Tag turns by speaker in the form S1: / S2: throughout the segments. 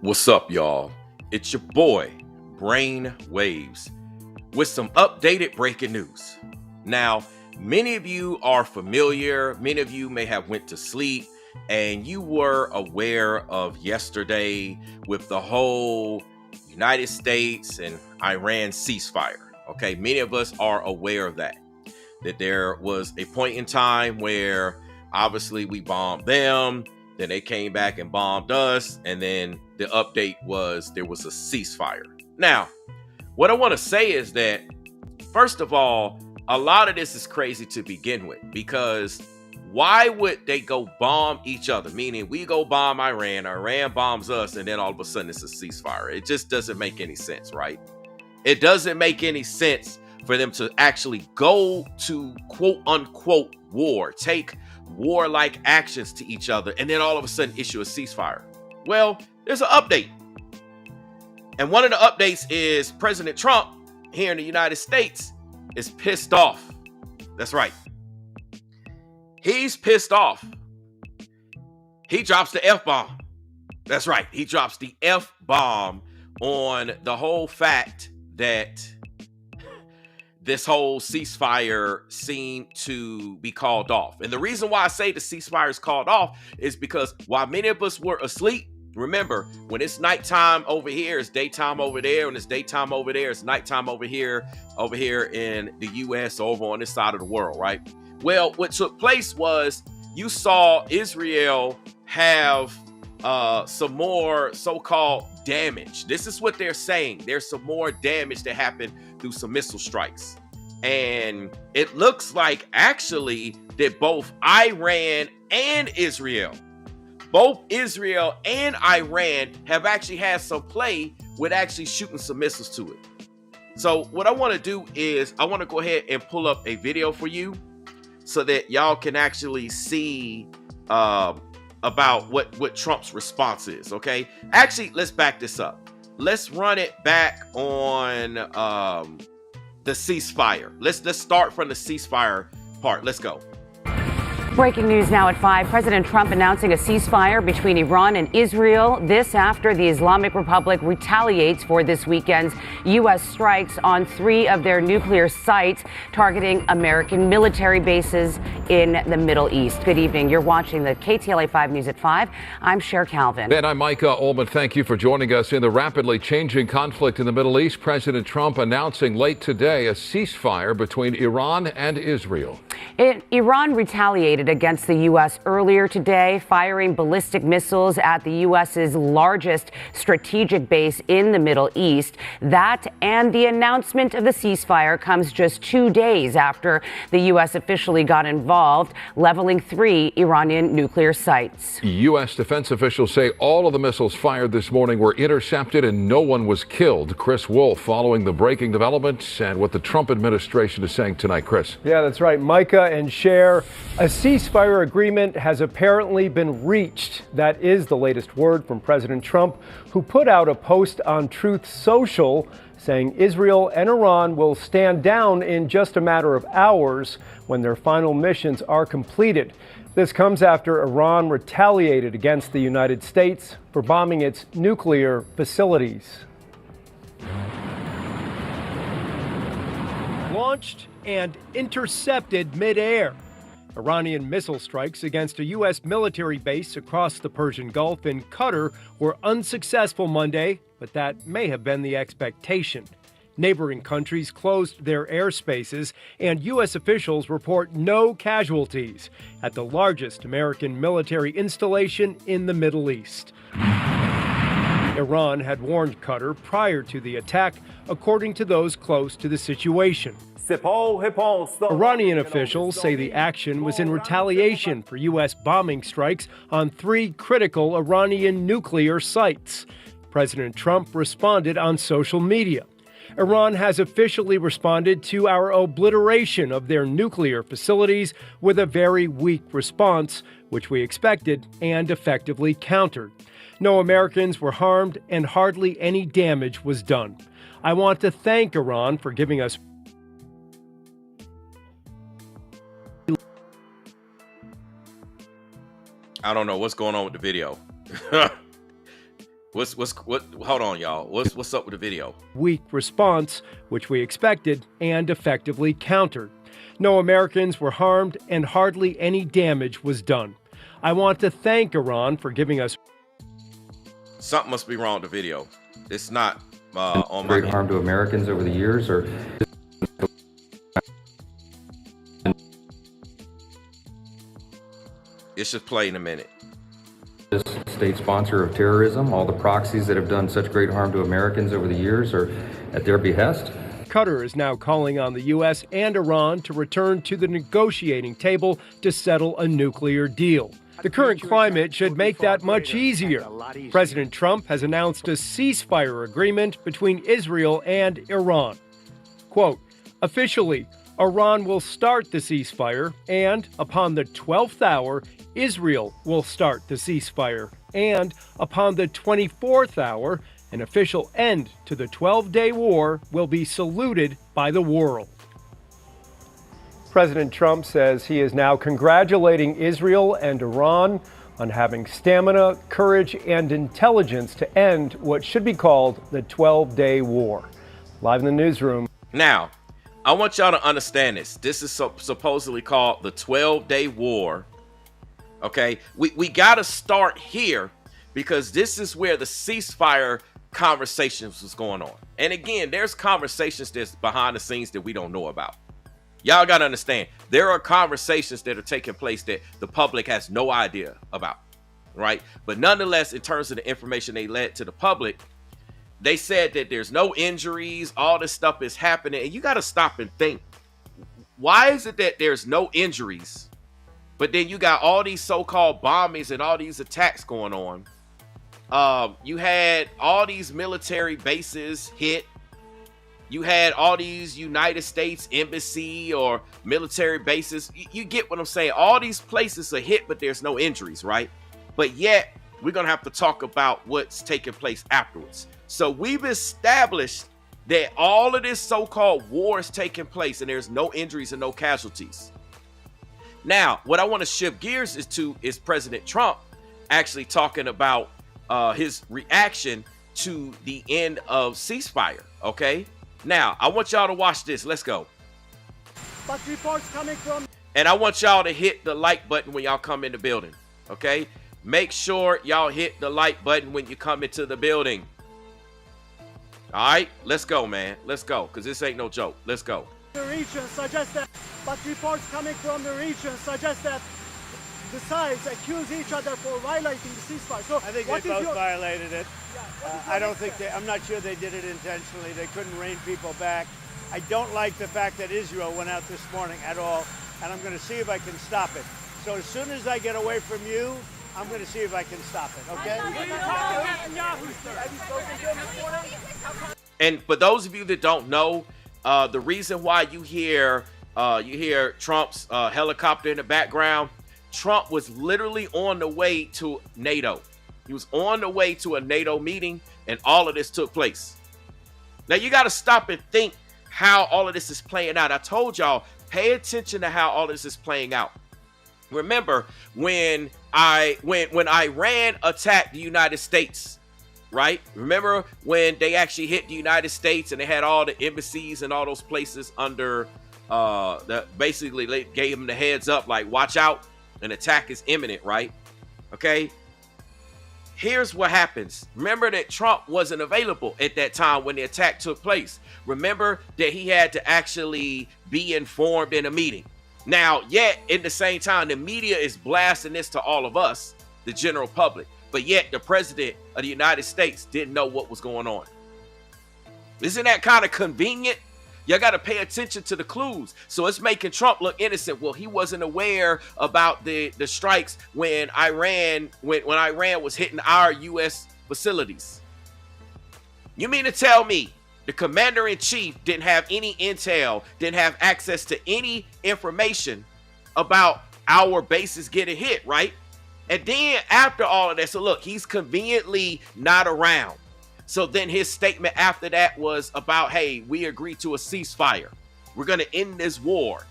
S1: What's up, y'all? It's your boy, Brain Waves, with some updated breaking news. Now, many of you are familiar, many of you may have went to sleep, and you were aware of yesterday with the whole United States and Iran ceasefire. Okay, many of us are aware of that there was a point in time where obviously we bombed them, then they came back and bombed us, and then the update was there was a ceasefire. Now, what I want to say is that, first of all, a lot of this is crazy to begin with, because why would they go bomb each other? Meaning we go bomb Iran, Iran bombs us, and then all of a sudden it's a ceasefire. It just doesn't make any sense, right? It doesn't make any sense for them to actually go to quote unquote war, take warlike actions to each other, and then all of a sudden issue a ceasefire. Well, there's an update. And one of the updates is President Trump here in the United States is pissed off. That's right. He's pissed off. He drops the F-bomb. That's right. He drops the F-bomb on the whole fact that this whole ceasefire seemed to be called off. And the reason why I say the ceasefire is called off is because while many of us were asleep, remember, when it's nighttime over here, it's daytime over there. When it's daytime over there, it's nighttime over here in the U.S., over on this side of the world, right? Well, what took place was you saw Israel have some more so-called damage. This is what they're saying. There's some more damage that happened through some missile strikes. And it looks like actually that both Iran and Israel, both Israel and Iran have actually had some play with actually shooting some missiles to it. So what I want to do is I want to go ahead and pull up a video for you so that y'all can actually see about what Trump's response is, okay? Actually, let's back this up. Let's run it back on the ceasefire. Let's start from the ceasefire part. Let's go.
S2: Breaking news now at 5. President Trump announcing a ceasefire between Iran and Israel. This after the Islamic Republic retaliates for this weekend's U.S. strikes on 3 of their nuclear sites, targeting American military bases in the Middle East. Good evening. You're watching the KTLA 5 News at 5. I'm Cher Calvin.
S3: And I'm Micah Ullman. Thank you for joining us. In the rapidly changing conflict in the Middle East, President Trump announcing late today a ceasefire between Iran and Israel.
S2: Iran retaliated against the U.S. earlier today, firing ballistic missiles at the U.S.'s largest strategic base in the Middle East. That and the announcement of the ceasefire comes just 2 days after the U.S. officially got involved, leveling 3 Iranian nuclear sites.
S3: U.S. defense officials say all of the missiles fired this morning were intercepted and no one was killed. Chris Wolf following the breaking developments and what the Trump administration is saying tonight. Chris.
S4: Yeah, that's right. Micah and Cher, a ceasefire agreement has apparently been reached. That is the latest word from President Trump, who put out a post on Truth Social saying Israel and Iran will stand down in just a matter of hours when their final missions are completed. This comes after Iran retaliated against the United States for bombing its nuclear facilities. Launched and intercepted midair. Iranian missile strikes against a U.S. military base across the Persian Gulf in Qatar were unsuccessful Monday, but that may have been the expectation. Neighboring countries closed their airspaces, and U.S. officials report no casualties at the largest American military installation in the Middle East. Iran had warned Qatar prior to the attack, according to those close to the situation. Iranian officials say the action was in retaliation for U.S. bombing strikes on 3 critical Iranian nuclear sites. President Trump responded on social media. Iran has officially responded to our obliteration of their nuclear facilities with a very weak response, which we expected and effectively countered. No Americans were harmed and hardly any damage was done. I want to thank Iran for giving us
S1: I don't know what's going on with the video. What? Hold on, y'all. What's up with the video?
S4: Weak response, which we expected and effectively countered. No Americans were harmed and hardly any damage was done. I want to thank Iran for giving us.
S1: Something must be wrong with the video. It's not on my
S5: great harm to Americans over the years, or
S1: it should play in a minute.
S5: this state sponsor of terrorism, all the proxies that have done such great harm to Americans over the years are at their behest.
S4: Qatar is now calling on the U.S. and Iran to return to the negotiating table to settle a nuclear deal. The current climate should make that much easier. President Trump has announced a ceasefire agreement between Israel and Iran. Quote, officially, Iran will start the ceasefire, and upon the 12th hour, Israel will start the ceasefire. And upon the 24th hour, an official end to the 12-day war will be saluted by the world. President Trump says he is now congratulating Israel and Iran on having stamina, courage, and intelligence to end what should be called the 12-day war. Live in the newsroom.
S1: Now, I want y'all to understand this. This is supposedly called the 12-day war. Okay, we got to start here because this is where the ceasefire conversations was going on. And again, there's conversations that's behind the scenes that we don't know about. Y'all got to understand, there are conversations that are taking place that the public has no idea about, right? But nonetheless, in terms of the information they led to the public, they said that there's no injuries, all this stuff is happening. And you got to stop and think, why is it that there's no injuries, but then you got all these so-called bombings and all these attacks going on? You had all these military bases hit. You had all these United States embassy or military bases. You get what I'm saying? All these places are hit, but there's no injuries, right? But yet, we're going to have to talk about what's taking place afterwards. So we've established that all of this so-called war is taking place and there's no injuries and no casualties. Now, what I want to shift gears is President Trump actually talking about his reaction to the end of ceasefire, okay? Now, I want y'all to watch this. Let's go.
S6: But reports coming from...
S1: And I want y'all to hit the like button when y'all come in the building, okay? Make sure y'all hit the like button when you come into the building. All right, let's go, man. Let's go, because this ain't no joke. Let's go.
S6: The region suggests that, but reports coming from the region suggest that the sides accuse each other for violating the ceasefire. So
S7: I think they both violated it. I'm not sure they did it intentionally. They couldn't rein people back. I don't like the fact that Israel went out this morning at all, and I'm going to see if I can stop it. So as soon as I get away from you, I'm going to see if I can stop it, okay?
S1: And for those of you that don't know, the reason why you hear Trump's helicopter in the background, Trump was literally on the way to NATO. He was on the way to a NATO meeting, and all of this took place. Now, you got to stop and think how all of this is playing out. I told y'all, pay attention to how all this is playing out. Remember when Iran attacked the United States, right? Remember when they actually hit the United States and they had all the embassies and all those places under basically they gave them the heads up, like, watch out, an attack is imminent, right? Okay. Here's what happens. Remember that Trump wasn't available at that time when the attack took place. Remember that he had to actually be informed in a meeting. Now, yet, in the same time, the media is blasting this to all of us, the general public. But yet, the president of the United States didn't know what was going on. Isn't that kind of convenient? Y'all got to pay attention to the clues. So it's making Trump look innocent. Well, he wasn't aware about the strikes when Iran was hitting our U.S. facilities. You mean to tell me the commander-in-chief didn't have any intel, didn't have access to any information about our bases getting hit, right? And then after all of that, so look, he's conveniently not around. So then his statement after that was about, hey, we agreed to a ceasefire. We're going to end this war,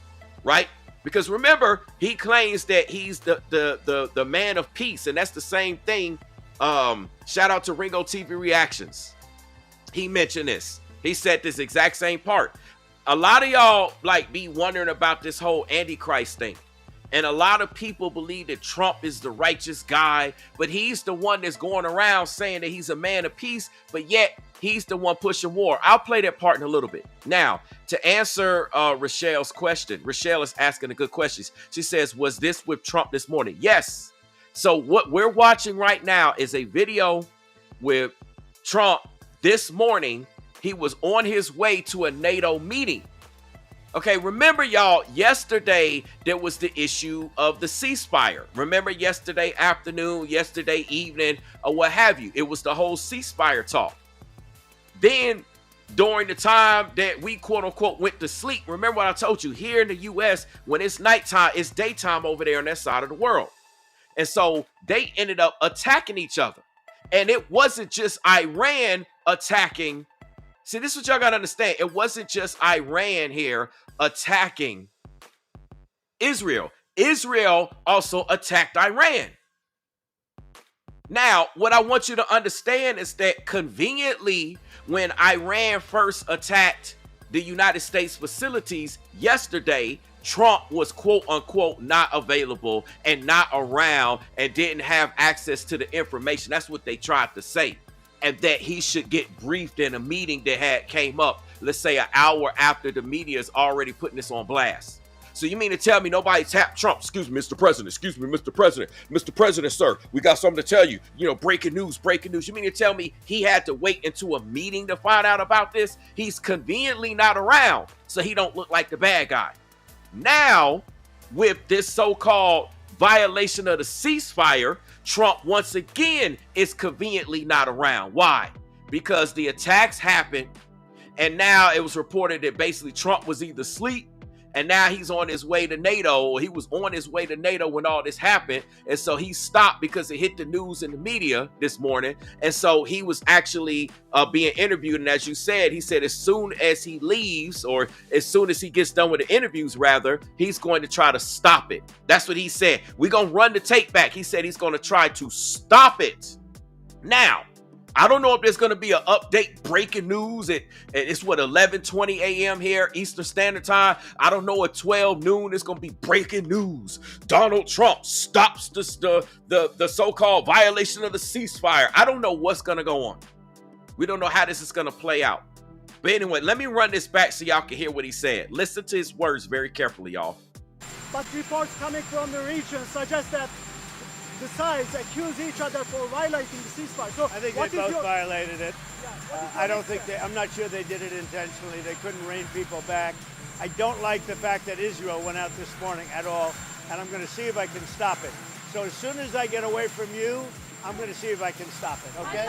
S1: right? Because remember, he claims that he's the man of peace. And that's the same thing Shout out to Ringo TV Reactions. He mentioned this. He said this exact same part. A lot of y'all like be wondering about this whole Antichrist thing. And a lot of people believe that Trump is the righteous guy, but he's the one that's going around saying that he's a man of peace, but yet he's the one pushing war. I'll play that part in a little bit. Now, to answer Rochelle's question, Rochelle is asking a good question. She says, was this with Trump this morning? Yes. So what we're watching right now is a video with Trump this morning. He was on his way to a NATO meeting. Okay, remember, y'all, yesterday there was the issue of the ceasefire. Remember yesterday afternoon, yesterday evening, or what have you. It was the whole ceasefire talk. Then, during the time that we, quote unquote, went to sleep, remember what I told you, here in the U.S., when it's nighttime, it's daytime over there on that side of the world. And so they ended up attacking each other. And it wasn't just Iran attacking. See, this is what y'all got to understand. It wasn't just Iran here attacking Israel. Israel also attacked Iran. Now, what I want you to understand is that conveniently, when Iran first attacked the United States facilities yesterday, Trump was quote unquote not available and not around and didn't have access to the information. That's what they tried to say. And that he should get briefed in a meeting that came up, let's say an hour after the media is already putting this on blast. So you mean to tell me nobody tapped Trump? Excuse me, Mr. President. Excuse me, Mr. President. Mr. President, sir, we got something to tell you. You know, breaking news, breaking news. You mean to tell me he had to wait into a meeting to find out about this? He's conveniently not around, so he don't look like the bad guy. Now, with this so-called violation of the ceasefire, Trump once again is conveniently not around. Why? Because the attacks happened, and now it was reported that basically Trump was either asleep, and now he's on his way to NATO, or he was on his way to NATO when all this happened, and so he stopped because it hit the news and the media this morning, and so he was actually being interviewed, and as you said, he said as soon as he leaves, or as soon as he gets done with the interviews, rather, he's going to try to stop it. That's what he said. We're going to run the tape back. He said he's going to try to stop it. Now, I don't know if there's going to be an update breaking news at it's what 11:20 a.m. here Eastern Standard Time. I don't know at 12 noon it's going to be breaking news. Donald Trump stops the so-called violation of the ceasefire. I don't know what's going to go on. We don't know how this is going to play out. But anyway, let me run this back so y'all can hear what he said. Listen to his words very carefully, y'all.
S6: But reports coming from the region suggest that the sides accuse each other for violating the ceasefire. So
S7: I think they both violated it. I don't think I'm not sure they did it intentionally. They couldn't rein people back. I don't like the fact that Israel went out this morning at all, and I'm going to see if I can stop it. So as soon as I get away from you, I'm going to see if I can stop it, okay?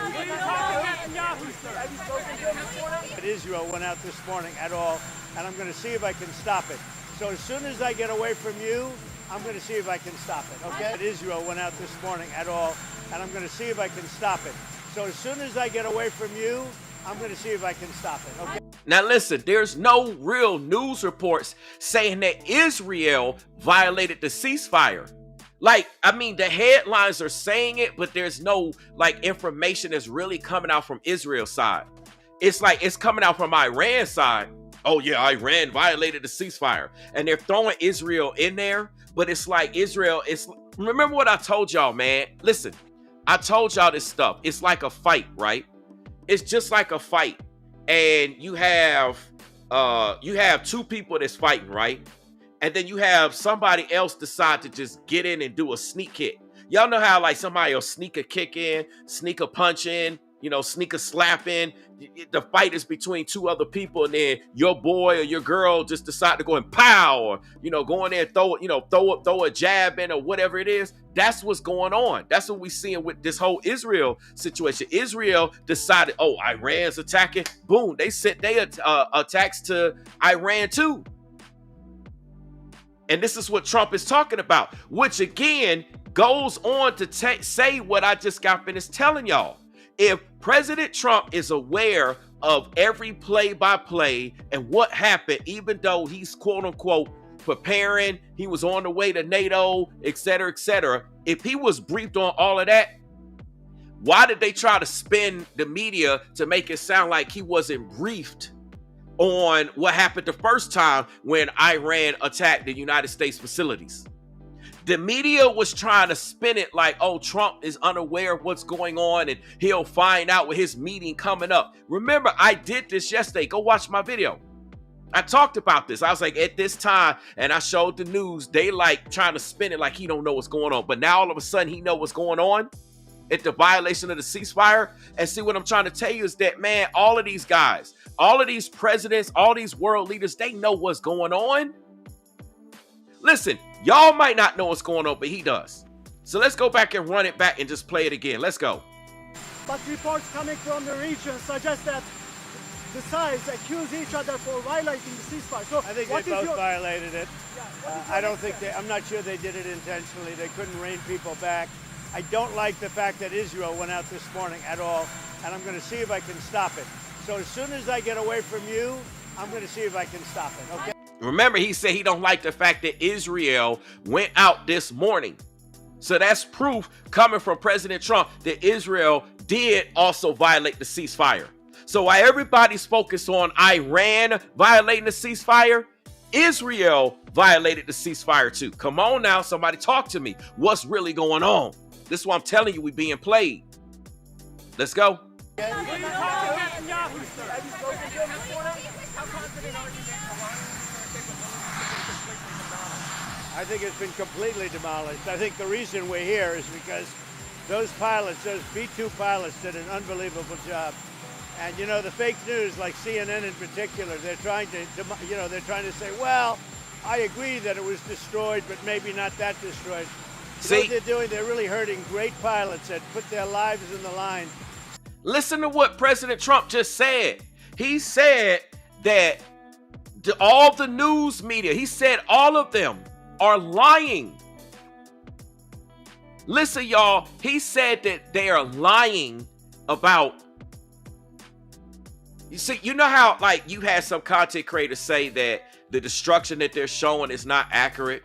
S7: But Israel went out this morning at all, and I'm going to see if I can stop it. So as soon as I get away from you, I'm going to see if I can stop it, okay? But Israel went out this morning at all, and I'm going to see if I can stop it. So as soon as I get away from you, I'm going to see if I can stop it, okay?
S1: Now listen, there's no real news reports saying that Israel violated the ceasefire. Like, I mean, the headlines are saying it, but there's no, like, information that's really coming out from Israel's side. It's like it's coming out from Iran's side. Oh, yeah, Iran violated the ceasefire. And they're throwing Israel in there, but it's like Israel, remember what I told y'all, man? Listen, I told y'all this stuff. It's like a fight, right? It's just like a fight. And you have two people that's fighting, right? And then you have somebody else decide to just get in and do a sneak kick. Y'all know how like somebody will sneak a kick in, sneak a punch in, you know, sneak a slap in. The fight is between two other people, and then your boy or your girl just decide to go and pow, or, you know, go in there and throw a jab in or whatever it is. That's what's going on. That's what we're seeing with this whole Israel situation. Israel decided, oh, Iran's attacking. Boom, they sent their attacks to Iran too. And this is what Trump is talking about, which again goes on to say what I just got finished telling y'all. If President Trump is aware of every play-by-play and what happened, even though he's quote unquote preparing, he was on the way to NATO, etc., etc. If he was briefed on all of that, Why did they try to spin the media to make it sound like he wasn't briefed on what happened the first time when Iran attacked the United States facilities? The media was trying to spin it like, oh, Trump is unaware of what's going on and he'll find out with his meeting coming up. Remember, I did this yesterday. Go watch my video. I talked about this. I was like, at this time, and I showed the news, they like trying to spin it like he don't know what's going on. But now all of a sudden he know what's going on at the violation of the ceasefire. And see, what I'm trying to tell you is that, man, all of these guys, all of these presidents, all these world leaders, they know what's going on. Listen, y'all might not know what's going on, but he does. So let's go back and run it back and just play it again. Let's go.
S6: But reports coming from the region suggest that the sides accuse each other for violating the ceasefire. So
S7: I think they both violated it. I don't think I'm not sure they did it intentionally. They couldn't rein people back. I don't like the fact that Israel went out this morning at all, and I'm going to see if I can stop it. So as soon as I get away from you, I'm going to see if I can stop it, okay?
S1: Remember, he said he don't like the fact that Israel went out this morning. So that's proof coming from President Trump that Israel did also violate the ceasefire. So while everybody's focused on Iran violating the ceasefire, Israel violated the ceasefire too. Come on now, somebody talk to me. What's really going on? This is what I'm telling you, we being played. Let's go.
S7: I think it's been completely demolished. I think the reason we're here is because those pilots, those B-2 pilots, did an unbelievable job. And you know, the fake news, like CNN in particular, they're trying to say, well, I agree that it was destroyed, but maybe not that destroyed. You know what they're doing? They're really hurting great pilots that put their lives in the line.
S1: Listen to what President Trump just said. He said that all the news media, he said all of them are lying. Listen, y'all, he said that they are lying about. You see, you know how like you had some content creators say that the destruction that they're showing is not accurate,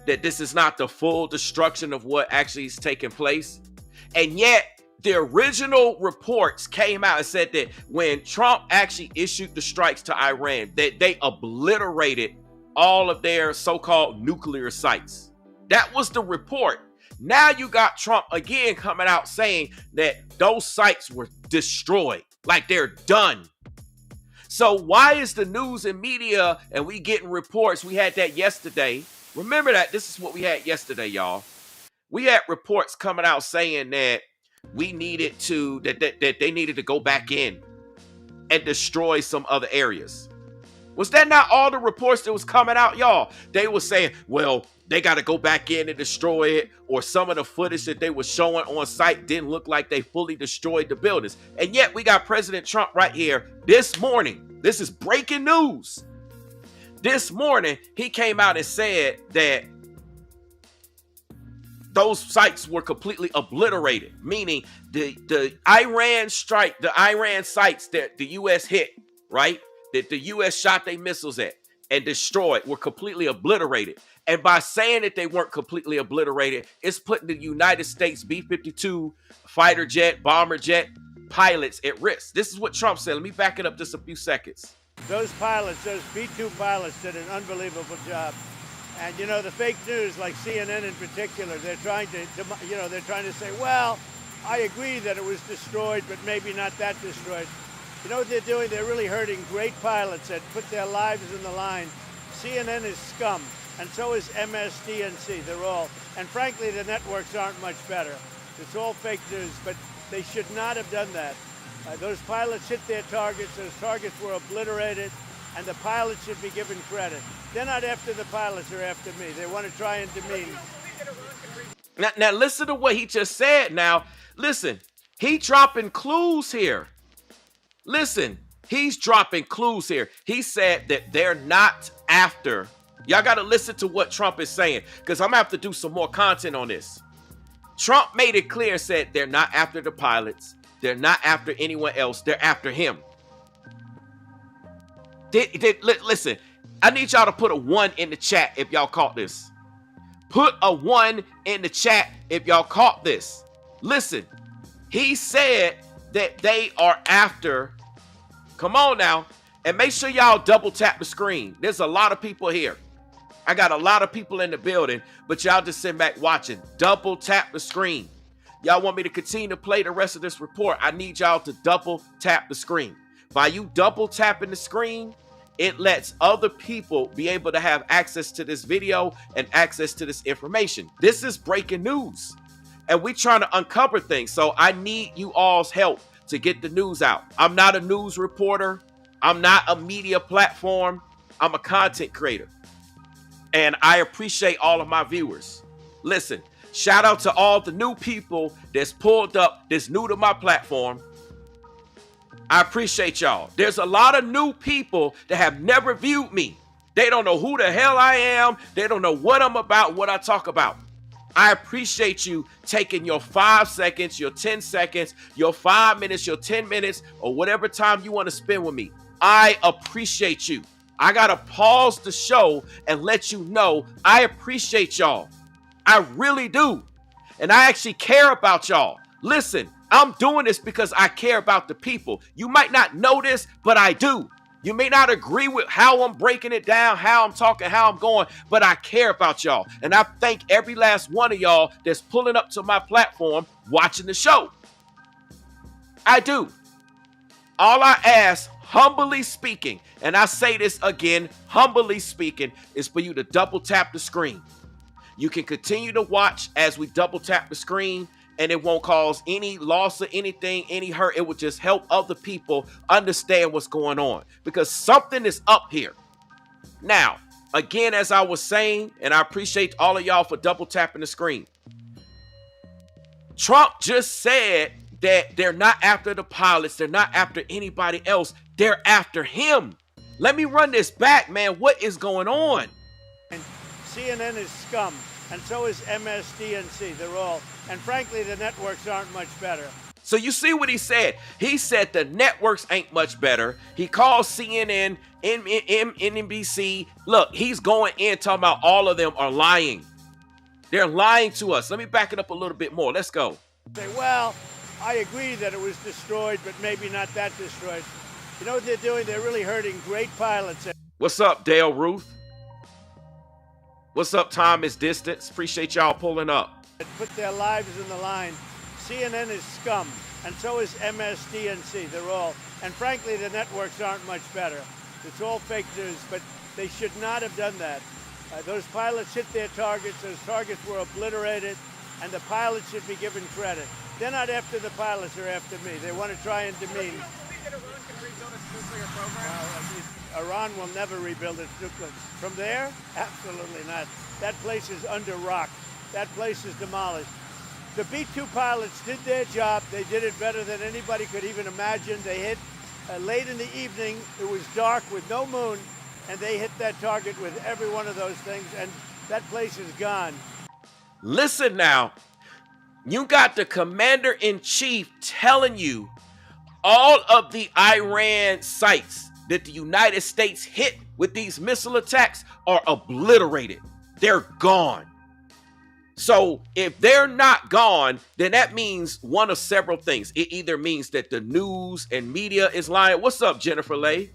S1: that this is not the full destruction of what actually is taking place. And yet the original reports came out and said that when Trump actually issued the strikes to Iran, that they obliterated all of their so-called nuclear sites. That was the report. Now you got Trump again coming out saying that those sites were destroyed, like they're done. So why is the news and media, and we getting reports, we had that yesterday. Remember that, this is what we had yesterday, y'all. We had reports coming out saying that we needed to, that they needed to go back in and destroy some other areas. Was that not all the reports that was coming out, y'all? They were saying, well, they got to go back in and destroy it, or some of the footage that they were showing on site didn't look like they fully destroyed the buildings. And yet we got President Trump right here this morning. This is breaking news. This morning, he came out and said that those sites were completely obliterated, meaning the Iran strike, the Iran sites that the U.S. hit, right? That the U.S. shot their missiles at and destroyed were completely obliterated. And by saying that they weren't completely obliterated, it's putting the United States B-52 fighter jet, bomber jet pilots at risk. This is what Trump said. Let me back it up just a few seconds.
S7: Those pilots, those B-2 pilots did an unbelievable job. And you know, the fake news, like CNN in particular, they're trying to say, well, I agree that it was destroyed, but maybe not that destroyed. You know what they're doing? They're really hurting great pilots that put their lives in the line. CNN is scum, and so is MSDNC. They're all, and frankly, the networks aren't much better. It's all fake news, but they should not have done that. Those pilots hit their targets. Those targets were obliterated, and the pilots should be given credit. They're not after the pilots, they're after me. They want to try and demean.
S1: Now listen to what he just said. Now, listen, he dropping clues here. Listen, he's dropping clues here. He said that they're not after. Y'all got to listen to what Trump is saying, because I'm going to have to do some more content on this. Trump made it clear, said they're not after the pilots. They're not after anyone else. They're after him. Listen, I need y'all to put a 1 in the chat if y'all caught this. Put a 1 in the chat if y'all caught this. Listen, He said that they are after, come on now, and make sure y'all double tap the screen. There's a lot of people here. I got a lot of people in the building, but y'all just sit back watching. Double tap the screen. Y'all want me to continue to play the rest of this report? I need y'all to double tap the screen. By you double tapping the screen, it lets other people be able to have access to this video and access to this information. This is breaking news, and we're trying to uncover things. So I need you all's help to get the news out. I'm not a news reporter. I'm not a media platform. I'm a content creator, and I appreciate all of my viewers. Listen, shout out to all the new people that's pulled up, that's new to my platform. I appreciate y'all. There's a lot of new people that have never viewed me. They don't know who the hell I am. They don't know what I'm about, what I talk about. I appreciate you taking your 5 seconds, your 10 seconds, your 5 minutes, your 10 minutes, or whatever time you want to spend with me. I appreciate you. I got to pause the show and let you know I appreciate y'all. I really do. And I actually care about y'all. Listen, I'm doing this because I care about the people. You might not know this, but I do. You may not agree with how I'm breaking it down, how I'm talking, how I'm going, but I care about y'all. And I thank every last one of y'all that's pulling up to my platform watching the show. I do. All I ask, humbly speaking, and I say this again, humbly speaking, is for you to double tap the screen. You can continue to watch as we double tap the screen, and it won't cause any loss or anything, any hurt. It will just help other people understand what's going on, because something is up here. Now, again, as I was saying, and I appreciate all of y'all for double tapping the screen. Trump just said that they're not after the pilots. They're not after anybody else. They're after him. Let me run this back, man. What is going on?
S7: And CNN is scum, and so is MSDNC. They're all, and frankly, the networks aren't much better.
S1: So you see what he said? He said the networks ain't much better. He called CNN, NBC. Look, he's going in talking about all of them are lying. They're lying to us. Let me back it up a little bit more. Let's go.
S7: Say, well, I agree that it was destroyed, but maybe not that destroyed. You know what they're doing? They're really hurting great pilots.
S1: What's up, Dale Ruth? What's up, Thomas Distance? Appreciate y'all pulling up.
S7: Put their lives in the line. CNN is scum, and so is MSDNC. They're all, and frankly, the networks aren't much better. It's all fake news, but they should not have done that. Those pilots hit their targets. Those targets were obliterated, and the pilots should be given credit. They're not after the pilots, they're after me. They want to try and demean. Iran will never rebuild its nuclear. From there? Absolutely not. That place is under rock. That place is demolished. The B-2 pilots did their job. They did it better than anybody could even imagine. They hit late in the evening. It was dark with no moon, and they hit that target with every one of those things, and that place is gone.
S1: Listen now. You got the commander-in-chief telling you all of the Iran sites that the United States hit with these missile attacks are obliterated. They're gone. So if they're not gone, then that means one of several things. It either means that the news and media is lying. What's up, Jennifer Lay?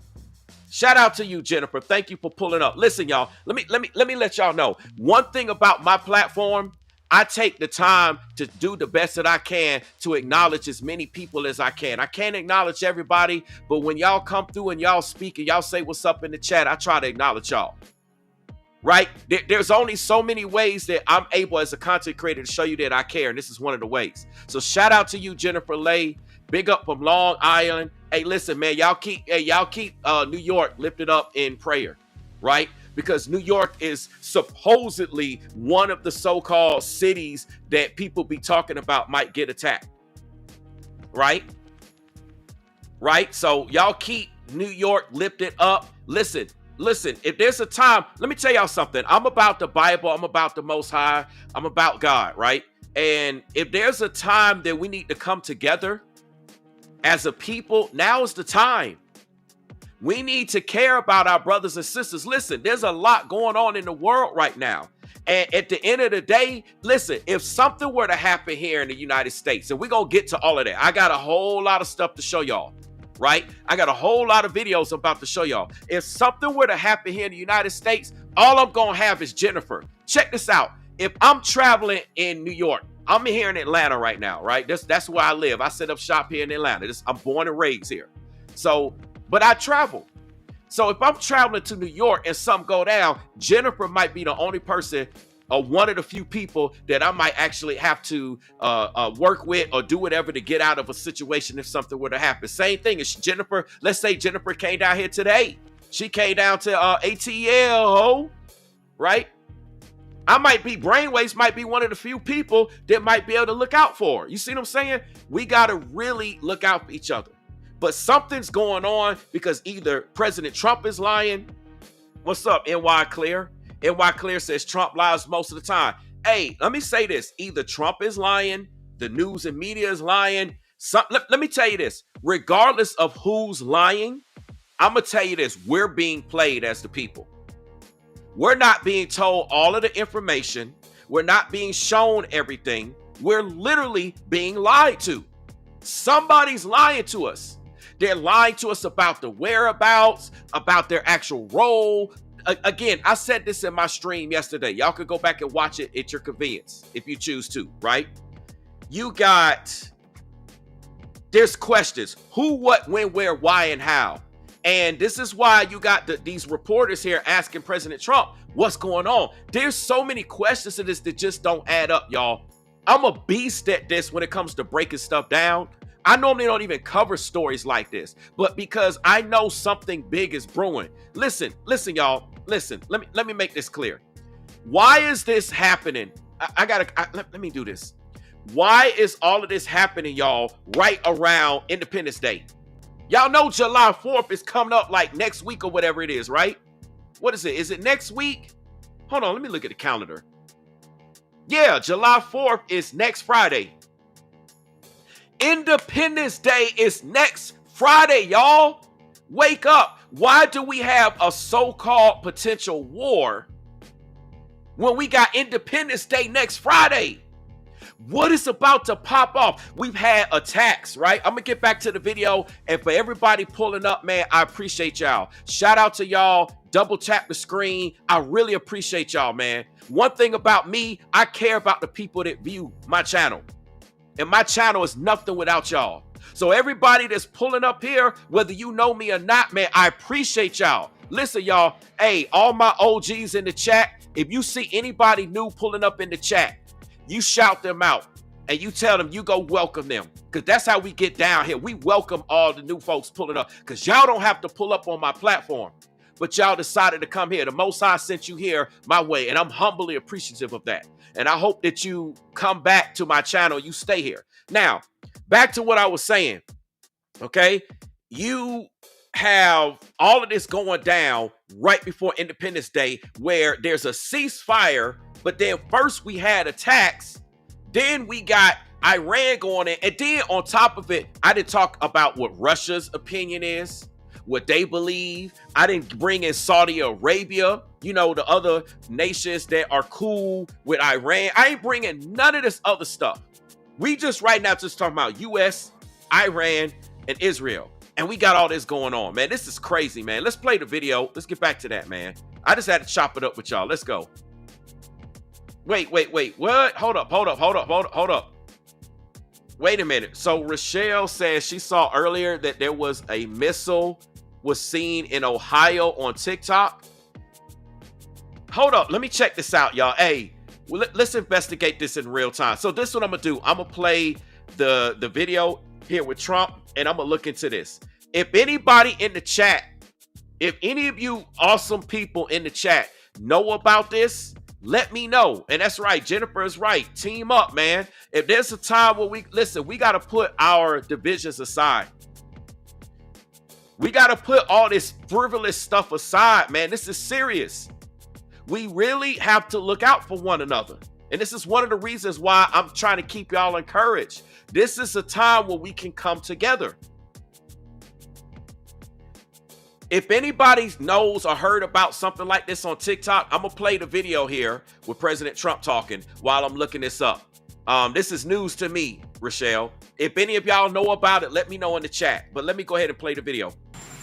S1: Shout out to you, Jennifer. Thank you for pulling up. Listen, y'all, let me let y'all know. One thing about my platform, I take the time to do the best that I can to acknowledge as many people as I can. I can't acknowledge everybody, but when y'all come through and y'all speak and y'all say what's up in the chat, I try to acknowledge y'all. Right? There's only so many ways that I'm able as a content creator to show you that I care, and this is one of the ways. So shout out to you, Jennifer Lay. Big up from Long Island. Hey, listen, man, y'all keep New York lifted up in prayer, right? Because New York is supposedly one of the so-called cities that people be talking about might get attacked. Right? Right? So y'all keep New York lifted up. Listen, if there's a time, let me tell y'all something. I'm about the Bible. I'm about the Most High. I'm about God, right? And if there's a time that we need to come together as a people, now is the time. We need to care about our brothers and sisters. Listen, there's a lot going on in the world right now. And at the end of the day, listen, if something were to happen here in the United States, and we're going to get to all of that, I got a whole lot of stuff to show y'all, right? I got a whole lot of videos I'm about to show y'all. If something were to happen here in the United States, all I'm going to have is Jennifer. Check this out. If I'm traveling in New York, I'm here in Atlanta right now, right? That's where I live. I set up shop here in Atlanta. I'm born and raised here. So, but I travel. So if I'm traveling to New York and something go down, Jennifer might be the only person or one of the few people that I might actually have to work with or do whatever to get out of a situation if something were to happen. Same thing as Jennifer. Let's say Jennifer came down here today. She came down to ATL, right? Brainwaves might be one of the few people that might be able to look out for her. You see what I'm saying? We got to really look out for each other. But something's going on because either President Trump is lying. What's up, NY Clear? NY Clear says Trump lies most of the time. Hey, let me say this. Either Trump is lying, the news and media is lying. Let me tell you this. Regardless of who's lying, I'm going to tell you this. We're being played as the people. We're not being told all of the information. We're not being shown everything. We're literally being lied to. Somebody's lying to us. They're lying to us about the whereabouts, about their actual role. Again, I said this in my stream yesterday. Y'all could go back and watch it at your convenience if you choose to, right? There's questions. Who, what, when, where, why, and how. And this is why you got these reporters here asking President Trump, what's going on? There's so many questions to this that just don't add up, y'all. I'm a beast at this when it comes to breaking stuff down. I normally don't even cover stories like this, but because I know something big is brewing. Listen, y'all. Listen, let me make this clear. Why is this happening? Let me do this. Why is all of this happening, y'all, right around Independence Day? Y'all know July 4th is coming up like next week or whatever it is, right? What is it? Is it next week? Hold on, let me look at the calendar. Yeah, July 4th is next Friday. Independence Day is next Friday, y'all. Wake up. Why do we have a so-called potential war when we got Independence Day next Friday? What is about to pop off? We've had attacks, right? I'm going to get back to the video. And for everybody pulling up, man, I appreciate y'all. Shout out to y'all. Double tap the screen. I really appreciate y'all, man. One thing about me, I care about the people that view my channel. And my channel is nothing without y'all. So everybody that's pulling up here, whether you know me or not, man, I appreciate y'all. Listen, y'all. Hey, all my OGs in the chat, if you see anybody new pulling up in the chat, you shout them out and you tell them you go welcome them, because that's how we get down here. We welcome all the new folks pulling up, because y'all don't have to pull up on my platform, but y'all decided to come here. The Most High sent you here my way, and I'm humbly appreciative of that. And I hope that you come back to my channel. You stay here. Now, back to what I was saying, okay? You have all of this going down right before Independence Day, where there's a ceasefire. But then first we had attacks, then we got Iran going in, and then on top of it, I didn't talk about what Russia's opinion is, what they believe. I didn't bring in Saudi Arabia, you know, the other nations that are cool with Iran. I ain't bringing none of this other stuff. We just right now just talking about U.S., Iran, and Israel. And we got all this going on, man. This is crazy, man. Let's play the video. Let's get back to that, man. I just had to chop it up with y'all. Let's go. Wait. What? Hold up. Wait a minute. So Rochelle says she saw earlier that there was a missile was seen in Ohio on TikTok. Hold up. Let me check this out, y'all. Hey, let's investigate this in real time. So this is what I'm going to do. I'm going to play the video here with Trump, and I'm going to look into this. If anybody in the chat, if any of you awesome people in the chat know about this, let me know. And that's right. Jennifer is right. Team up, man. If there's a time where we got to put our divisions aside. We got to put all this frivolous stuff aside, man. This is serious. We really have to look out for one another. And this is one of the reasons why I'm trying to keep y'all encouraged. This is a time where we can come together. If anybody knows or heard about something like this on TikTok, I'm gonna play the video here with President Trump talking while I'm looking this up. This is news to me, Rochelle. If any of y'all know about it, let me know in the chat. But let me go ahead and play the video.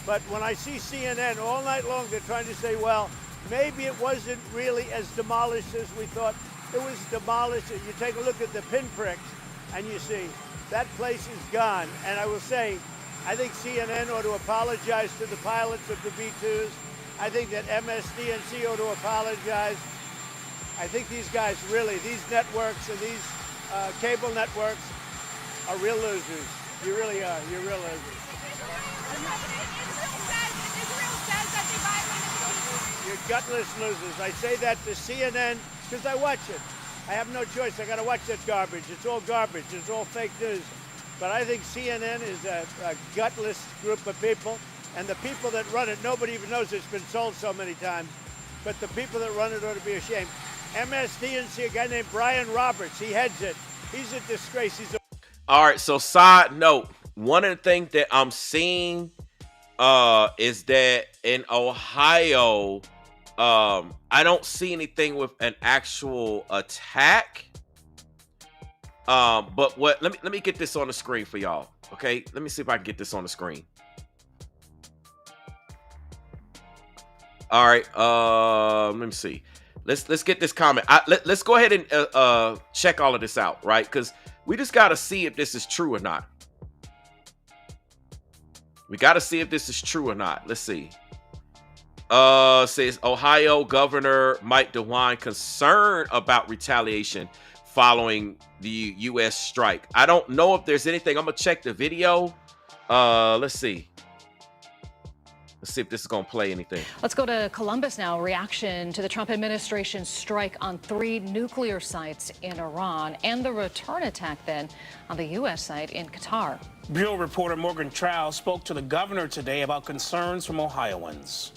S7: But when I see CNN all night long, they're trying to say, well, maybe it wasn't really as demolished as we thought. It was demolished. You take a look at the pinpricks, and you see that place is gone. And I will say, I think CNN ought to apologize to the pilots of the B-2s. I think that MSDNC ought to apologize. I think these guys really, these networks and these cable networks are real losers. You really are. You're real losers. You're gutless losers. I say that to CNN because I watch it. I have no choice. I got to watch that garbage. It's all garbage. It's all fake news. But I think CNN is a gutless group of people. And the people that run it, nobody even knows it's been sold so many times. But the people that run it ought to be ashamed. MSDNC, a guy named Brian Roberts, he heads it. He's a disgrace.
S1: All right, so side note, one of the things that I'm seeing is that in Ohio, I don't see anything with an actual attack. But what? Let me get this on the screen for y'all. Okay, let me see if I can get this on the screen. All right, let me see. Let's get this comment. Let's go ahead and check all of this out, right? Because we just got to see if this is true or not. We got to see if this is true or not. Let's see. Says Ohio Governor Mike DeWine concerned about retaliation following the U.S. strike. I don't know if there's anything. I'm gonna check the video. Let's see. Let's see if this is going to play anything.
S8: Let's go to Columbus now. Reaction to the Trump administration's strike on 3 nuclear sites in Iran and the return attack then on the U.S. site in Qatar.
S9: Bureau reporter Morgan Trow spoke to the governor today about concerns from Ohioans.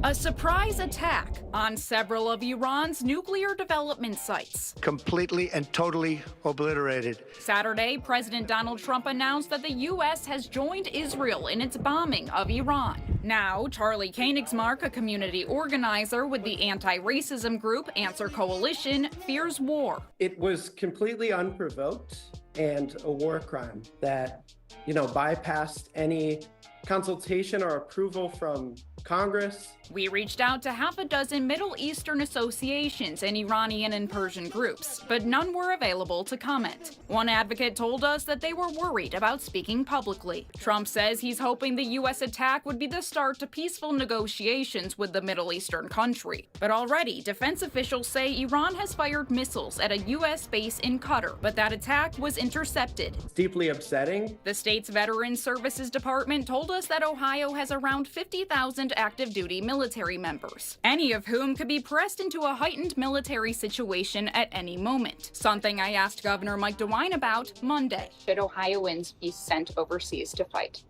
S10: A surprise attack on several of Iran's nuclear development sites.
S7: Completely and totally obliterated.
S10: Saturday, President Donald Trump announced that the U.S. has joined Israel in its bombing of Iran. Now, Charlie Koenigsmark, a community organizer with the anti-racism group Answer Coalition, fears war.
S11: It was completely unprovoked and a war crime that, bypassed any consultation or approval from Congress.
S10: We reached out to half a dozen Middle Eastern associations and Iranian and Persian groups, but none were available to comment. One advocate told us that they were worried about speaking publicly. Trump says he's hoping the U.S. attack would be the start to peaceful negotiations with the Middle Eastern country. But already, defense officials say Iran has fired missiles at a U.S. base in Qatar, but that attack was intercepted.
S11: It's deeply upsetting.
S10: The state's Veterans Services Department told us that Ohio has around 50,000 active duty military members, any of whom could be pressed into a heightened military situation at any moment. Something I asked Governor Mike DeWine about Monday.
S12: Should Ohioans be sent overseas to fight?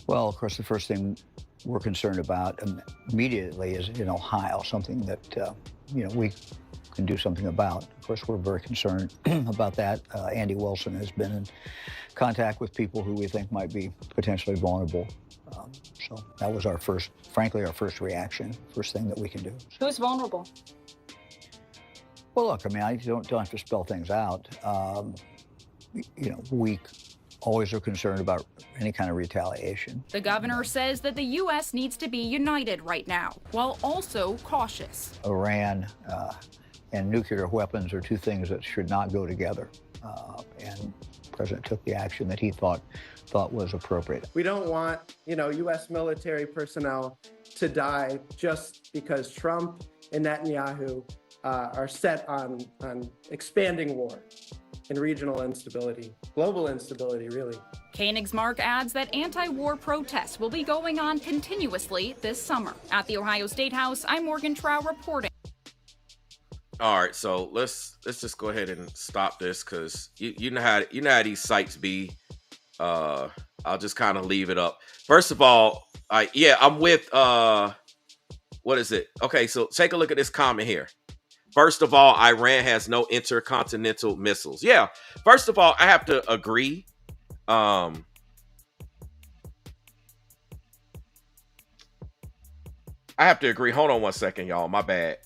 S13: Well, of course, the first thing we're concerned about immediately is in Ohio, something that, we can do something about. Of course, we're very concerned about that. Andy Wilson has been in contact with people who we think might be potentially vulnerable. So that was our first reaction, first thing that we can do.
S12: Who's vulnerable?
S13: Well, look, I don't have to spell things out. We always are concerned about any kind of retaliation.
S10: The governor says that the U.S. needs to be united right now, while also cautious.
S13: Iran and nuclear weapons are two things that should not go together. And the president took the action that he thought was appropriate.
S11: We don't want, U.S. military personnel to die just because Trump and Netanyahu are set on expanding war and regional instability, global instability, really.
S10: Koenigsmark adds that anti-war protests will be going on continuously this summer. At the Ohio State House, I'm Morgan Trow reporting.
S1: All right, so let's just go ahead and stop this because you know how these sites be. I'll just kind of leave it up. First of all, I'm with what is it? Okay, so take a look at this comment here. First of all, Iran has no intercontinental missiles. Yeah, first of all, I have to agree. I have to agree. Hold on one second, y'all. My bad.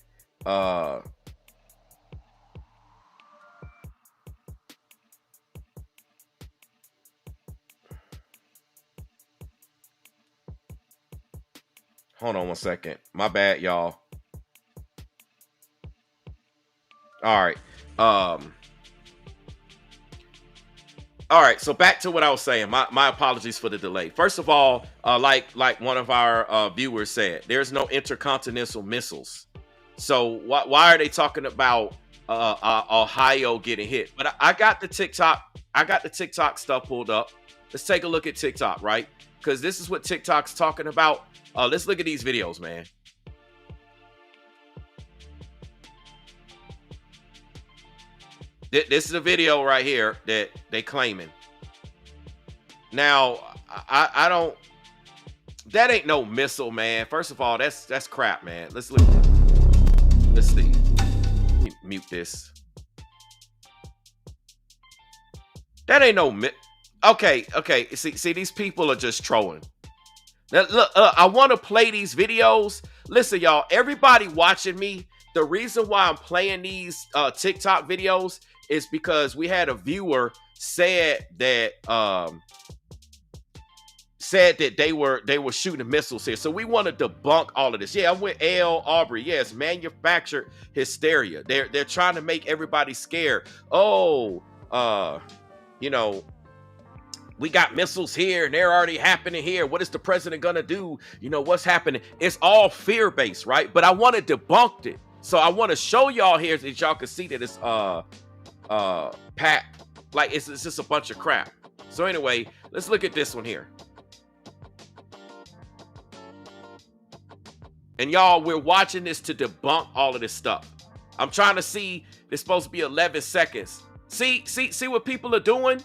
S1: Hold on one second. My bad, y'all. All right. All right, so back to what I was saying. My apologies for the delay. First of all, like one of our viewers said, there's no intercontinental missiles. So why are they talking about Ohio getting hit? But I got the TikTok stuff pulled up. Let's take a look at TikTok, right? Because this is what TikTok's talking about. Let's look at these videos, man. This is a video right here that they claiming. Now, I don't. That ain't no missile, man. First of all, that's crap, man. Let's look. Let's see. Mute this. That ain't no Okay. See, these people are just trolling. Now, look, I want to play these videos. Listen, y'all. Everybody watching me. The reason why I'm playing these TikTok videos is because we had a viewer said that they were shooting missiles here. So we want to debunk all of this. Yeah, I'm with L. Aubrey. Yes, manufactured hysteria. They're trying to make everybody scared. Oh, you know, we got missiles here and they're already happening here. What is the president gonna do? You know, what's happening? It's all fear-based, right? But I want to debunk it. So I want to show y'all here that y'all can see that it's pat, like it's just a bunch of crap. So anyway, let's look at this one here. And y'all, we're watching this to debunk all of this stuff. I'm trying to see. It's supposed to be 11 seconds. See what people are doing.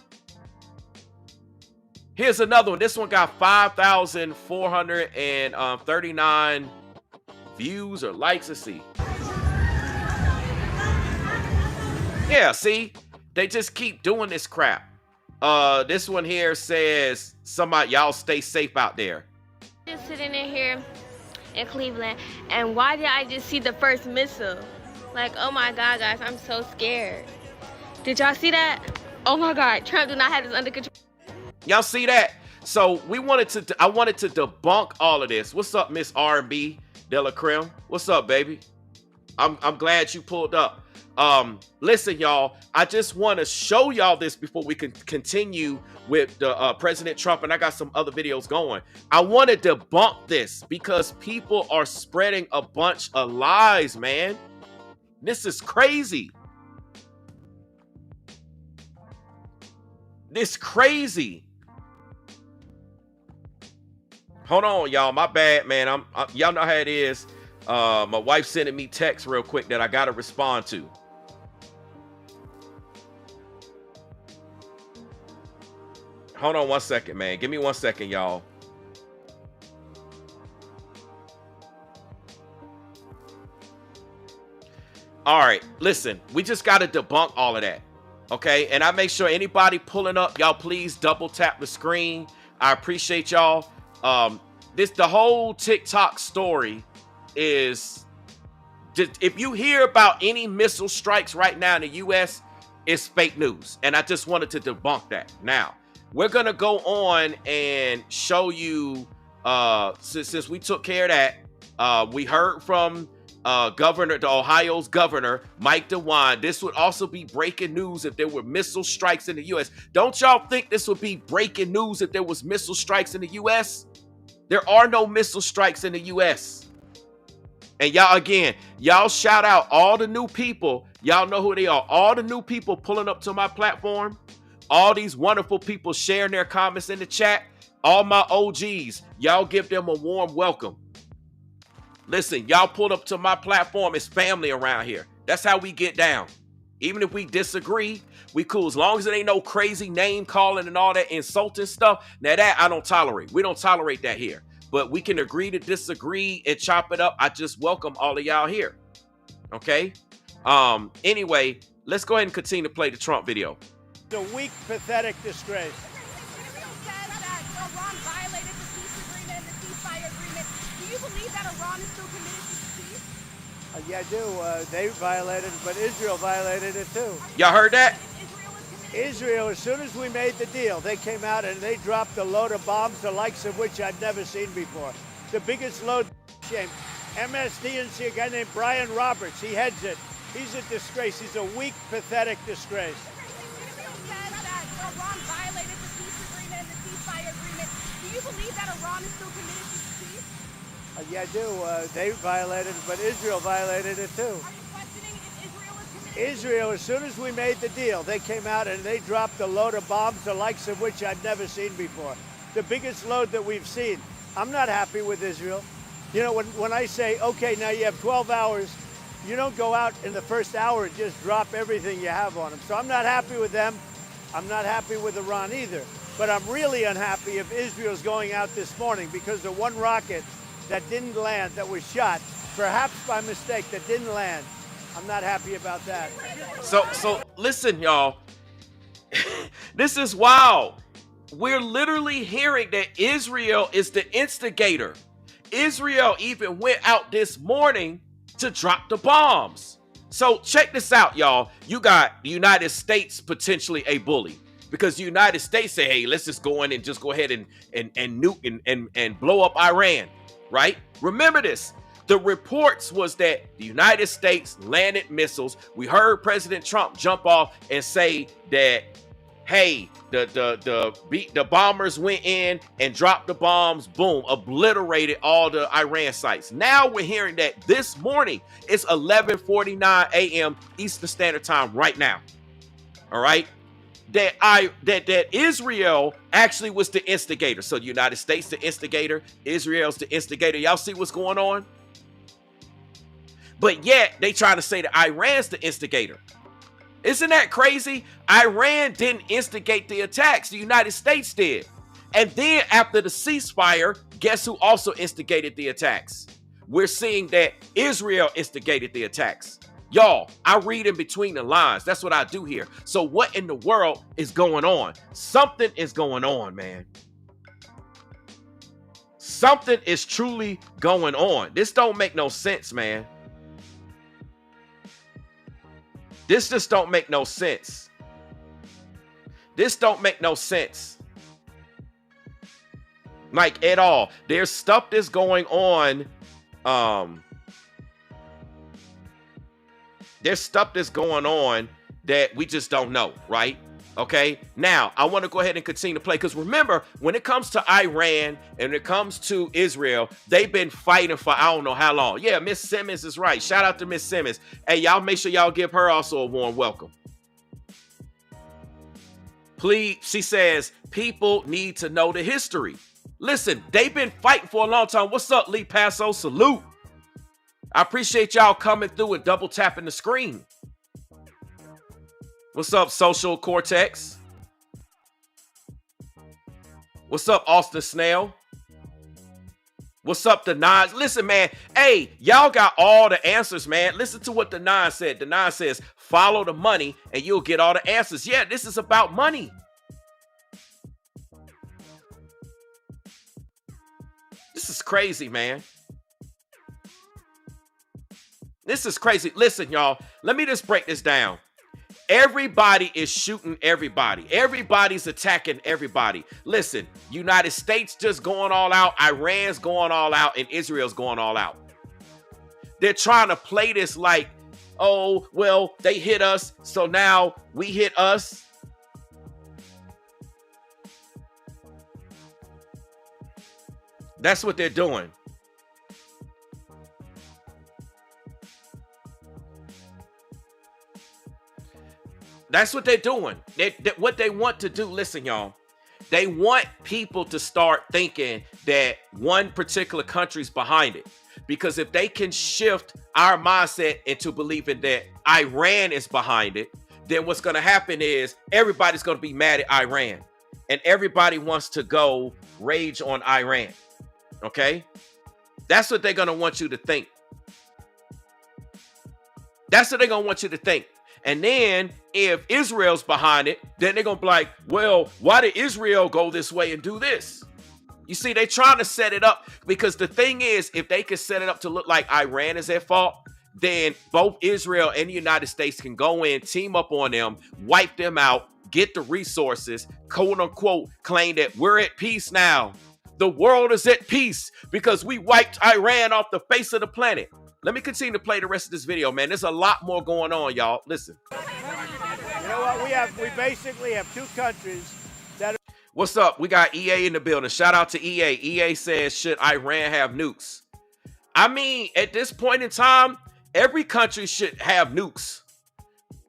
S1: Here's another one. This one got 5,439 views or likes. Let's see. Yeah, see, they just keep doing this crap. This one here says, somebody, y'all stay safe out there.
S14: Just sitting in here in Cleveland, and why did I just see the first missile? Like, oh my God, guys, I'm so scared. Did y'all see that? Oh my God, Trump do not have this under control.
S1: Y'all see that? So I wanted to debunk all of this. What's up, Miss R&B De La Creme? What's up, baby? I'm glad you pulled up. Listen, y'all, I just want to show y'all this before we can continue with the President Trump, and I got some other videos going. I want to debunk this because people are spreading a bunch of lies, man. This is crazy. This crazy. Hold on, y'all. My bad, man. Y'all know how it is. My wife sending me text real quick that I gotta respond to. Hold on one second, man. Give me 1 second, y'all. All right, listen. We just gotta debunk all of that. Okay, and I make sure anybody pulling up, y'all please double tap the screen. I appreciate y'all. The whole TikTok story is just, if you hear about any missile strikes right now in the U.S., it's fake news, and I just wanted to debunk that. Now we're gonna go on and show you. Since we took care of that, we heard from Ohio's governor, Mike DeWine. This would also be breaking news if there were missile strikes in the U.S. Don't y'all think this would be breaking news if there was missile strikes in the U.S.? There are no missile strikes in the U.S. And y'all, again, y'all shout out all the new people. Y'all know who they are. All the new people pulling up to my platform. All these wonderful people sharing their comments in the chat. All my OGs, y'all give them a warm welcome. Listen, y'all pulled up to my platform. It's family around here. That's how we get down. Even if we disagree, we cool. As long as it ain't no crazy name calling and all that insulting stuff. Now that I don't tolerate. We don't tolerate that here. But we can agree to disagree and chop it up. I just welcome all of y'all here. Okay? Anyway, let's go ahead and continue to play the Trump video.
S7: It's a weak, pathetic disgrace.
S15: Israel says that Iran violated the peace agreement and the ceasefire agreement. The Do you believe that Iran is still committed to the peace?
S7: Yeah, I do. They violated it, but Israel violated it too.
S1: Y'all heard that?
S7: Israel, as soon as we made the deal, they came out and they dropped a load of bombs, the likes of which I've never seen before. The biggest load, shame. MSDNC, a guy named Brian Roberts, he heads it. He's a disgrace. He's a weak, pathetic disgrace.
S15: Israel said that Iran violated the peace agreement and the ceasefire agreement. Do you believe that Iran is still committed to the peace?
S7: Yeah, I do. They violated it, but Israel violated it too.
S15: Are you questioning if Israel is committed?
S7: Israel, as soon as we made the deal, they came out and they dropped a load of bombs, the likes of which I've never seen before. The biggest load that we've seen. I'm not happy with Israel. You know, when I say, okay, now you have 12 hours, you don't go out in the first hour and just drop everything you have on them. So I'm not happy with them. I'm not happy with Iran either. But I'm really unhappy if Israel's going out this morning because the one rocket that didn't land, that was shot, perhaps by mistake, that didn't land. I'm not happy about that.
S1: So listen, y'all. This is wild. We're literally hearing that Israel is the instigator. Israel even went out this morning to drop the bombs. So check this out, y'all. You got the United States potentially a bully because the United States say, hey, let's just go in and just go ahead and nuke and blow up Iran, right? Remember this. The reports was that the United States landed missiles. We heard President Trump jump off and say that, hey, the bombers went in and dropped the bombs, boom, obliterated all the Iran sites. Now we're hearing that this morning, it's 11:49 a.m. Eastern Standard Time right now. All right, that Israel actually was the instigator. So the United States the instigator, Israel's the instigator. Y'all see what's going on? But yet they trying to say that Iran's the instigator. Isn't that crazy? Iran didn't instigate the attacks. The United States did. And then after the ceasefire, guess who also instigated the attacks? We're seeing that Israel instigated the attacks. Y'all, I read in between the lines. That's what I do here. So what in the world is going on? Something is going on, man. Something is truly going on. This don't make no sense, man. This just don't make no sense. This don't make no sense. Like at all. There's stuff that's going on. There's stuff that's going on that we just don't know, right? Okay. Now, I want to go ahead and continue to play because remember, when it comes to Iran and when it comes to Israel, they've been fighting for I don't know how long. Yeah, Miss Simmons is right. Shout out to Miss Simmons. Hey, y'all make sure y'all give her also a warm welcome. Please, she says, people need to know the history. Listen, they've been fighting for a long time. What's up, Lee Paso? Salute. I appreciate y'all coming through and double tapping the screen. What's up, Social Cortex? What's up, Austin Snell? What's up, the Nines? Listen, man. Hey, y'all got all the answers, man. Listen to what the Nine said. The Nine says, follow the money and you'll get all the answers. Yeah, this is about money. This is crazy, man. This is crazy. Listen, y'all, let me just break this down. Everybody is shooting everybody. Everybody's attacking everybody. Listen, United States just going all out. Iran's going all out. And Israel's going all out. They're trying to play this like, oh, well, they hit us, so now we hit us. That's what they're doing. That's what they're doing. What they want to do, listen, y'all. They want people to start thinking that one particular country's behind it. Because if they can shift our mindset into believing that Iran is behind it, then what's going to happen is everybody's going to be mad at Iran. And everybody wants to go rage on Iran. Okay? That's what they're going to want you to think. That's what they're going to want you to think. And then if Israel's behind it, then they're going to be like, well, why did Israel go this way and do this? You see, they're trying to set it up because the thing is, if they could set it up to look like Iran is at fault, then both Israel and the United States can go in, team up on them, wipe them out, get the resources, quote unquote, claim that we're at peace now. The world is at peace because we wiped Iran off the face of the planet. Let me continue to play the rest of this video, man. There's a lot more going on, y'all. Listen.
S7: You know what? We basically have two countries that are...
S1: What's up? We got EA in the building. Shout out to EA. EA says, should Iran have nukes? I mean, at this point in time, every country should have nukes.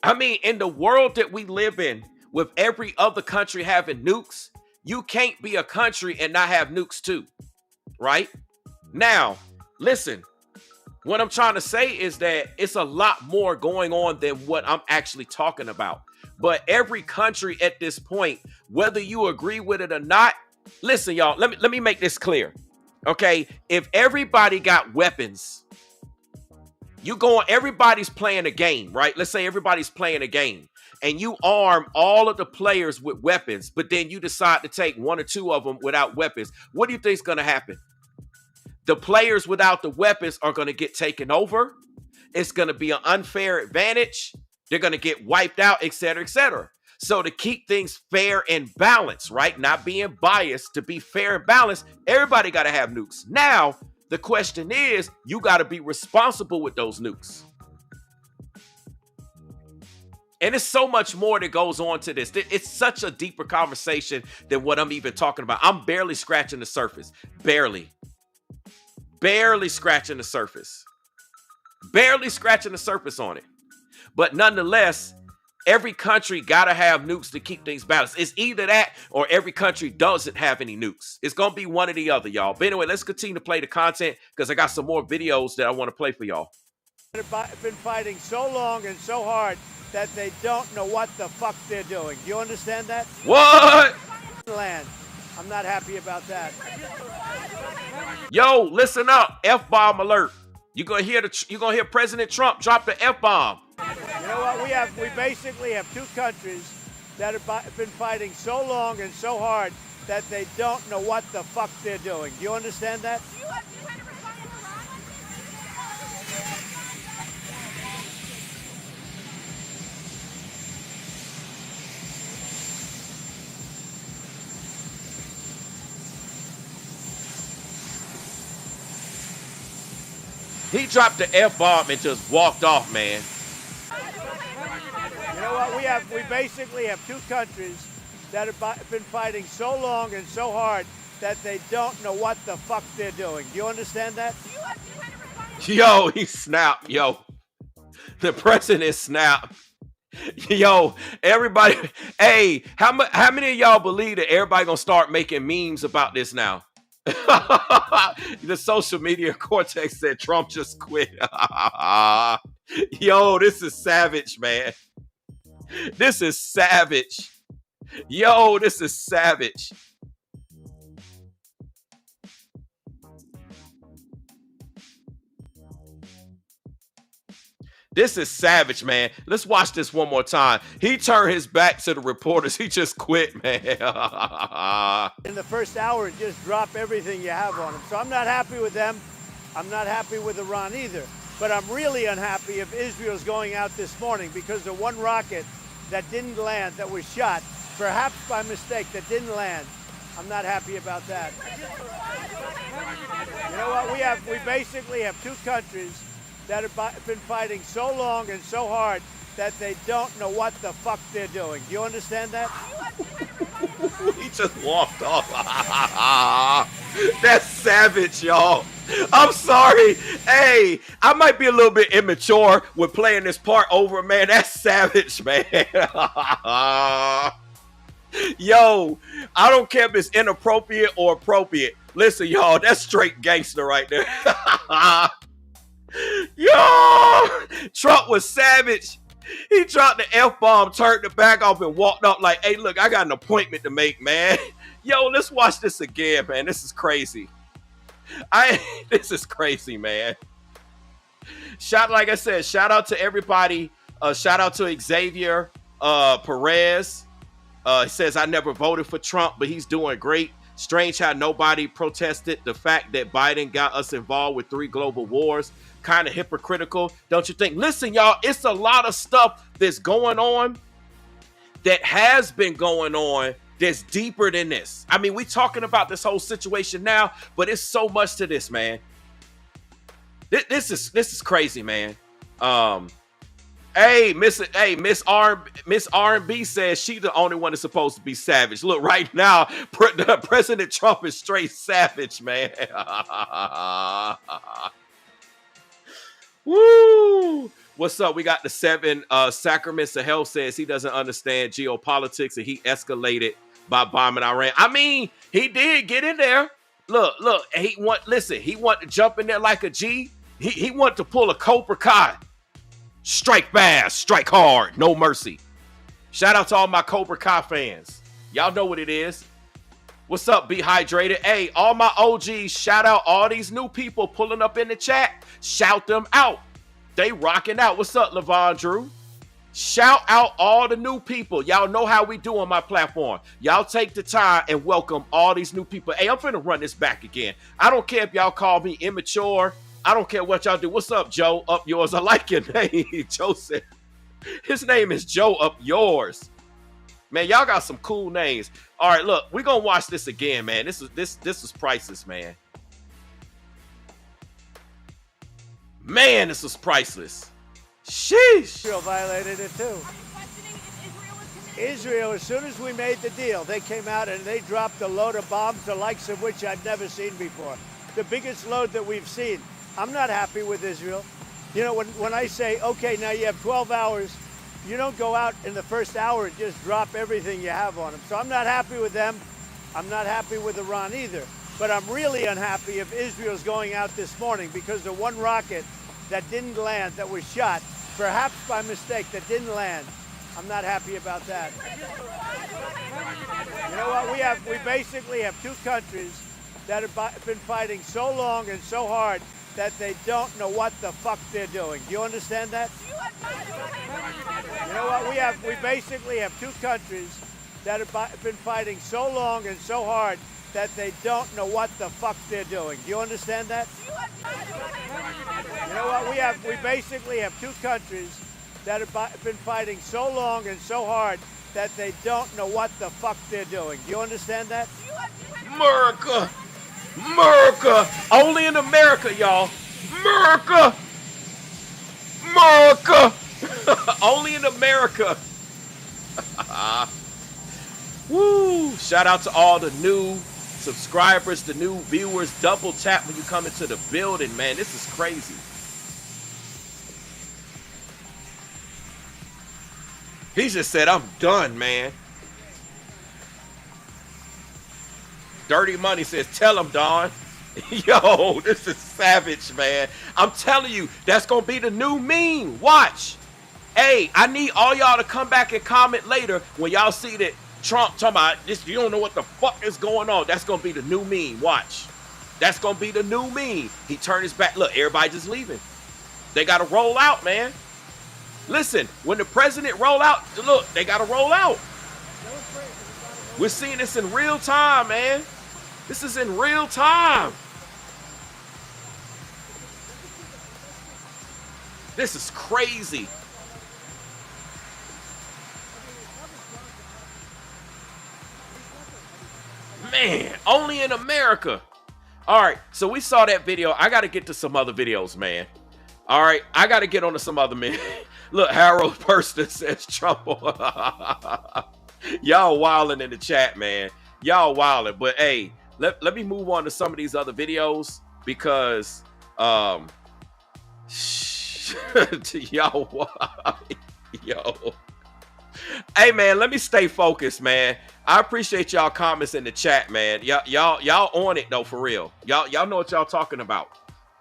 S1: I mean, in the world that we live in, with every other country having nukes, you can't be a country and not have nukes too, right? Now, listen, what I'm trying to say is that it's a lot more going on than what I'm actually talking about. But every country at this point, whether you agree with it or not, listen, y'all, let me make this clear, okay? If everybody got weapons, everybody's playing a game, right? Let's say everybody's playing a game and you arm all of the players with weapons, but then you decide to take one or two of them without weapons. What do you think is going to happen? The players without the weapons are going to get taken over. It's going to be an unfair advantage. They're going to get wiped out, et cetera, et cetera. So to keep things fair and balanced, right? Not being biased, to be fair and balanced, everybody got to have nukes. Now, the question is, you got to be responsible with those nukes. And it's so much more that goes on to this. It's such a deeper conversation than what I'm even talking about. I'm barely scratching the surface. Barely scratching the surface. Barely scratching the surface on it. But nonetheless, every country got to have nukes to keep things balanced. It's either that or every country doesn't have any nukes. It's going to be one or the other, y'all. But anyway, let's continue to play the content because I got some more videos that I want to play for y'all.
S7: They've been fighting so long and so hard that they don't know what the fuck they're doing. Do you understand that?
S1: What?
S7: Land. I'm not happy about that.
S1: Yo, listen up. F-bomb alert. You're gonna hear President Trump drop the F-bomb.
S7: You know what? We basically have two countries that have been fighting so long and so hard that they don't know what the fuck they're doing. Do you understand that?
S1: He dropped the F-bomb and just walked off, man.
S7: You know what? We basically have two countries that have been fighting so long and so hard that they don't know what the fuck they're doing. Do you understand that?
S1: Yo, he snapped. Yo, the president snapped. Yo, everybody. Hey, how many of y'all believe that everybody gonna start making memes about this now? The social media cortex said Trump just quit. Yo, this is savage, man. This is savage. Yo, this is savage. This is savage, man. Let's watch this one more time. He turned his back to the reporters. He just quit, man.
S7: In the first hour, just drop everything you have on them. So I'm not happy with them. I'm not happy with Iran either. But I'm really unhappy if Israel's going out this morning because of one rocket that didn't land, that was shot, perhaps by mistake, that didn't land. I'm not happy about that. You know what? We basically have two countries that have been fighting so long and so hard that they don't know what the fuck they're doing. Do you understand that?
S1: He just walked off. That's savage, y'all. I'm sorry. Hey, I might be a little bit immature with playing this part over, man. That's savage, man. Yo, I don't care if it's inappropriate or appropriate. Listen, y'all, that's straight gangster right there. Yo, Trump was savage. He dropped the F-bomb, turned the back off, and walked up like, hey, look, I got an appointment to make, man. Yo, let's watch this again, man. This is crazy. This is crazy, man. Like I said, shout out to everybody. Shout out to Xavier Perez. He says, I never voted for Trump, but he's doing great. Strange how nobody protested the fact that Biden got us involved with 3 global wars. Kind of hypocritical, don't you think? Listen, y'all, it's a lot of stuff that's going on that has been going on that's deeper than this. I mean, we talking about this whole situation now, but it's so much to this, man. This is crazy, man. Hey, Miss R&B says she the only one that's supposed to be savage. Look, right now, President Trump is straight savage, man. Woo! What's up? We got the 7 Sacraments of Hell says he doesn't understand geopolitics and he escalated by bombing Iran. I mean, he did get in there. Look, he want to jump in there like a G. He want to pull a Cobra Kai. Strike fast, strike hard, no mercy. Shout out to all my Cobra Kai fans. Y'all know what it is. What's up, Be Hydrated? Hey, all my OGs, shout out all these new people pulling up in the chat. Shout them out. They rocking out. What's up, Levon Drew? Shout out all the new people. Y'all know how we do on my platform. Y'all take the time and welcome all these new people. Hey, I'm finna run this back again. I don't care if y'all call me immature. I don't care what y'all do. What's up, Joe? Up yours. I like your name. Joe said his name is Joe Up Yours. Man, y'all got some cool names. All right, look, we're gonna watch this again, man. This is priceless, man. Man, this is priceless. Sheesh.
S7: Israel violated it too. Israel, as soon as we made the deal, they came out and they dropped a load of bombs, the likes of which I'd never seen before. The biggest load that we've seen. I'm not happy with Israel. You know, when I say, okay, now you have 12 hours, you don't go out in the first hour and just drop everything you have on them. So I'm not happy with them. I'm not happy with Iran either. But I'm really unhappy if Israel's going out this morning because the one rocket that didn't land, that was shot, perhaps by mistake, that didn't land. I'm not happy about that. You know what? We basically have 2 countries that have been fighting so long and so hard that they don't know what the fuck they're doing. Do you understand that? You know what? We basically have 2 countries that have been fighting so long and so hard that they don't know what the fuck they're doing. Do you understand that? You know what? We basically have 2 countries that have been fighting so long and so hard that they don't know what the fuck they're doing. Do you understand that?
S1: America! America! Only in America, y'all. America! America! Only in America. Woo! Shout out to all the new subscribers, the new viewers. Double tap when you come into the building, man. This is crazy. He just said, I'm done, man. Dirty Money says, tell him, Don. Yo, this is savage, man. I'm telling you, that's going to be the new meme. Watch. Hey, I need all y'all to come back and comment later when y'all see that Trump talking about this. You don't know what the fuck is going on. That's going to be the new meme. Watch. That's going to be the new meme. He turned his back. Look, everybody just leaving. They got to roll out, man. Listen, when the president roll out, look, they got to roll out. We're seeing this in real time, man. This is in real time. This is crazy. Man, only in America. All right, so we saw that video. I got to get to some other videos, man. All right, I got to get on to some other men. Look, Harold Person says Trump. Y'all wilding in the chat, man. Y'all wilding. But hey, let me move on to some of these other videos because y'all yo. Hey man, let me stay focused, man. I appreciate y'all comments in the chat, man. Y'all on it though, for real. Y'all know what y'all talking about.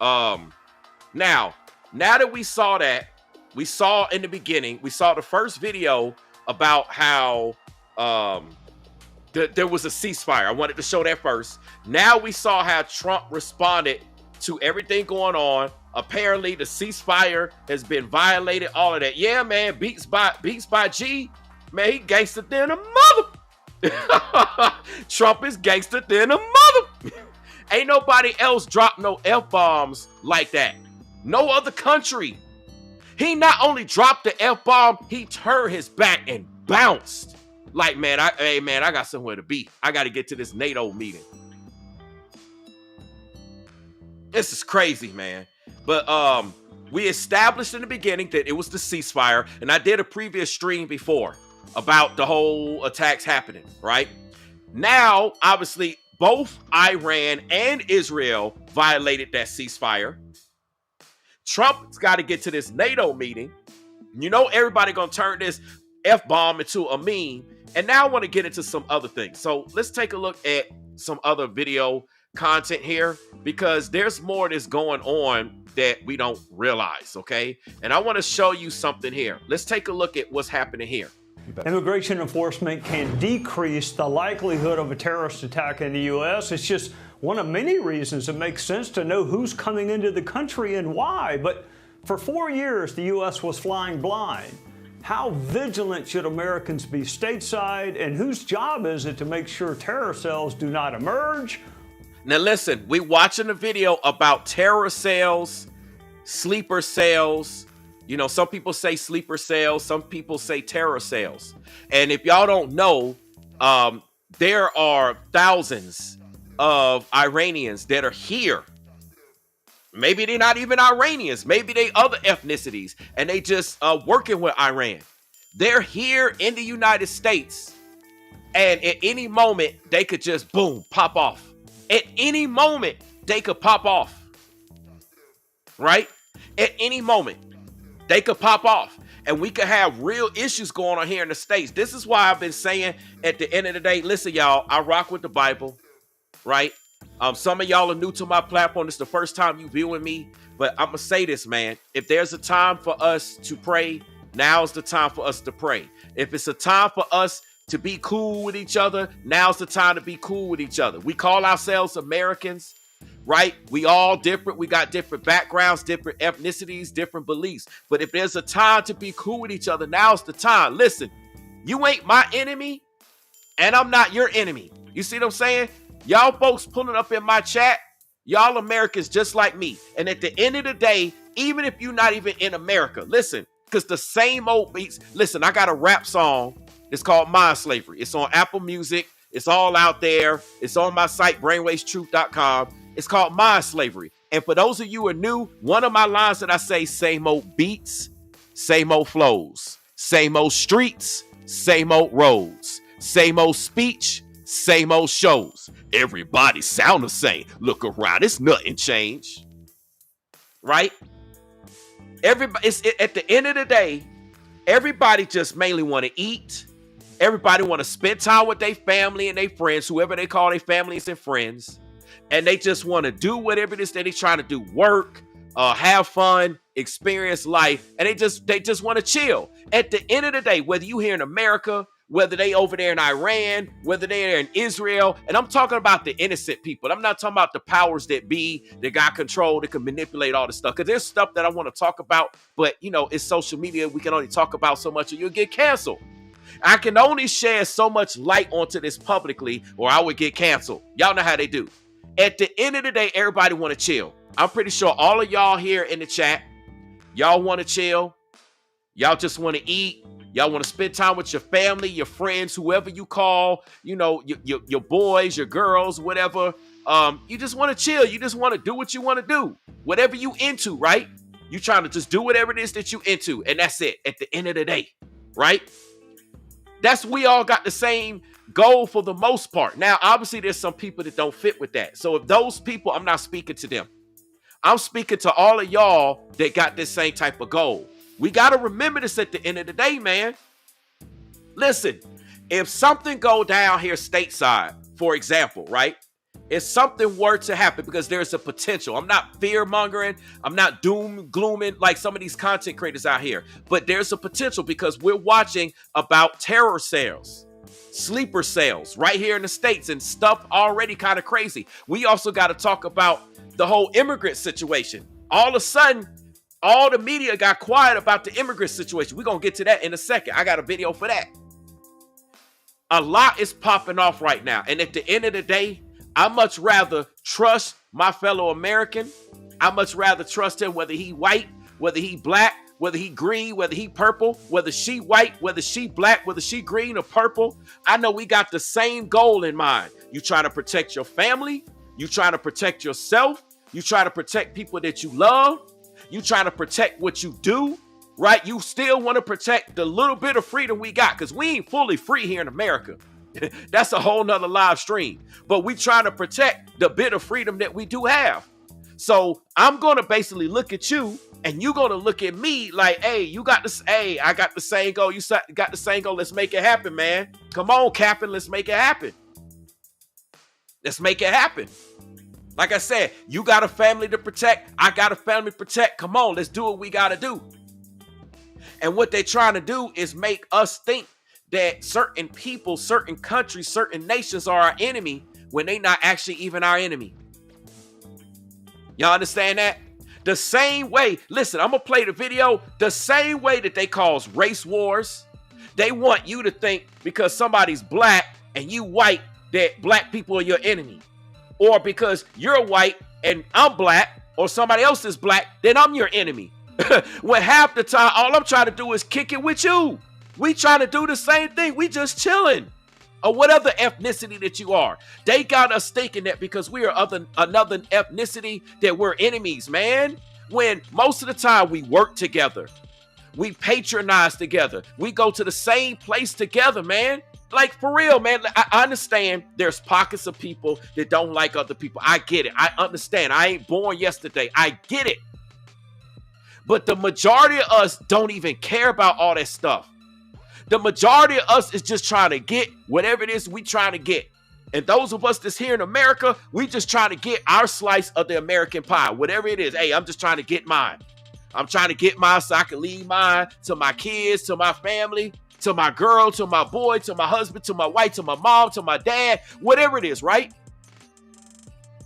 S1: Now that we saw that, we saw in the beginning, we saw the first video about how there was a ceasefire. I wanted to show that first. Now we saw how Trump responded to everything going on. Apparently the ceasefire has been violated, all of that. Yeah, man, Beats by G. Man, he gangster than a mother. Trump is gangster than a mother. Ain't nobody else dropped no F-bombs like that. No other country. He not only dropped the F-bomb, he turned his back and bounced. Like, man, I got somewhere to be. I got to get to this NATO meeting. This is crazy, man. But we established in the beginning that it was the ceasefire, and I did a previous stream before about the whole attacks happening, right? Now, obviously, both Iran and Israel violated that ceasefire. Trump's got to get to this NATO meeting. You know, everybody gonna turn this F-bomb into a meme. And now I want to get into some other things. So let's take a look at some other video content here, because there's more that's going on that we don't realize, okay? And I want to show you something here. Let's take a look at what's happening here.
S16: Immigration enforcement can decrease the likelihood of a terrorist attack in the U.S. It's just one of many reasons it makes sense to know who's coming into the country and why. But for 4 years, the U.S. was flying blind. How vigilant should Americans be stateside, and whose job is it to make sure terror cells do not emerge?
S1: Now listen, we watching a video about terror cells, sleeper cells. You know, some people say sleeper cells, some people say terror cells. And if y'all don't know, there are thousands of Iranians that are here. Maybe they're not even Iranians. Maybe they other ethnicities, and they just working with Iran. They're here in the United States, and at any moment, they could just, boom, pop off. At any moment, they could pop off. Right? At any moment. They could pop off, and we could have real issues going on here in the States. This is why I've been saying at the end of the day, listen, y'all, I rock with the Bible, right? Some of y'all are new to my platform. This is the first time you viewing me, but I'm going to say this, man. If there's a time for us to pray, now's the time for us to pray. If it's a time for us to be cool with each other, now's the time to be cool with each other. We call ourselves Americans. Right? We all different. We got different backgrounds, different ethnicities, different beliefs. But if there's a time to be cool with each other, now's the time. Listen, you ain't my enemy, and I'm not your enemy. You see what I'm saying? Y'all folks pulling up in my chat, y'all Americans just like me. And at the end of the day, even if you're not even in America, listen, because the same old beats. Listen, I got a rap song. It's called Mind Slavery. It's on Apple Music. It's all out there. It's on my site, brainwavestruth.com. It's called Mind Slavery. And for those of you who are new, one of my lines that I say, same old beats, same old flows, same old streets, same old roads, same old speech, same old shows. Everybody sound the same. Look around, it's nothing changed. Right? Everybody, at the end of the day, everybody just mainly want to eat. Everybody want to spend time with their family and their friends, whoever they call their families and friends. And they just want to do whatever it is that they're trying to do. Work, have fun, experience life. And they just want to chill. At the end of the day, whether you here in America, whether they over there in Iran, whether they're in Israel, and I'm talking about the innocent people. I'm not talking about the powers that be, that got control, that can manipulate all this stuff. Because there's stuff that I want to talk about, but, you know, it's social media. We can only talk about so much or you'll get canceled. I can only share so much light onto this publicly or I would get canceled. Y'all know how they do. At the end of the day, everybody want to chill. I'm pretty sure all of y'all here in the chat, y'all want to chill. Y'all just want to eat. Y'all want to spend time with your family, your friends, whoever you call, you know, your boys, your girls, whatever. You just want to chill. You just want to do what you want to do. Whatever you into, right? You trying to just do whatever it is that you into. And that's it at the end of the day, right? We all got the same goal for the most part. Now, obviously, there's some people that don't fit with that. So if those people, I'm not speaking to them. I'm speaking to all of y'all that got this same type of goal. We got to remember this at the end of the day, man. Listen, if something go down here stateside, for example, right? If something were to happen, because there's a potential. I'm not fear-mongering. I'm not doom-glooming like some of these content creators out here. But there's a potential because we're watching about terror cells, sleeper cells right here in the States and stuff already kind of crazy. We also got to talk about the whole immigrant situation. All of a sudden, all the media got quiet about the immigrant situation. We're going to get to that in a second. I got a video for that. A lot is popping off right now. And at the end of the day, I much rather trust my fellow American. I much rather trust him, whether he white, whether he black, whether he green, whether he purple, whether she white, whether she black, whether she green or purple. I know we got the same goal in mind. You trying to protect your family. You trying to protect yourself. You trying to protect people that you love. You trying to protect what you do, right? You still want to protect the little bit of freedom we got, because we ain't fully free here in America. That's a whole nother live stream. But we trying to protect the bit of freedom that we do have. So I'm going to basically look at you, and you're going to look at me like, hey, you got this. Hey, I got the same goal. You got the same goal. Let's make it happen, man. Come on, Captain. Let's make it happen. Let's make it happen. Like I said, you got a family to protect. I got a family to protect. Come on, let's do what we got to do. And what they're trying to do is make us think that certain people, certain countries, certain nations are our enemy when they not actually even our enemy. Y'all understand that? The same way, listen, I'm going to play the video. The same way that they cause race wars, they want you to think because somebody's black and you white that black people are your enemy. Or because you're white and I'm black, or somebody else is black, then I'm your enemy. When half the time, all I'm trying to do is kick it with you. We trying to do the same thing. We just chilling. Or whatever ethnicity that you are. They got us thinking that because we are another ethnicity that we're enemies, man. When most of the time we work together. We patronize together. We go to the same place together, man. Like, for real, man, I understand there's pockets of people that don't like other people. I get it. I understand. I ain't born yesterday. I get it. But the majority of us don't even care about all that stuff. The majority of us is just trying to get whatever it is we trying to get. And those of us that's here in America, we just trying to get our slice of the American pie, whatever it is. Hey, I'm just trying to get mine. I'm trying to get mine so I can leave mine to my kids, to my family, to my girl, to my boy, to my husband, to my wife, to my mom, to my dad, whatever it is, right?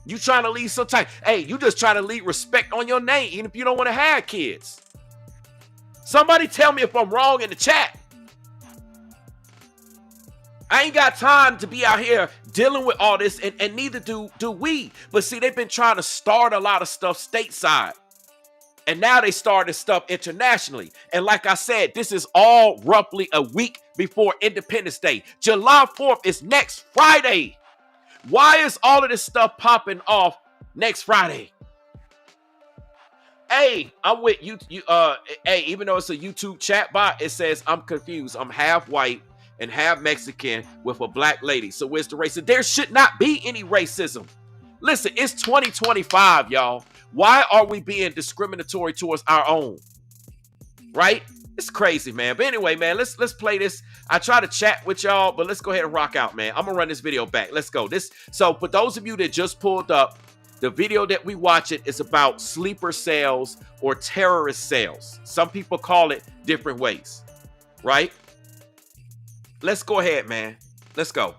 S1: You trying to leave some time. Hey, you just trying to leave respect on your name, even if you don't want to have kids. Somebody tell me if I'm wrong in the chat. I ain't got time to be out here dealing with all this, and neither do we. But see, they've been trying to start a lot of stuff stateside. And now they started stuff internationally. And like I said, this is all roughly a week before Independence Day. July 4th is next Friday. Why is all of this stuff popping off next Friday? Hey, I'm with you. Hey, even though it's a YouTube chat bot, it says I'm confused. I'm half white and half Mexican with a black lady. So where's the racism? There should not be any racism. Listen, it's 2025, y'all. Why are we being discriminatory towards our own? Right? It's crazy, man. But anyway, man, let's play this. I try to chat with y'all, but let's go ahead and rock out, man. I'm gonna run this video back. Let's go. So for those of you that just pulled up, the video that we watch it is about sleeper cells or terrorist cells. Some people call it different ways, right? Let's go ahead, man. Let's go.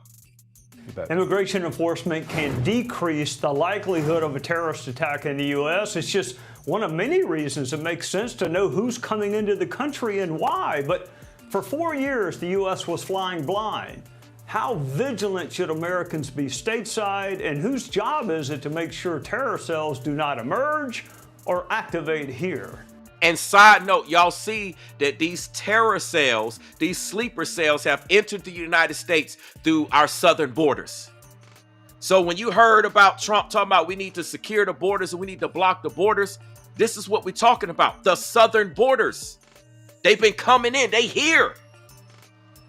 S16: Immigration enforcement can decrease the likelihood of a terrorist attack in the U.S. It's just one of many reasons it makes sense to know who's coming into the country and why. But for 4 years, the U.S. was flying blind. How vigilant should Americans be stateside, and whose job is it to make sure terror cells do not emerge or activate here?
S1: And side note, y'all see that these terror cells, these sleeper cells have entered the United States through our southern borders. So when you heard about Trump talking about we need to secure the borders and we need to block the borders, this is what we're talking about. The southern borders. They've been coming in. They here.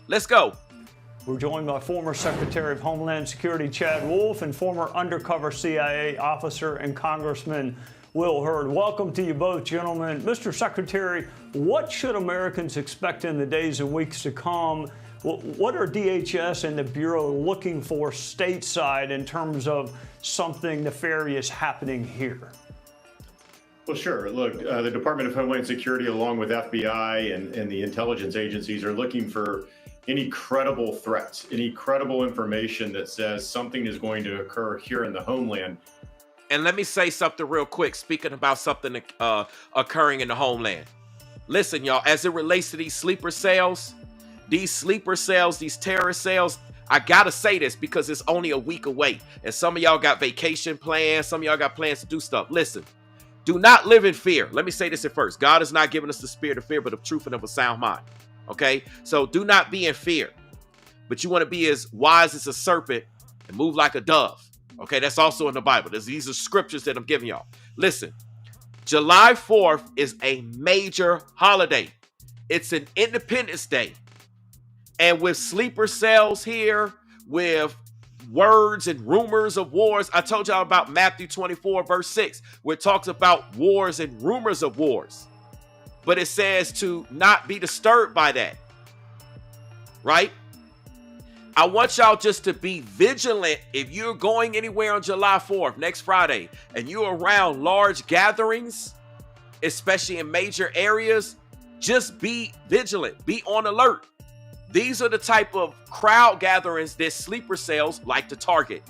S1: Let's go.
S16: We're joined by former Secretary of Homeland Security Chad Wolf and former undercover CIA officer and Congressman Will Hurd. Welcome to you both, gentlemen. Mr. Secretary, what should Americans expect in the days and weeks to come? What are DHS and the Bureau looking for stateside in terms of something nefarious happening here?
S17: Well, sure. Look, the Department of Homeland Security, along with FBI and the intelligence agencies, are looking for any credible threats, any credible information that says something is going to occur here in the homeland.
S1: And let me say something real quick, speaking about something occurring in the homeland. Listen, y'all, as it relates to these sleeper cells, these sleeper cells, these terrorist cells, I gotta say this because it's only a week away. And some of y'all got vacation plans. Some of y'all got plans to do stuff. Listen, do not live in fear. Let me say this at first. God has not given us the spirit of fear, but of truth and of a sound mind. Okay? So do not be in fear. But you want to be as wise as a serpent and move like a dove. Okay? That's also in the Bible. These are scriptures that I'm giving y'all. Listen, July 4th is a major holiday. It's an Independence Day. And with sleeper cells here, with words and rumors of wars, I told y'all about Matthew 24, verse 6, where it talks about wars and rumors of wars. But it says to not be disturbed by that, right? I want y'all just to be vigilant. If you're going anywhere on July 4th, next Friday, and you're around large gatherings, especially in major areas, just be vigilant, be on alert. These are the type of crowd gatherings that sleeper cells like to target.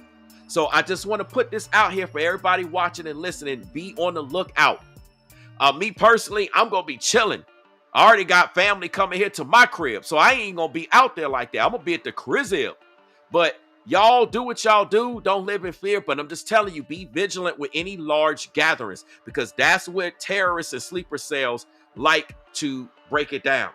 S1: So I just want to put this out here for everybody watching and listening. Be on the lookout. Me personally, I'm going to be chilling. I already got family coming here to my crib, so I ain't going to be out there like that. I'm going to be at the crib. But y'all do what y'all do. Don't live in fear. But I'm just telling you, be vigilant with any large gatherings because that's where terrorists and sleeper cells like to break it down.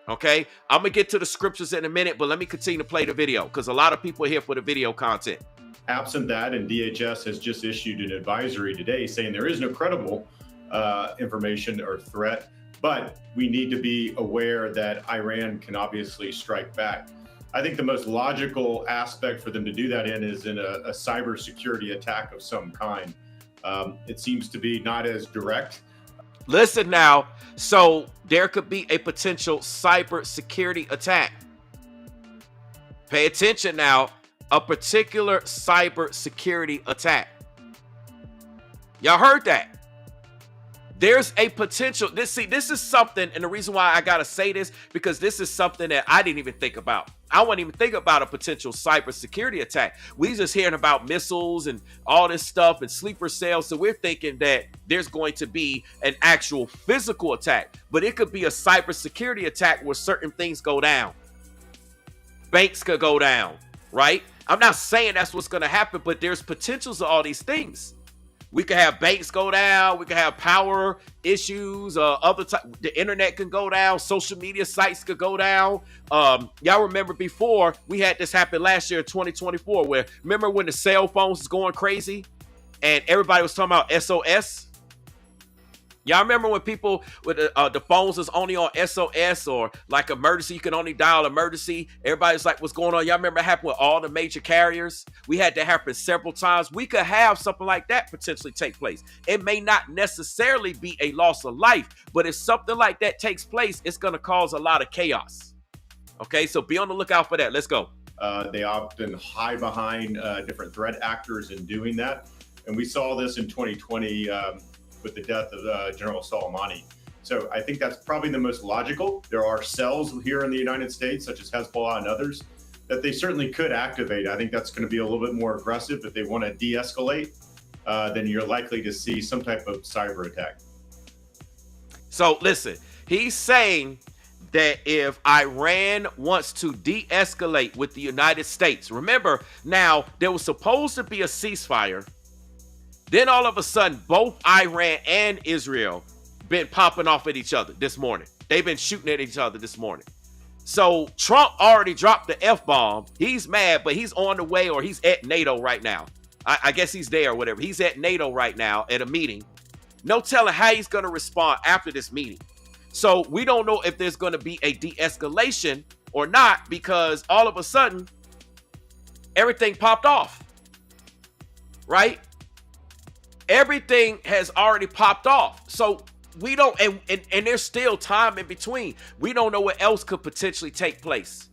S1: Okay, I'm gonna get to the scriptures in a minute, but let me continue to play the video because a lot of people are here for the video content.
S17: Absent that, and DHS has just issued an advisory today saying there is no credible information or threat, but we need to be aware that Iran can obviously strike back. I think the most logical aspect for them to do that in is in a cybersecurity attack of some kind. It seems to be not as direct.
S1: Listen now, so there could be a potential cyber security attack. Pay attention now, a particular cyber security attack. Y'all heard that? There's a potential. This is something, and the reason why I gotta say this, because this is something that I didn't even think about. I wouldn't even think about a potential cybersecurity attack. We just hearing about missiles and all this stuff and sleeper cells, so we're thinking that there's going to be an actual physical attack, but it could be a cybersecurity attack where certain things go down. Banks could go down, right? I'm not saying that's what's going to happen, but there's potentials of all these things. We could have banks go down. We could have power issues. The internet can go down. Social media sites could go down. Y'all remember before we had this happen last year in 2024, where remember when the cell phones was going crazy and everybody was talking about SOS? Y'all remember when people with the phones was only on SOS or like emergency, you can only dial emergency. Everybody's like, what's going on? Y'all remember it happened with all the major carriers? We had that happen several times. We could have something like that potentially take place. It may not necessarily be a loss of life, but if something like that takes place, it's going to cause a lot of chaos. Okay, so be on the lookout for that. Let's go.
S17: They often hide behind different threat actors in doing that. And we saw this in 2020 with the death of General Soleimani. So I think that's probably the most logical. There are cells here in the United States, such as Hezbollah and others, that they certainly could activate. I think that's going to be a little bit more aggressive. If they want to de-escalate, then you're likely to see some type of cyber attack.
S1: So listen, he's saying that if Iran wants to de-escalate with the United States, remember now there was supposed to be a ceasefire. Then all of a sudden, both Iran and Israel been popping off at each other this morning. They've been shooting at each other this morning. So Trump already dropped the F-bomb. He's mad, but he's on the way, or he's at NATO right now. I guess he's there or whatever. He's at NATO right now at a meeting. No telling how he's going to respond after this meeting. So we don't know if there's going to be a de-escalation or not, because all of a sudden, everything popped off. Right? Everything has already popped off. So we don't, and there's still time in between. We don't know what else could potentially take place,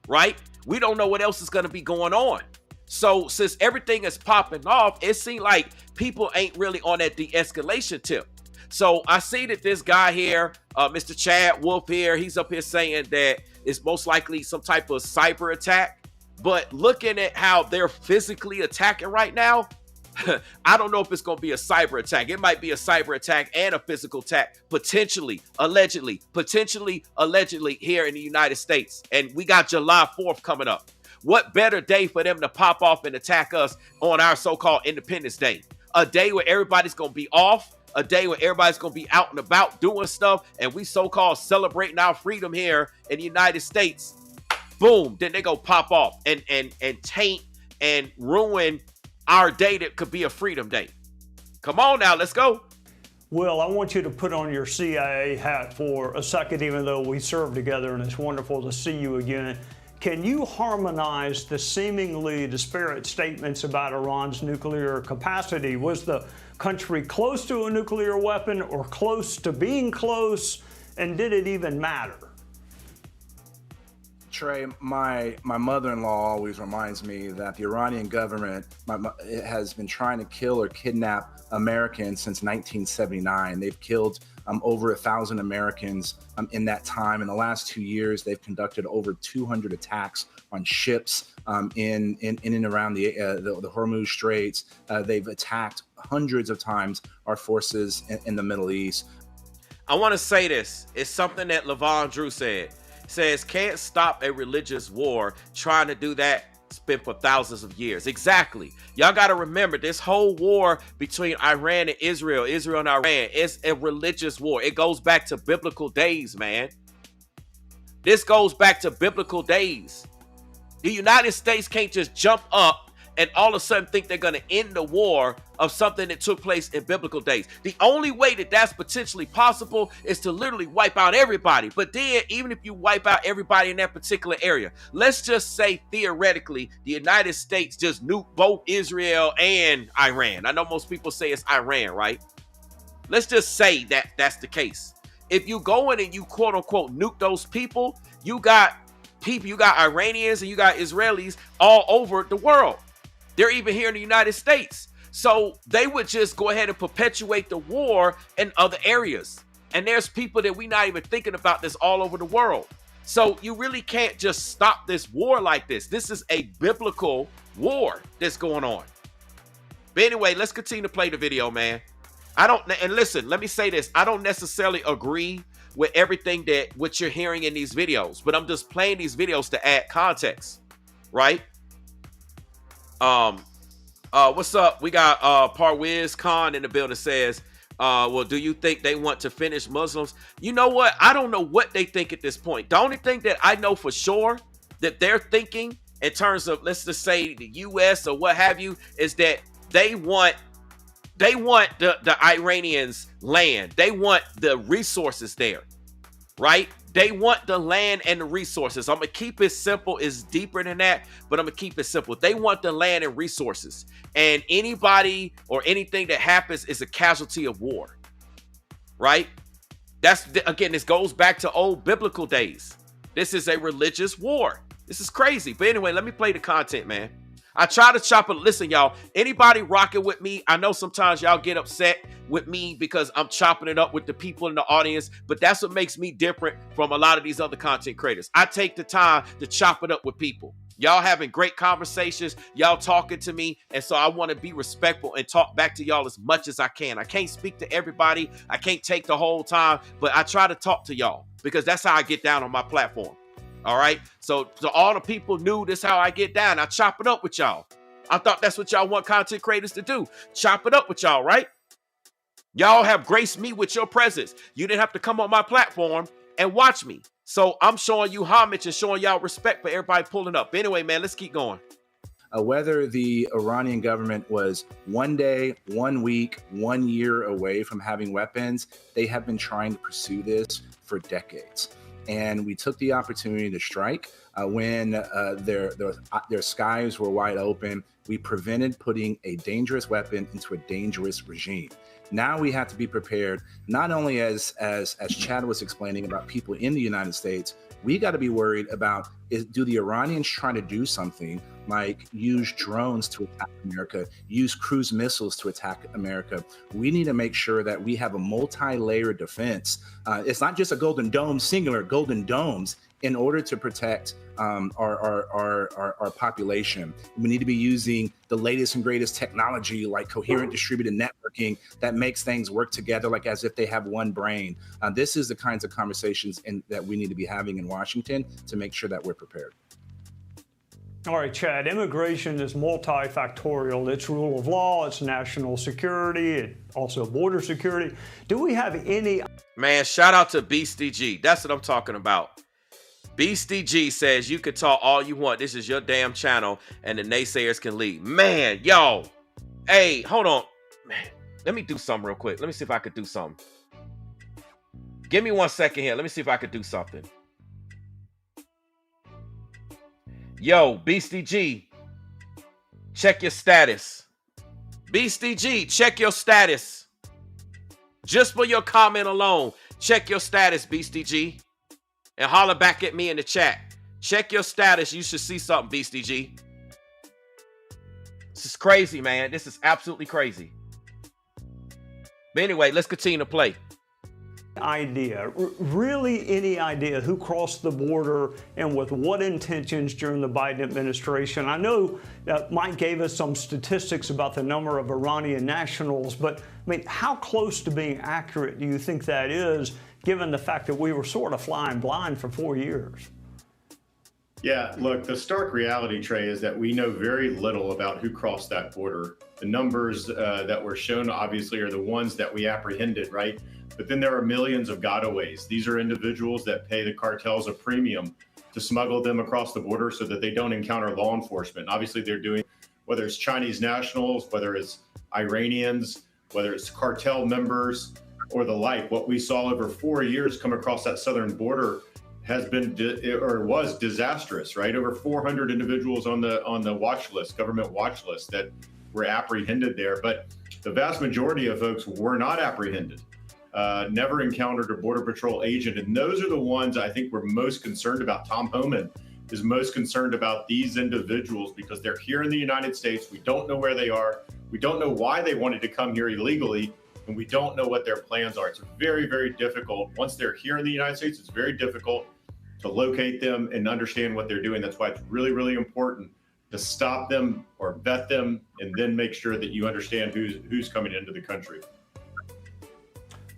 S1: right? We don't know what else is going to be going on. So since everything is popping off, it seems like people ain't really on that de-escalation tip. So I see that this guy here, Mr. Chad Wolf here, he's up here saying that it's most likely some type of cyber attack. But looking at how they're physically attacking right now, I don't know if it's going to be a cyber attack. It might be a cyber attack and a physical attack, potentially, allegedly here in the United States. And we got July 4th coming up. What better day for them to pop off and attack us on our so-called Independence Day? A day where everybody's going to be off, a day where everybody's going to be out and about doing stuff, and we so-called celebrating our freedom here in the United States. Boom, then they go pop off and taint and ruin our day that could be a freedom day. Come on now, let's go.
S16: Will, I want you to put on your CIA hat for a second, even though we served together and it's wonderful to see you again. Can you harmonize the seemingly disparate statements about Iran's nuclear capacity? Was the country close to a nuclear weapon or close to being close? And did it even matter?
S18: Trey, my mother-in-law always reminds me that the Iranian government has been trying to kill or kidnap Americans since 1979. They've killed over 1,000 Americans in that time. In the last 2 years, they've conducted over 200 attacks on ships in and around the Hormuz Straits. They've attacked hundreds of times our forces in the Middle East.
S1: I want to say this. It's something that Levon Drew said. Says can't stop a religious war. Trying to do that, it's been for thousands of years. Exactly. Y'all got to remember this whole war between Iran and Israel and Iran is a religious war. It goes back to biblical days, man. This goes back to biblical days. The United States can't just jump up and all of a sudden think they're going to end the war of something that took place in biblical days. The only way that that's potentially possible is to literally wipe out everybody. But then, even if you wipe out everybody in that particular area, let's just say theoretically, the United States just nuked both Israel and Iran. I know most people say it's Iran, right? Let's just say that that's the case. If you go in and you quote unquote nuke those people, you got Iranians and you got Israelis all over the world. They're even here in the United States. So they would just go ahead and perpetuate the war in other areas. And there's people that we're not even thinking about this all over the world. So you really can't just stop this war like this. This is a biblical war that's going on. But anyway, let's continue to play the video, man. And listen, let me say this. I don't necessarily agree with everything what you're hearing in these videos, but I'm just playing these videos to add context, right? What's up? We got Parwiz Khan in the building says, well, do you think they want to finish Muslims? You know what? I don't know what they think at this point. The only thing that I know for sure that they're thinking in terms of, let's just say the US or what have you, is that they want the Iranians land. They want the resources there, right? They want the land and the resources. I'm going to keep it simple. It's deeper than that, but I'm going to keep it simple. They want the land and resources. And anybody or anything that happens is a casualty of war, right? Again, this goes back to old biblical days. This is a religious war. This is crazy. But anyway, let me play the content, man. I try to chop it. Listen, y'all, anybody rocking with me, I know sometimes y'all get upset with me because I'm chopping it up with the people in the audience, but that's what makes me different from a lot of these other content creators. I take the time to chop it up with people. Y'all having great conversations, y'all talking to me, and so I want to be respectful and talk back to y'all as much as I can. I can't speak to everybody. I can't take the whole time, but I try to talk to y'all because that's how I get down on my platform. All right. So all the people knew this how I get down. I chop it up with y'all. I thought that's what y'all want content creators to do. Chop it up with y'all, right? Y'all have graced me with your presence. You didn't have to come on my platform and watch me. So I'm showing you homage and showing y'all respect for everybody pulling up. Anyway, man, let's keep going.
S18: Whether the Iranian government was 1 day, 1 week, 1 year away from having weapons, they have been trying to pursue this for decades. And we took the opportunity to strike when their skies were wide open. We prevented putting a dangerous weapon into a dangerous regime. Now we have to be prepared, not only as Chad was explaining about people in the United States, we got to be worried about, do the Iranians try to do something like use drones to attack America, use cruise missiles to attack America? We need to make sure that we have a multi-layered defense. It's not just a golden dome, singular golden domes in order to protect our population. We need to be using the latest and greatest technology like coherent distributed networking that makes things work together like as if they have one brain. This is the kinds of conversations that we need to be having in Washington to make sure that we're prepared.
S16: All right, Chad, immigration is multifactorial. It's rule of law, it's national security, it's also border security. Do we have any...
S1: Man, shout out to Beastie G. That's what I'm talking about. Beastie G says you can talk all you want. This is your damn channel, and the naysayers can leave. Man, yo. Hey, hold on. Man, let me do something real quick. Let me see if I could do something. Give me 1 second here. Let me see if I could do something. Yo, Beastie G, check your status. Beastie G, check your status. Just for your comment alone, check your status, Beastie G. And holler back at me in the chat. Check your status. You should see something, Beastie G. This is crazy, man. This is absolutely crazy. But anyway, let's continue to play.
S16: Really any idea who crossed the border and with what intentions during the Biden administration? I know Mike gave us some statistics about the number of Iranian nationals, but I mean, how close to being accurate do you think that is, given the fact that we were sort of flying blind for 4 years?
S17: Yeah, look, the stark reality, Trey, is that we know very little about who crossed that border. The numbers that were shown, obviously, are the ones that we apprehended, right? But then there are millions of gotaways. These are individuals that pay the cartels a premium to smuggle them across the border so that they don't encounter law enforcement. Obviously, they're doing, whether it's Chinese nationals, whether it's Iranians, whether it's cartel members or the like. What we saw over 4 years come across that southern border has been was disastrous, right? Over 400 individuals on the watch list, government watch list, that were apprehended there. But the vast majority of folks were not apprehended. Never encountered a Border Patrol agent. And those are the ones I think we're most concerned about. Tom Homan is most concerned about these individuals because they're here in the United States. We don't know where they are. We don't know why they wanted to come here illegally, and we don't know what their plans are. It's very, very difficult. Once they're here in the United States, it's very difficult to locate them and understand what they're doing. That's why it's really, really important to stop them or vet them and then make sure that you understand who's coming into the country.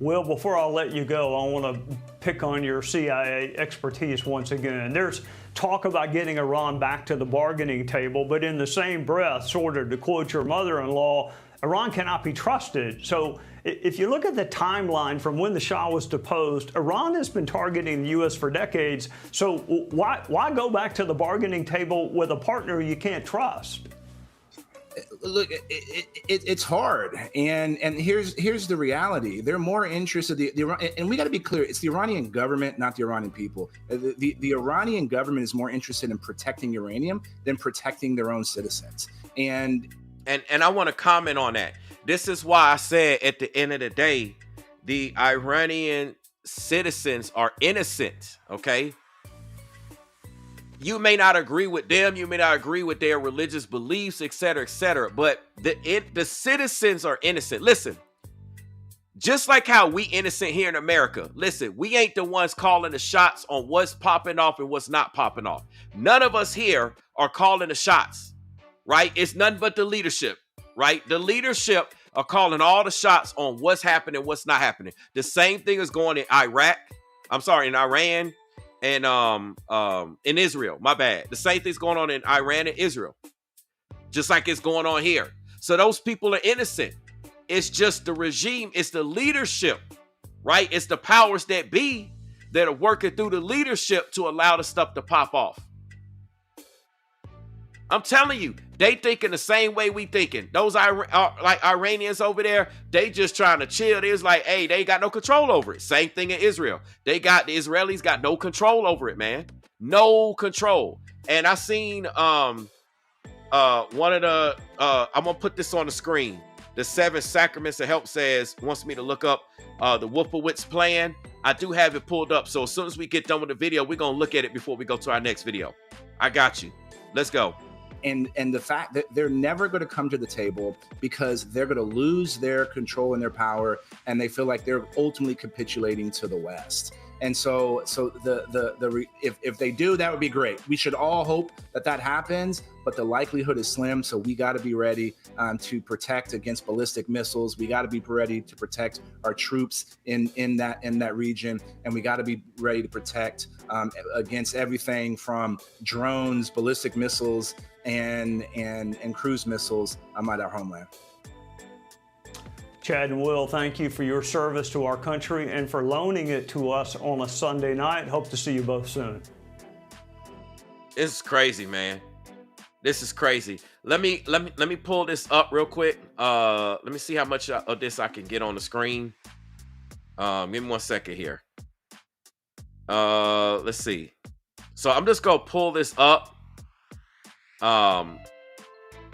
S16: Will, before I let you go, I want to pick on your CIA expertise once again. There's talk about getting Iran back to the bargaining table, but in the same breath, sort of to quote your mother-in-law, Iran cannot be trusted. So if you look at the timeline from when the Shah was deposed, Iran has been targeting the U.S. for decades. So why go back to the bargaining table with a partner you can't trust?
S18: Look, it's hard, and here's the reality. They're more interested. And we got to be clear. It's the Iranian government, not the Iranian people. The Iranian government is more interested in protecting uranium than protecting their own citizens. And
S1: I want to comment on that. This is why I said at the end of the day, the Iranian citizens are innocent. Okay. You may not agree with them, you may not agree with their religious beliefs, etc., but the citizens are innocent. Listen, just like how we innocent here in America, listen, we ain't the ones calling the shots on what's popping off and what's not popping off. None of us here are calling the shots, right? It's nothing but the leadership, right? The leadership are calling all the shots on what's happening, what's not happening. The same thing is going in in Iran, and in Israel, my bad. The same thing's going on in Iran and Israel, just like it's going on here. So those people are innocent. It's just the regime, it's the leadership, right? It's the powers that be that are working through the leadership to allow the stuff to pop off. I'm telling you, they thinking the same way we thinking. Those like Iranians over there, they just trying to chill. They was like, hey, they got no control over it. Same thing in Israel. The Israelis got no control over it, man. No control. And I seen one of the I'm gonna put this on the screen. The 7 Sacraments of Help wants me to look up the Wolfowitz plan. I do have it pulled up. So as soon as we get done with the video, we're gonna look at it before we go to our next video. I got you. Let's go.
S18: And the fact that they're never going to come to the table because they're going to lose their control and their power, and they feel like they're ultimately capitulating to the West. And so if they do, that would be great. We should all hope that happens, but the likelihood is slim. So we got to be ready to protect against ballistic missiles. We got to be ready to protect our troops in that region, and we got to be ready to protect against everything from drones, ballistic missiles, and cruise missiles at our homeland.
S16: Chad and Will, thank you for your service to our country and for loaning it to us on a Sunday night. Hope to see you both soon.
S1: This is crazy, man. This is crazy. Let me pull this up real quick. Let me see how much of this I can get on the screen. Give me 1 second here. Let's see. So I'm just gonna pull this up.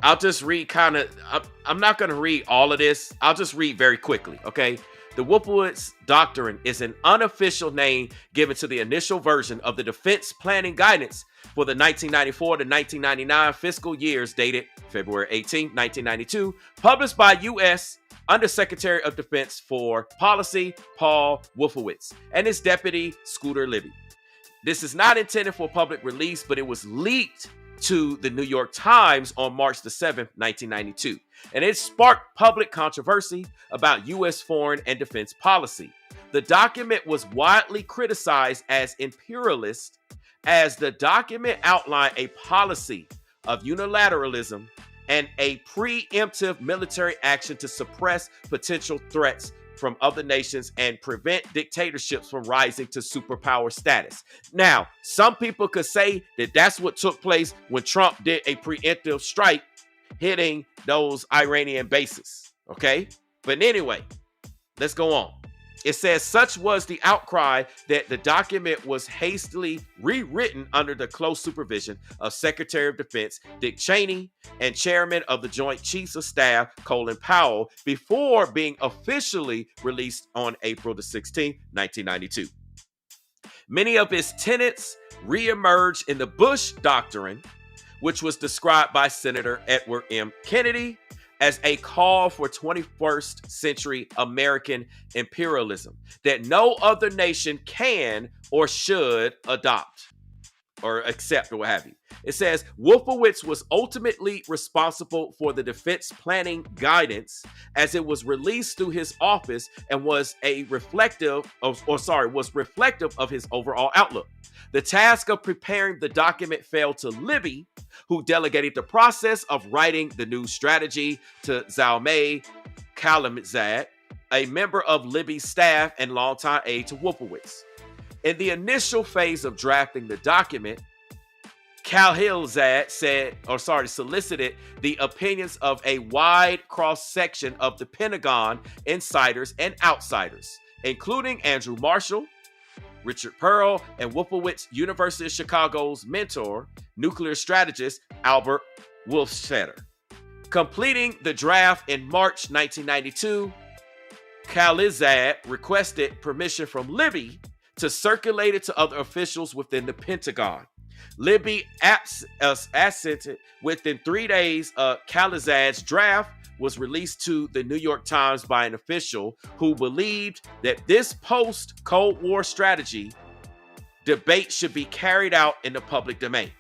S1: I'll just read I'm not going to read all of this. I'll just read very quickly, okay? The Wolfowitz Doctrine is an unofficial name given to the initial version of the defense planning guidance for the 1994 to 1999 fiscal years dated February 18, 1992, published by U.S. Undersecretary of Defense for Policy Paul Wolfowitz and his deputy Scooter Libby. This is not intended for public release, but it was leaked to the New York Times on March the 7th, 1992. And it sparked public controversy about U.S. foreign and defense policy. The document was widely criticized as imperialist, as the document outlined a policy of unilateralism and a preemptive military action to suppress potential threats from other nations and prevent dictatorships from rising to superpower status. Now, some people could say that that's what took place when Trump did a preemptive strike hitting those Iranian bases, okay? But anyway, let's go on. It says, such was the outcry that the document was hastily rewritten under the close supervision of Secretary of Defense Dick Cheney and Chairman of the Joint Chiefs of Staff Colin Powell before being officially released on April the 16th, 1992. Many of its tenets reemerged in the Bush Doctrine, which was described by Senator Edward M. Kennedy as a call for 21st century American imperialism that no other nation can or should adopt or accept or what have you. It says Wolfowitz was ultimately responsible for the defense planning guidance as it was released through his office and was reflective of his overall outlook. The task of preparing the document fell to Libby, who delegated the process of writing the new strategy to Zalmay Khalilzad, a member of Libby's staff and longtime aide to Wolfowitz. In the initial phase of drafting the document, Khalilzad solicited the opinions of a wide cross-section of the Pentagon insiders and outsiders, including Andrew Marshall, Richard Pearl, and Wolfowitz University of Chicago's mentor, nuclear strategist Albert Wolfshetter. Completing the draft in March 1992, Khalilzad requested permission from Libby to circulate it to other officials within the Pentagon. Libby assented within 3 days. Khalilzad's draft was released to the New York Times by an official who believed that this post-Cold War strategy debate should be carried out in the public domain.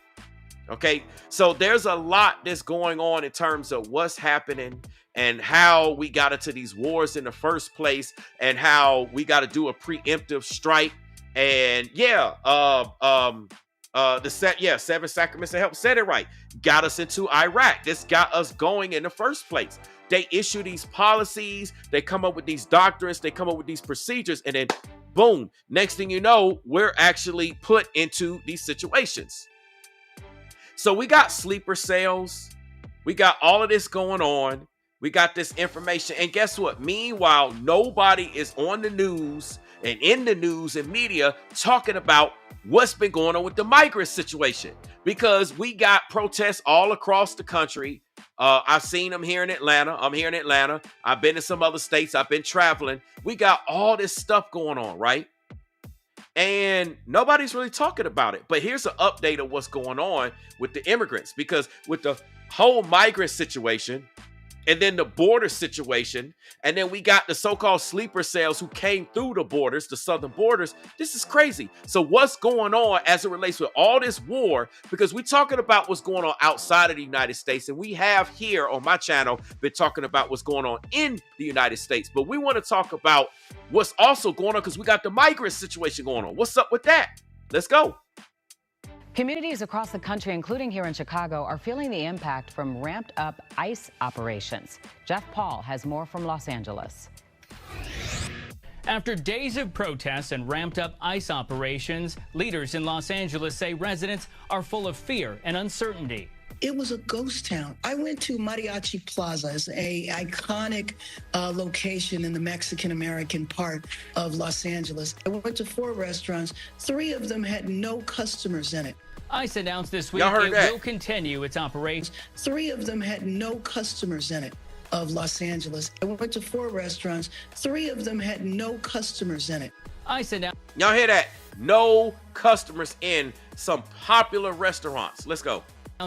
S1: Okay, so there's a lot that's going on in terms of what's happening and how we got into these wars in the first place and how we got to do a preemptive strike. And Seven Sacraments of Help said it right. Got us into Iraq. This got us going in the first place. They issue these policies, they come up with these doctrines, they come up with these procedures, and then boom, next thing you know, we're actually put into these situations. So we got sleeper cells. We got all of this going on. We got this information. And guess what? Meanwhile, nobody is on the news and in the news and media talking about what's been going on with the migrant situation, because we got protests all across the country. I've seen them here in Atlanta. I'm here in Atlanta. I've been to some other states. I've been traveling. We got all this stuff going on, right? And nobody's really talking about it. But here's an update of what's going on with the immigrants, because with the whole migrant situation, and then the border situation, and then we got the so-called sleeper cells who came through the borders, the southern borders. This is crazy. So what's going on as it relates with all this war? Because we're talking about what's going on outside of the United States, and we have here on my channel been talking about what's going on in the United States. But we want to talk about what's also going on because we got the migrant situation going on. What's up with that? Let's go.
S2: Communities across the country, including here in Chicago, are feeling the impact from ramped up ICE operations. Jeff Paul has more from Los Angeles.
S19: After days of protests and ramped up ICE operations, leaders in Los Angeles say residents are full of fear and uncertainty.
S20: It was a ghost town. I went to Mariachi Plaza. It's a iconic location in the Mexican-American part of Los Angeles. I went to 4 restaurants. 3 of them had no customers in it.
S19: ICE announced this week it will continue its operations.
S20: 3 of them had no customers in it of Los Angeles. I went to 4 restaurants. 3 of them had no customers in it.
S19: ICE announced.
S1: Y'all hear that? No customers in some popular restaurants. Let's go.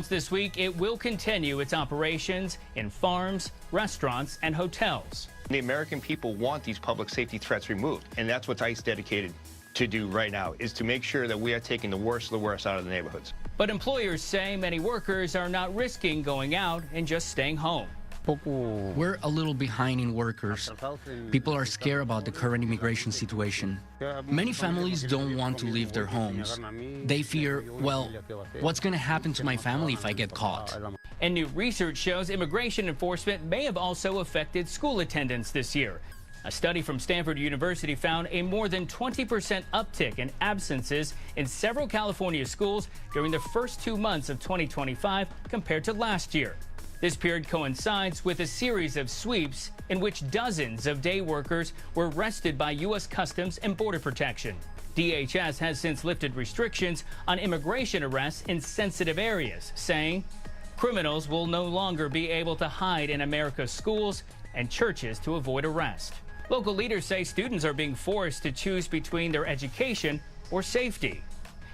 S19: This week, it will continue its operations in farms, restaurants, and hotels.
S21: The American people want these public safety threats removed, and that's what ICE dedicated to do right now, is to make sure that we are taking the worst of the worst out of the neighborhoods.
S19: But employers say many workers are not risking going out and just staying home.
S22: We're a little behind in workers. People are scared about the current immigration situation. Many families don't want to leave their homes. They fear, well, what's going to happen to my family if I get caught?
S19: And new research shows immigration enforcement may have also affected school attendance this year. A study from Stanford University found a more than 20% uptick in absences in several California schools during the first 2 months of 2025 compared to last year. This period coincides with a series of sweeps in which dozens of day workers were arrested by U.S. Customs and Border Protection. DHS has since lifted restrictions on immigration arrests in sensitive areas, saying criminals will no longer be able to hide in America's schools and churches to avoid arrest. Local leaders say students are being forced to choose between their education or safety.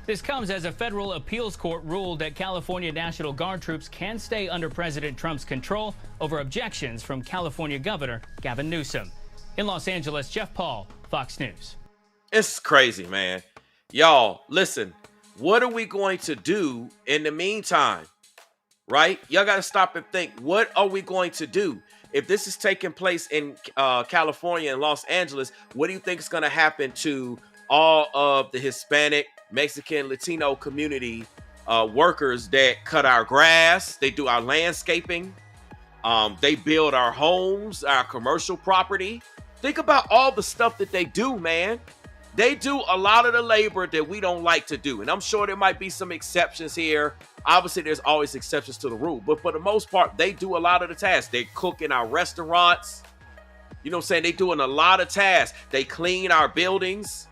S19: This comes as a federal appeals court ruled that California National Guard troops can stay under President Trump's control over objections from California Governor Gavin Newsom. In Los Angeles, Jeff Paul, Fox News.
S1: It's crazy, man. Y'all, listen, what are we going to do in the meantime? Right? Y'all got to stop and think, what are we going to do? If this is taking place in California and Los Angeles, what do you think is going to happen to all of the Hispanic, Mexican, Latino community workers that cut our grass, they do our landscaping, they build our homes, our commercial property? Think about all the stuff that they do, man. They do a lot of the labor that we don't like to do. And I'm sure there might be some exceptions here. Obviously, there's always exceptions to the rule. But for the most part, they do a lot of the tasks. They cook in our restaurants. You know what I'm saying? They doing a lot of tasks. They clean our buildings.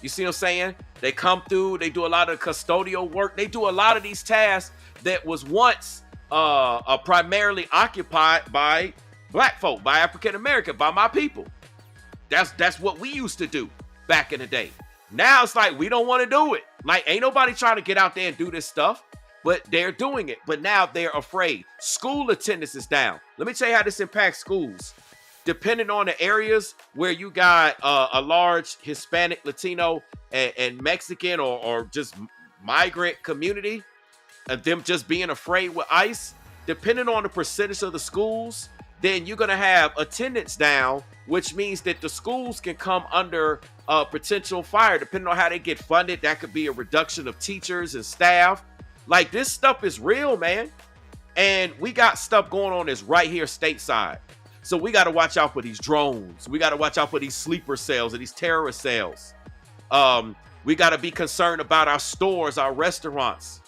S1: You see what I'm saying? They come through. They do a lot of custodial work. They do a lot of these tasks that was once primarily occupied by black folk, by African American, by my people. That's what we used to do back in the day. Now it's like we don't want to do it. Like ain't nobody trying to get out there and do this stuff, but they're doing it. But now they're afraid. School attendance is down. Let me tell you how this impacts schools. Depending on the areas where you got a large Hispanic, Latino, and Mexican or just migrant community, and them just being afraid with ICE, depending on the percentage of the schools, then you're going to have attendance down, which means that the schools can come under potential fire. Depending on how they get funded, that could be a reduction of teachers and staff. Like, this stuff is real, man. And we got stuff going on that's right here stateside. So we got to watch out for these drones. We got to watch out for these sleeper cells and these terrorist cells. We got to be concerned about our stores, our restaurants.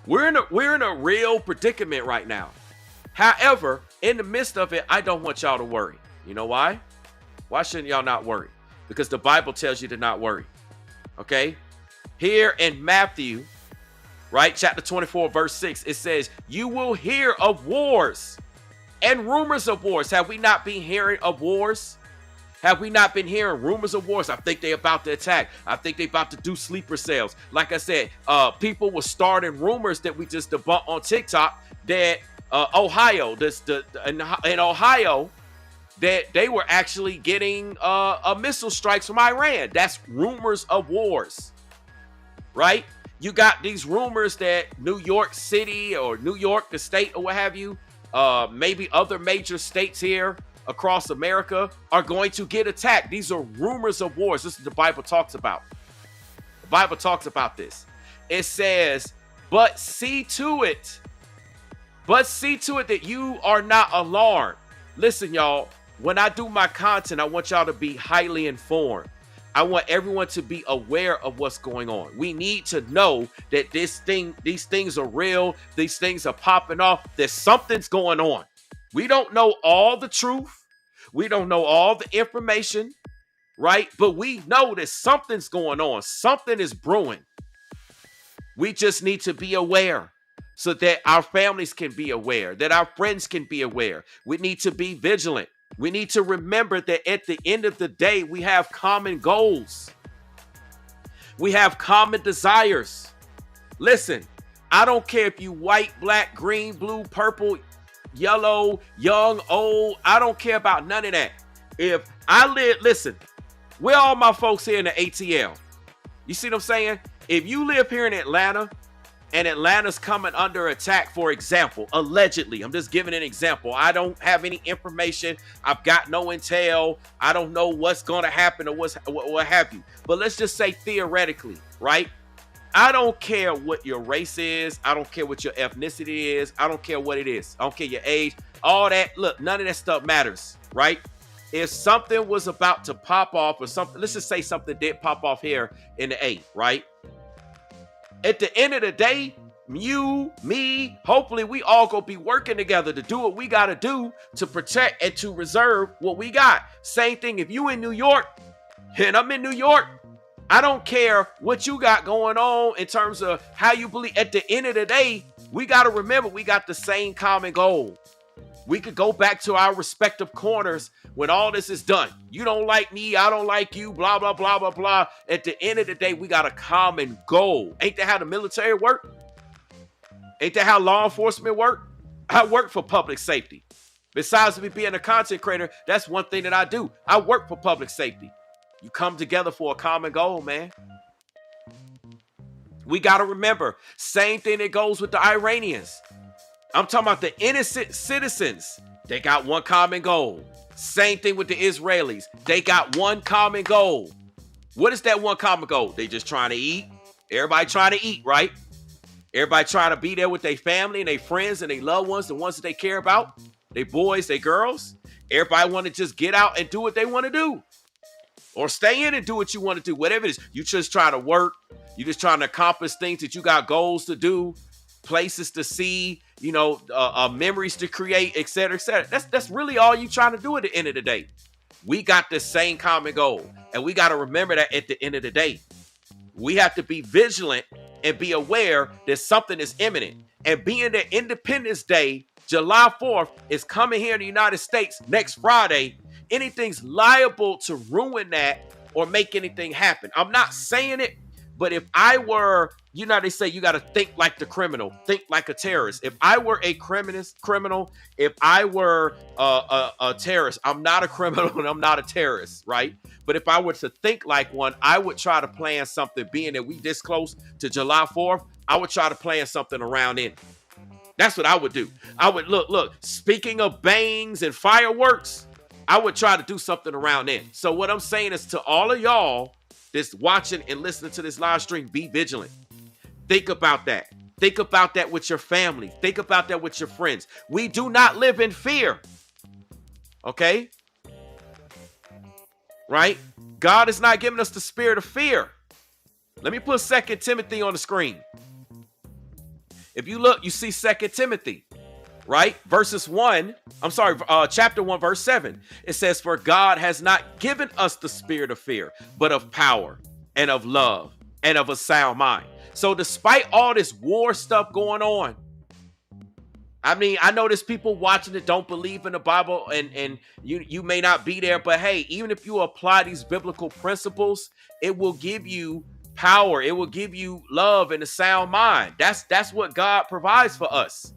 S1: We're in a real predicament right now. However, in the midst of it, I don't want y'all to worry. You know why? Why shouldn't y'all not worry? Because the Bible tells you to not worry. Okay? Here in Matthew, right, chapter 24, verse 6, it says, you will hear of wars and rumors of wars. Have we not been hearing of wars? Have we not been hearing rumors of wars? I think they're about to attack. I think they're about to do sleeper cells. Like I said, people were starting rumors that we just debunked on TikTok that Ohio, in Ohio, that they were actually getting missile strikes from Iran. That's rumors of wars, right? You got these rumors that New York City or New York, the state, or what have you, maybe other major states here across America are going to get attacked. These are rumors of wars. This is what the Bible talks about. The Bible talks about this. It says, but see to it that you are not alarmed. Listen, y'all, when I do my content, I want y'all to be highly informed. I want everyone to be aware of what's going on. We need to know that these things are real. These things are popping off. That something's going on. We don't know all the truth. We don't know all the information, right? But we know that something's going on. Something is brewing. We just need to be aware so that our families can be aware, that our friends can be aware. We need to be vigilant. We need to remember that at the end of the day, we have common goals. We have common desires. Listen, I don't care if you white, black, green, blue, purple, yellow, young, old. I don't care about none of that. If I listen, where all my folks here in the ATL? You see what I'm saying? If you live here in Atlanta and Atlanta's coming under attack, for example, allegedly, I'm just giving an example. I don't have any information. I've got no intel. I don't know what's going to happen or what have you. But let's just say theoretically, right? I don't care what your race is. I don't care what your ethnicity is. I don't care what it is. I don't care your age. All that. Look, none of that stuff matters, right? If something was about to pop off or something, let's just say something did pop off here in the A, right? At the end of the day, you, me, hopefully we all gonna be working together to do what we gotta do to protect and to reserve what we got. Same thing if you in New York and I'm in New York, I don't care what you got going on in terms of how you believe. At the end of the day, we gotta remember we got the same common goal. We could go back to our respective corners when all this is done. You don't like me, I don't like you, blah, blah, blah, blah, blah. At the end of the day, we got a common goal. Ain't that how the military work? Ain't that how law enforcement work? I work for public safety. Besides me being a content creator, that's one thing that I do. I work for public safety. You come together for a common goal, man. We got to remember, same thing that goes with the Iranians. I'm talking about the innocent citizens. They got one common goal. Same thing with the Israelis. They got one common goal. What is that one common goal? They just trying to eat. Everybody trying to eat, right? Everybody trying to be there with their family and their friends and their loved ones, the ones that they care about. Their boys, their girls. Everybody want to just get out and do what they want to do. Or stay in and do what you want to do. Whatever it is. You just trying to work. You just trying to accomplish things that you got goals to do. Places to see, you know, memories to create, et cetera, et cetera. That's really all you trying to do at the end of the day. We got the same common goal. And we got to remember that at the end of the day. We have to be vigilant and be aware that something is imminent. And being that Independence Day, July 4th, is coming here in the United States next Friday, anything's liable to ruin that or make anything happen. I'm not saying it, but if I were, you know, they say you got to think like the criminal, think like a terrorist. If I were a criminal, if I were a terrorist, I'm not a criminal and I'm not a terrorist, right? But if I were to think like one, I would try to plan something, being that we this close to July 4th, I would try to plan something around it. That's what I would do. I would look, speaking of bangs and fireworks, I would try to do something around it. So what I'm saying is to all of y'all that's watching and listening to this live stream, be vigilant. Think about that. Think about that with your family. Think about that with your friends. We do not live in fear. Okay? Right? God is not giving us the spirit of fear. Let me put 2 Timothy on the screen. If you look, you see 2 Timothy, right? Chapter 1, verse 7. It says, for God has not given us the spirit of fear, but of power and of love and of a sound mind. So despite all this war stuff going on, I mean, I know there's people watching that don't believe in the Bible and you may not be there, but hey, even if you apply these biblical principles, it will give you power. It will give you love and a sound mind. That's what God provides for us.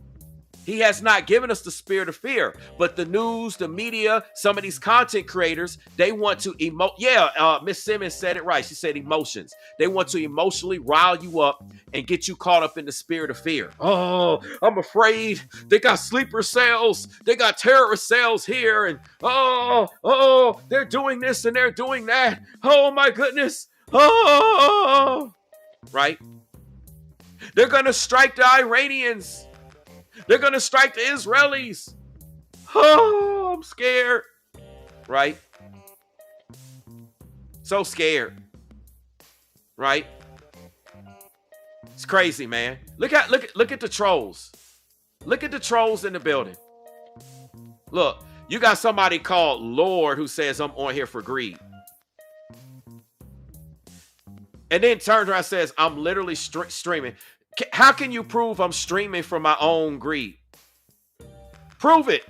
S1: He has not given us the spirit of fear. But the news, the media, some of these content creators, they want to emote. Yeah, Miss Simmons said it right. She said emotions. They want to emotionally rile you up and get you caught up in the spirit of fear. Oh, I'm afraid. They got sleeper cells. They got terrorist cells here. And they're doing this and they're doing that. Oh my goodness. Oh, right? They're going to strike the Iranians. They're going to strike the Israelis. Oh, I'm scared. Right? So scared. Right? It's crazy, man. Look at the trolls. Look at the trolls in the building. Look, you got somebody called Lord who says I'm on here for greed. And then turns around and says, I'm literally streaming. How can you prove I'm streaming for my own greed? Prove it.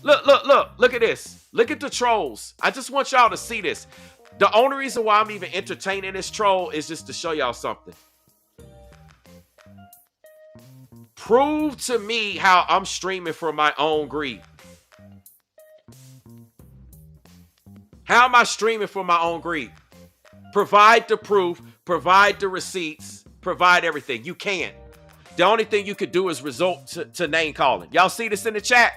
S1: Look at this. Look at the trolls. I just want y'all to see this. The only reason why I'm even entertaining this troll is just to show y'all something. Prove to me how I'm streaming for my own greed. How am I streaming for my own greed? Provide the proof, provide the receipts, provide everything. You can't. The only thing you could do is resort to name calling. Y'all see this in the chat?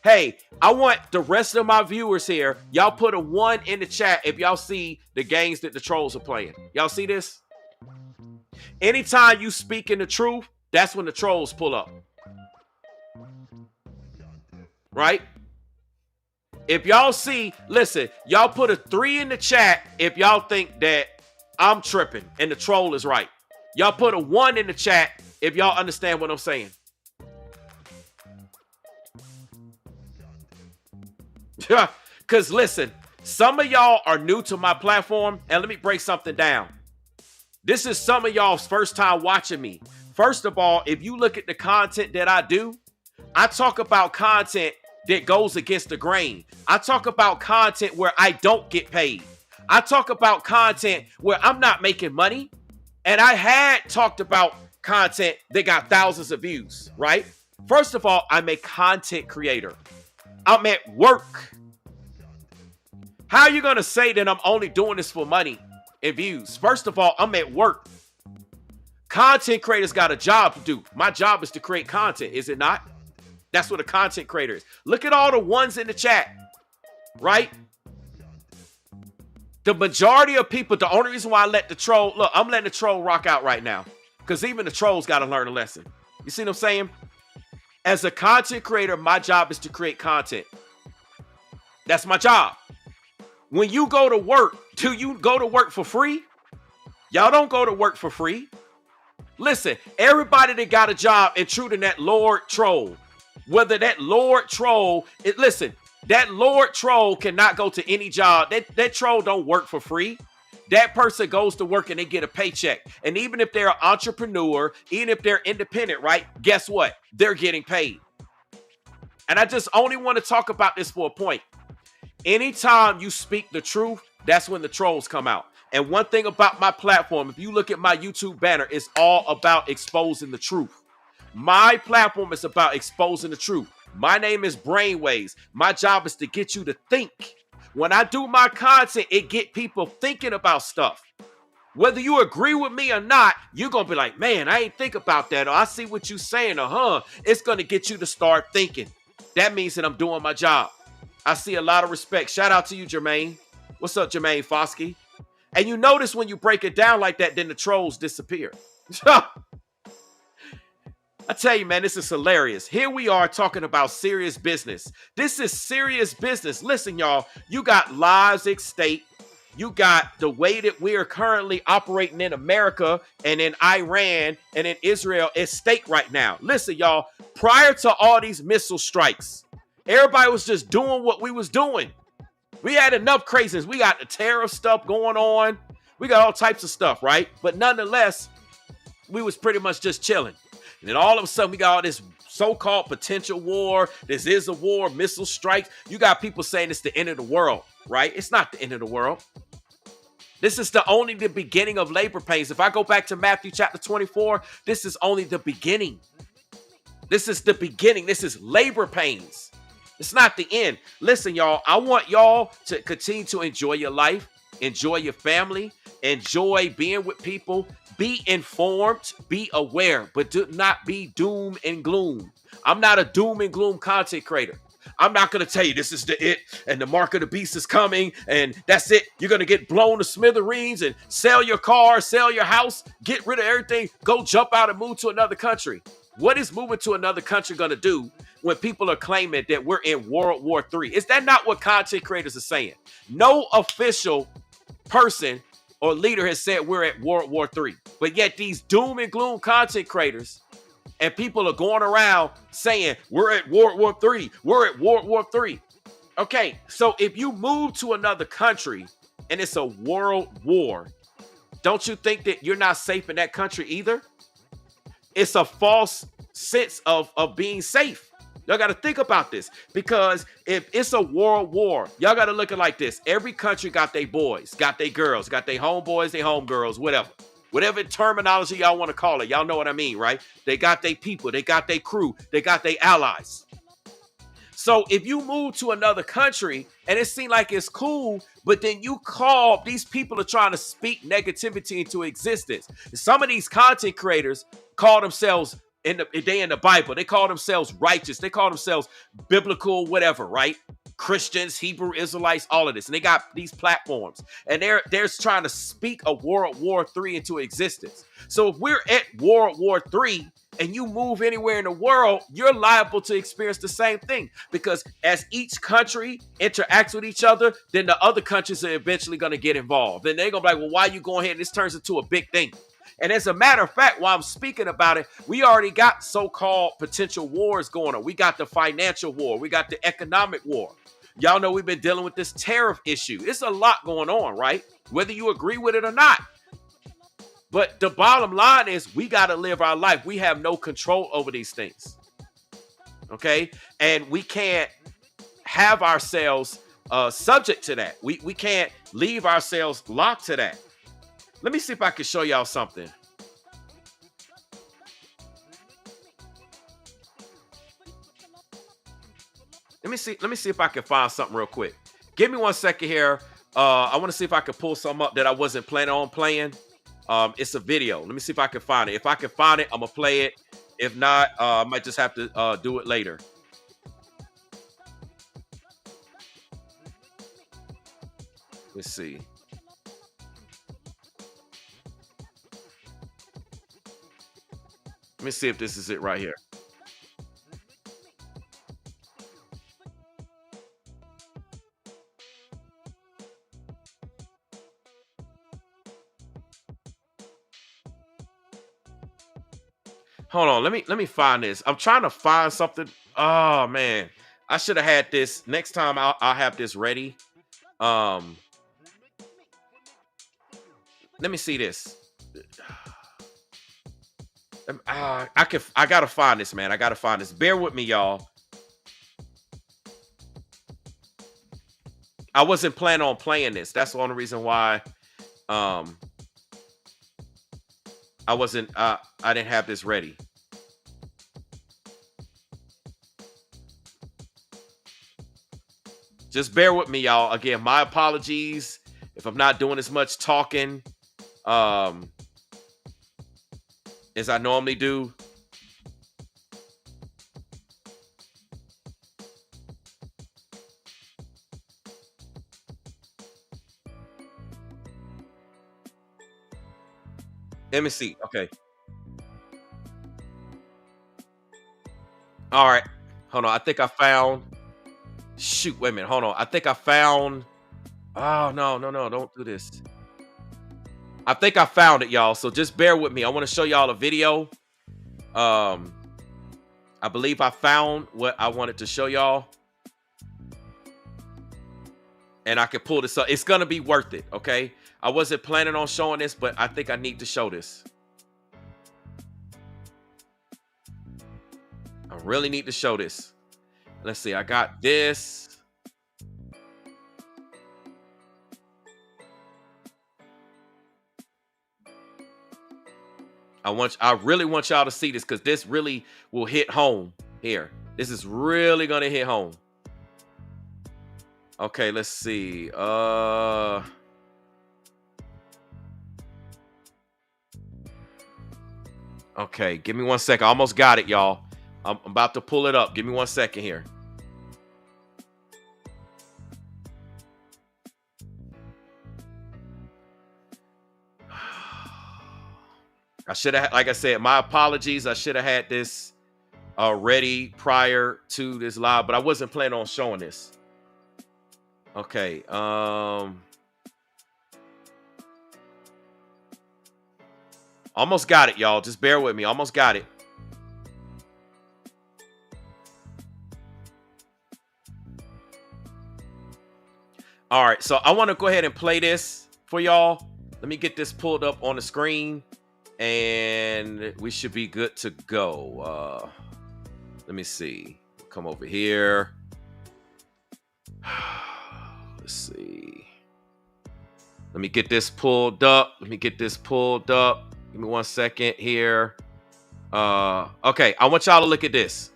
S1: Hey, I want the rest of my viewers here. Y'all put a 1 in the chat if y'all see the games that the trolls are playing. Y'all see this? Anytime you speak in the truth, that's when the trolls pull up. Right? If y'all see, listen, y'all put a 3 in the chat if y'all think that I'm tripping and the troll is right. Y'all put a 1 in the chat if y'all understand what I'm saying. Because listen, some of y'all are new to my platform, and let me break something down. This is some of y'all's first time watching me. First of all, if you look at the content that I do, I talk about content that goes against the grain. I talk about content where I don't get paid. I talk about content where I'm not making money. And I had talked about content that got thousands of views, right? First of all, I'm a content creator. I'm at work. How are you going to say that I'm only doing this for money and views? First of all, I'm at work. Content creators got a job to do. My job is to create content, is it not? That's what a content creator is. Look at all the 1s in the chat, right? The majority of people, the only reason why I let the troll, look, I'm letting the troll rock out right now because even the trolls got to learn a lesson. You see what I'm saying? As a content creator, my job is to create content. That's my job. When you go to work, do you go to work for free? Y'all don't go to work for free. Listen, everybody that got a job, and true to that Lord troll, whether that Lord troll, listen, that Lord troll cannot go to any job. That troll don't work for free. That person goes to work and they get a paycheck. And even if they're an entrepreneur, even if they're independent, right? Guess what? They're getting paid. And I just only want to talk about this for a point. Anytime you speak the truth, that's when the trolls come out. And one thing about my platform, if you look at my YouTube banner, it's all about exposing the truth. My platform is about exposing the truth. My name is Brainwaves. My job is to get you to think. When I do my content, it get people thinking about stuff. Whether you agree with me or not, you're going to be like, man, I ain't think about that. Or I see what you're saying. It's going to get you to start thinking. That means that I'm doing my job. I see a lot of respect. Shout out to you, Jermaine. What's up, Jermaine Foskey? And you notice when you break it down like that, then the trolls disappear. I tell you, man, this is hilarious. Here we are talking about serious business. This is serious business. Listen, y'all, you got lives at stake. You got the way that we are currently operating in America and in Iran and in Israel at stake right now. Listen, y'all, prior to all these missile strikes, everybody was just doing what we was doing. We had enough craziness. We got the tariff stuff going on. We got all types of stuff, right? But nonetheless, we was pretty much just chilling. And then all of a sudden, we got all this so-called potential war. This is a war, missile strikes. You got people saying it's the end of the world, right? It's not the end of the world. This is only the beginning of labor pains. If I go back to Matthew chapter 24, this is only the beginning. This is the beginning. This is labor pains. It's not the end. Listen, y'all, I want y'all to continue to enjoy your life, enjoy your family, enjoy being with people, be informed, be aware, but do not be doom and gloom. I'm not a doom and gloom content creator. I'm not going to tell you this is the it and the mark of the beast is coming and that's it. You're going to get blown to smithereens and sell your car, sell your house, get rid of everything, go jump out and move to another country. What is moving to another country going to do when people are claiming that we're in World War III? Is that not what content creators are saying? No official person or leader has said we're at World War III. But yet these doom and gloom content creators and people are going around saying we're at World War III. We're at World War III. Okay, so if you move to another country and it's a world war, don't you think that you're not safe in that country either? It's a false sense of being safe. Y'all got to think about this, because if it's a world war, y'all got to look at it like this. Every country got their boys, got their girls, got their homeboys, their homegirls, whatever. Whatever terminology y'all want to call it. Y'all know what I mean, right? They got their people. They got their crew. They got their allies. So if you move to another country and it seems like it's cool, but then you call, these people are trying to speak negativity into existence. Some of these content creators call themselves, in the Bible, they call themselves righteous. They call themselves biblical, whatever, right? Christians, Hebrew Israelites, all of this. And they got these platforms. And they're trying to speak a World War III into existence. So if we're at World War III and you move anywhere in the world, you're liable to experience the same thing. Because as each country interacts with each other, then the other countries are eventually going to get involved. Then they're going to be like, well, why are you going here? And this turns into a big thing. And as a matter of fact, while I'm speaking about it, we already got so-called potential wars going on. We got the financial war. We got the economic war. Y'all know we've been dealing with this tariff issue. It's a lot going on, right? Whether you agree with it or not. But the bottom line is we got to live our life. We have no control over these things. Okay? And we can't have ourselves subject to that. We can't leave ourselves locked to that. Let me see if I can show y'all something. Let me see if I can find something real quick. Give me 1 second here. I want to see if I can pull something up that I wasn't planning on playing. It's a video. Let me see if I can find it. If I can find it, I'm gonna play it. If not, I might just have to do it later. Let's see. Let me see if this is it right here. Hold on, let me find this. I'm trying to find something. Oh man, I should have had this. Next time I'll have this ready. Let me see this. I gotta find this, man. I gotta find this. Bear with me, y'all. I wasn't planning on playing this. That's the only reason why I didn't have this ready. Just bear with me, y'all. Again, my apologies if I'm not doing as much talking as I normally do. Let me see. Okay. All right. Hold on. I think I found. Shoot. Wait a minute. Hold on. I think I found. Oh, no. Don't do this. I think I found it, y'all. So just bear with me. I want to show y'all a video. I believe I found what I wanted to show y'all. And I can pull this up. It's going to be worth it. Okay. I wasn't planning on showing this, but I think I need to show this. I really need to show this. Let's see. I got this. I I really want y'all to see this, because this really will hit home here. This is really gonna hit home. Okay, let's see. Okay, give me 1 second. I almost got it, y'all. I'm about to pull it up. Give me 1 second here. I should have, like I said, my apologies. I should have had this ready prior to this live, but I wasn't planning on showing this. Okay. Almost got it, y'all. Just bear with me. Almost got it. All right, so I want to go ahead and play this for y'all. Let me get this pulled up on the screen, and we should be good to go. Let me see. Come over here. Let's see. Let me get this pulled up. Give me 1 second here. Okay, I want y'all to look at this.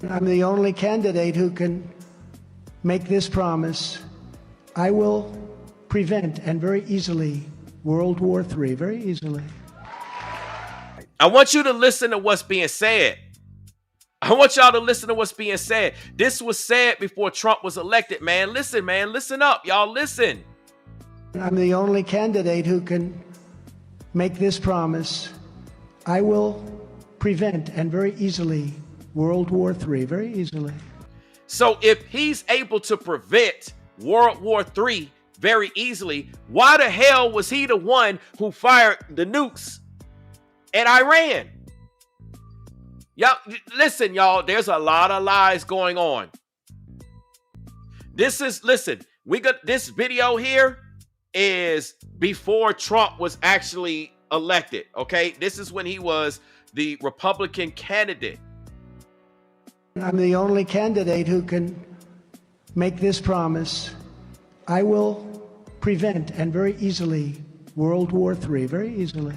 S3: I'm the only candidate who can make this promise. I will prevent, and very easily, World War III, very easily.
S1: I want you to listen to what's being said. I want y'all to listen to what's being said. This was said before Trump was elected, man. Listen, man. Listen up. Y'all listen.
S3: I'm the only candidate who can make this promise. I will prevent, and very easily, World War III, very easily.
S1: So if he's able to prevent World War III very easily, why the hell was he the one who fired the nukes at Iran? Y'all, listen, y'all, there's a lot of lies going on. Listen, we got this video here is before Trump was actually elected, okay? This is when he was the Republican candidate.
S3: I'm the only candidate who can make this promise. I will prevent, and very easily, World War III, very easily.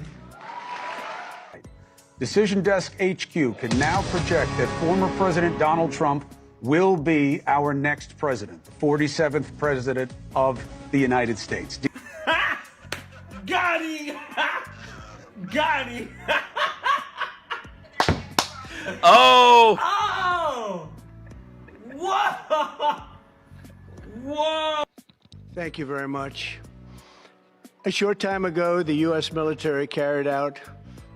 S5: Decision Desk HQ can now project that former President Donald Trump will be our next president, the 47th president of the United States.
S9: Got him! Got him!
S1: Oh!
S9: Oh! Whoa! Whoa!
S3: Thank you very much. A short time ago, the U.S. military carried out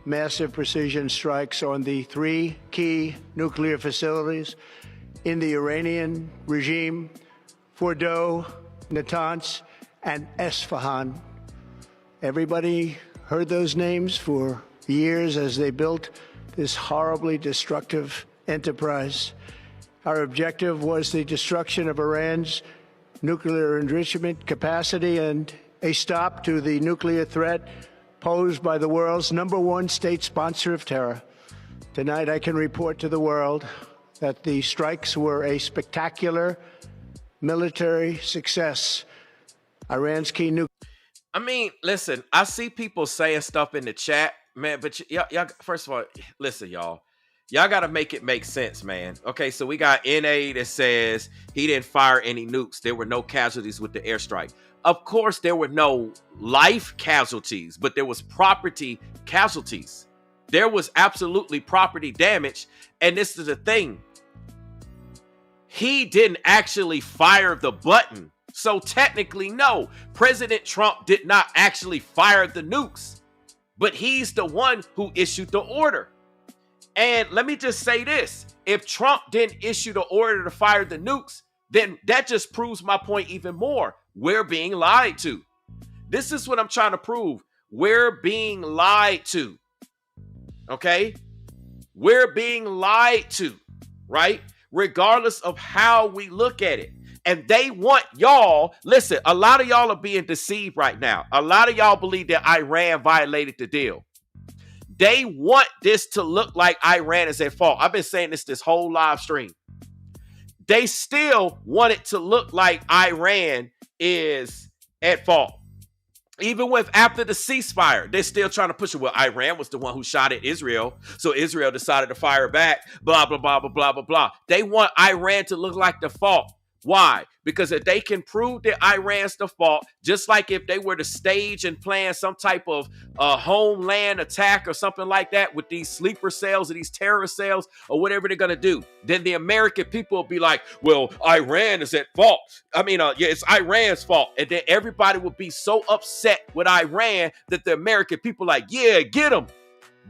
S3: massive precision strikes on the 3 key nuclear facilities in the Iranian regime: Fordow, Natanz, and Esfahan. Everybody heard those names for years as they built this horribly destructive enterprise. Our objective was the destruction of Iran's nuclear enrichment capacity and a stop to the nuclear threat posed by the world's #1 state sponsor of terror. Tonight, I can report to the world that the strikes were a spectacular military success. Iran's key nuclear...
S1: I mean, listen, I see people saying stuff in the chat, man, but y'all, first of all, listen, y'all got to make it make sense, man. Okay, so we got NA that says he didn't fire any nukes. There were no casualties with the airstrike. Of course, there were no life casualties, but there was property casualties. There was absolutely property damage. And this is the thing. He didn't actually fire the button. So technically, no, President Trump did not actually fire the nukes, but he's the one who issued the order. And let me just say this. If Trump didn't issue the order to fire the nukes, then that just proves my point even more. We're being lied to. This is what I'm trying to prove. We're being lied to. Okay? We're being lied to, right? Regardless of how we look at it. And they want y'all, listen, a lot of y'all are being deceived right now. A lot of y'all believe that Iran violated the deal. They want this to look like Iran is at fault. I've been saying this whole live stream. They still want it to look like Iran is at fault. Even with after the ceasefire, they're still trying to push it. Well, Iran was the one who shot at Israel, so Israel decided to fire back, blah, blah, blah, blah, blah, blah, blah. They want Iran to look like the fault. Why? Because if they can prove that Iran's the fault, just like if they were to stage and plan some type of homeland attack or something like that with these sleeper cells or these terrorist cells or whatever they're going to do, then the American people will be like, well, Iran is at fault. Yeah, it's Iran's fault. And then everybody will be so upset with Iran that the American people are like, yeah, get them,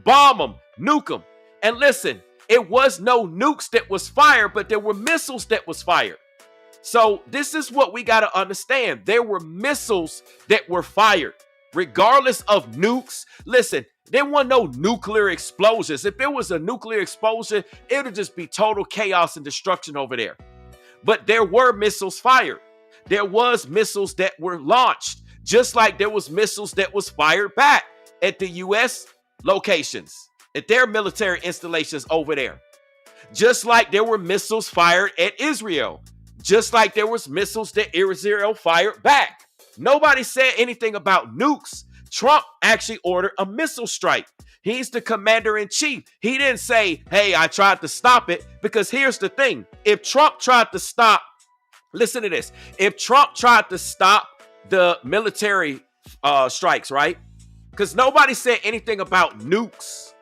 S1: bomb them, nuke them. And listen, it was no nukes that was fired, but there were missiles that was fired. So this is what we got to understand. There were missiles that were fired, regardless of nukes. Listen, there weren't no nuclear explosions. If there was a nuclear explosion, it would just be total chaos and destruction over there. But there were missiles fired. There was missiles that were launched, just like there was missiles that was fired back at the U.S. locations, at their military installations over there. Just like there were missiles fired at Israel. Just like there was missiles that Israel fired back. Nobody said anything about nukes. Trump actually ordered a missile strike. He's the commander-in-chief. He didn't say, hey, I tried to stop it. Because here's the thing. If Trump tried to stop, listen to this. If Trump tried to stop the military strikes, right? Because nobody said anything about nukes.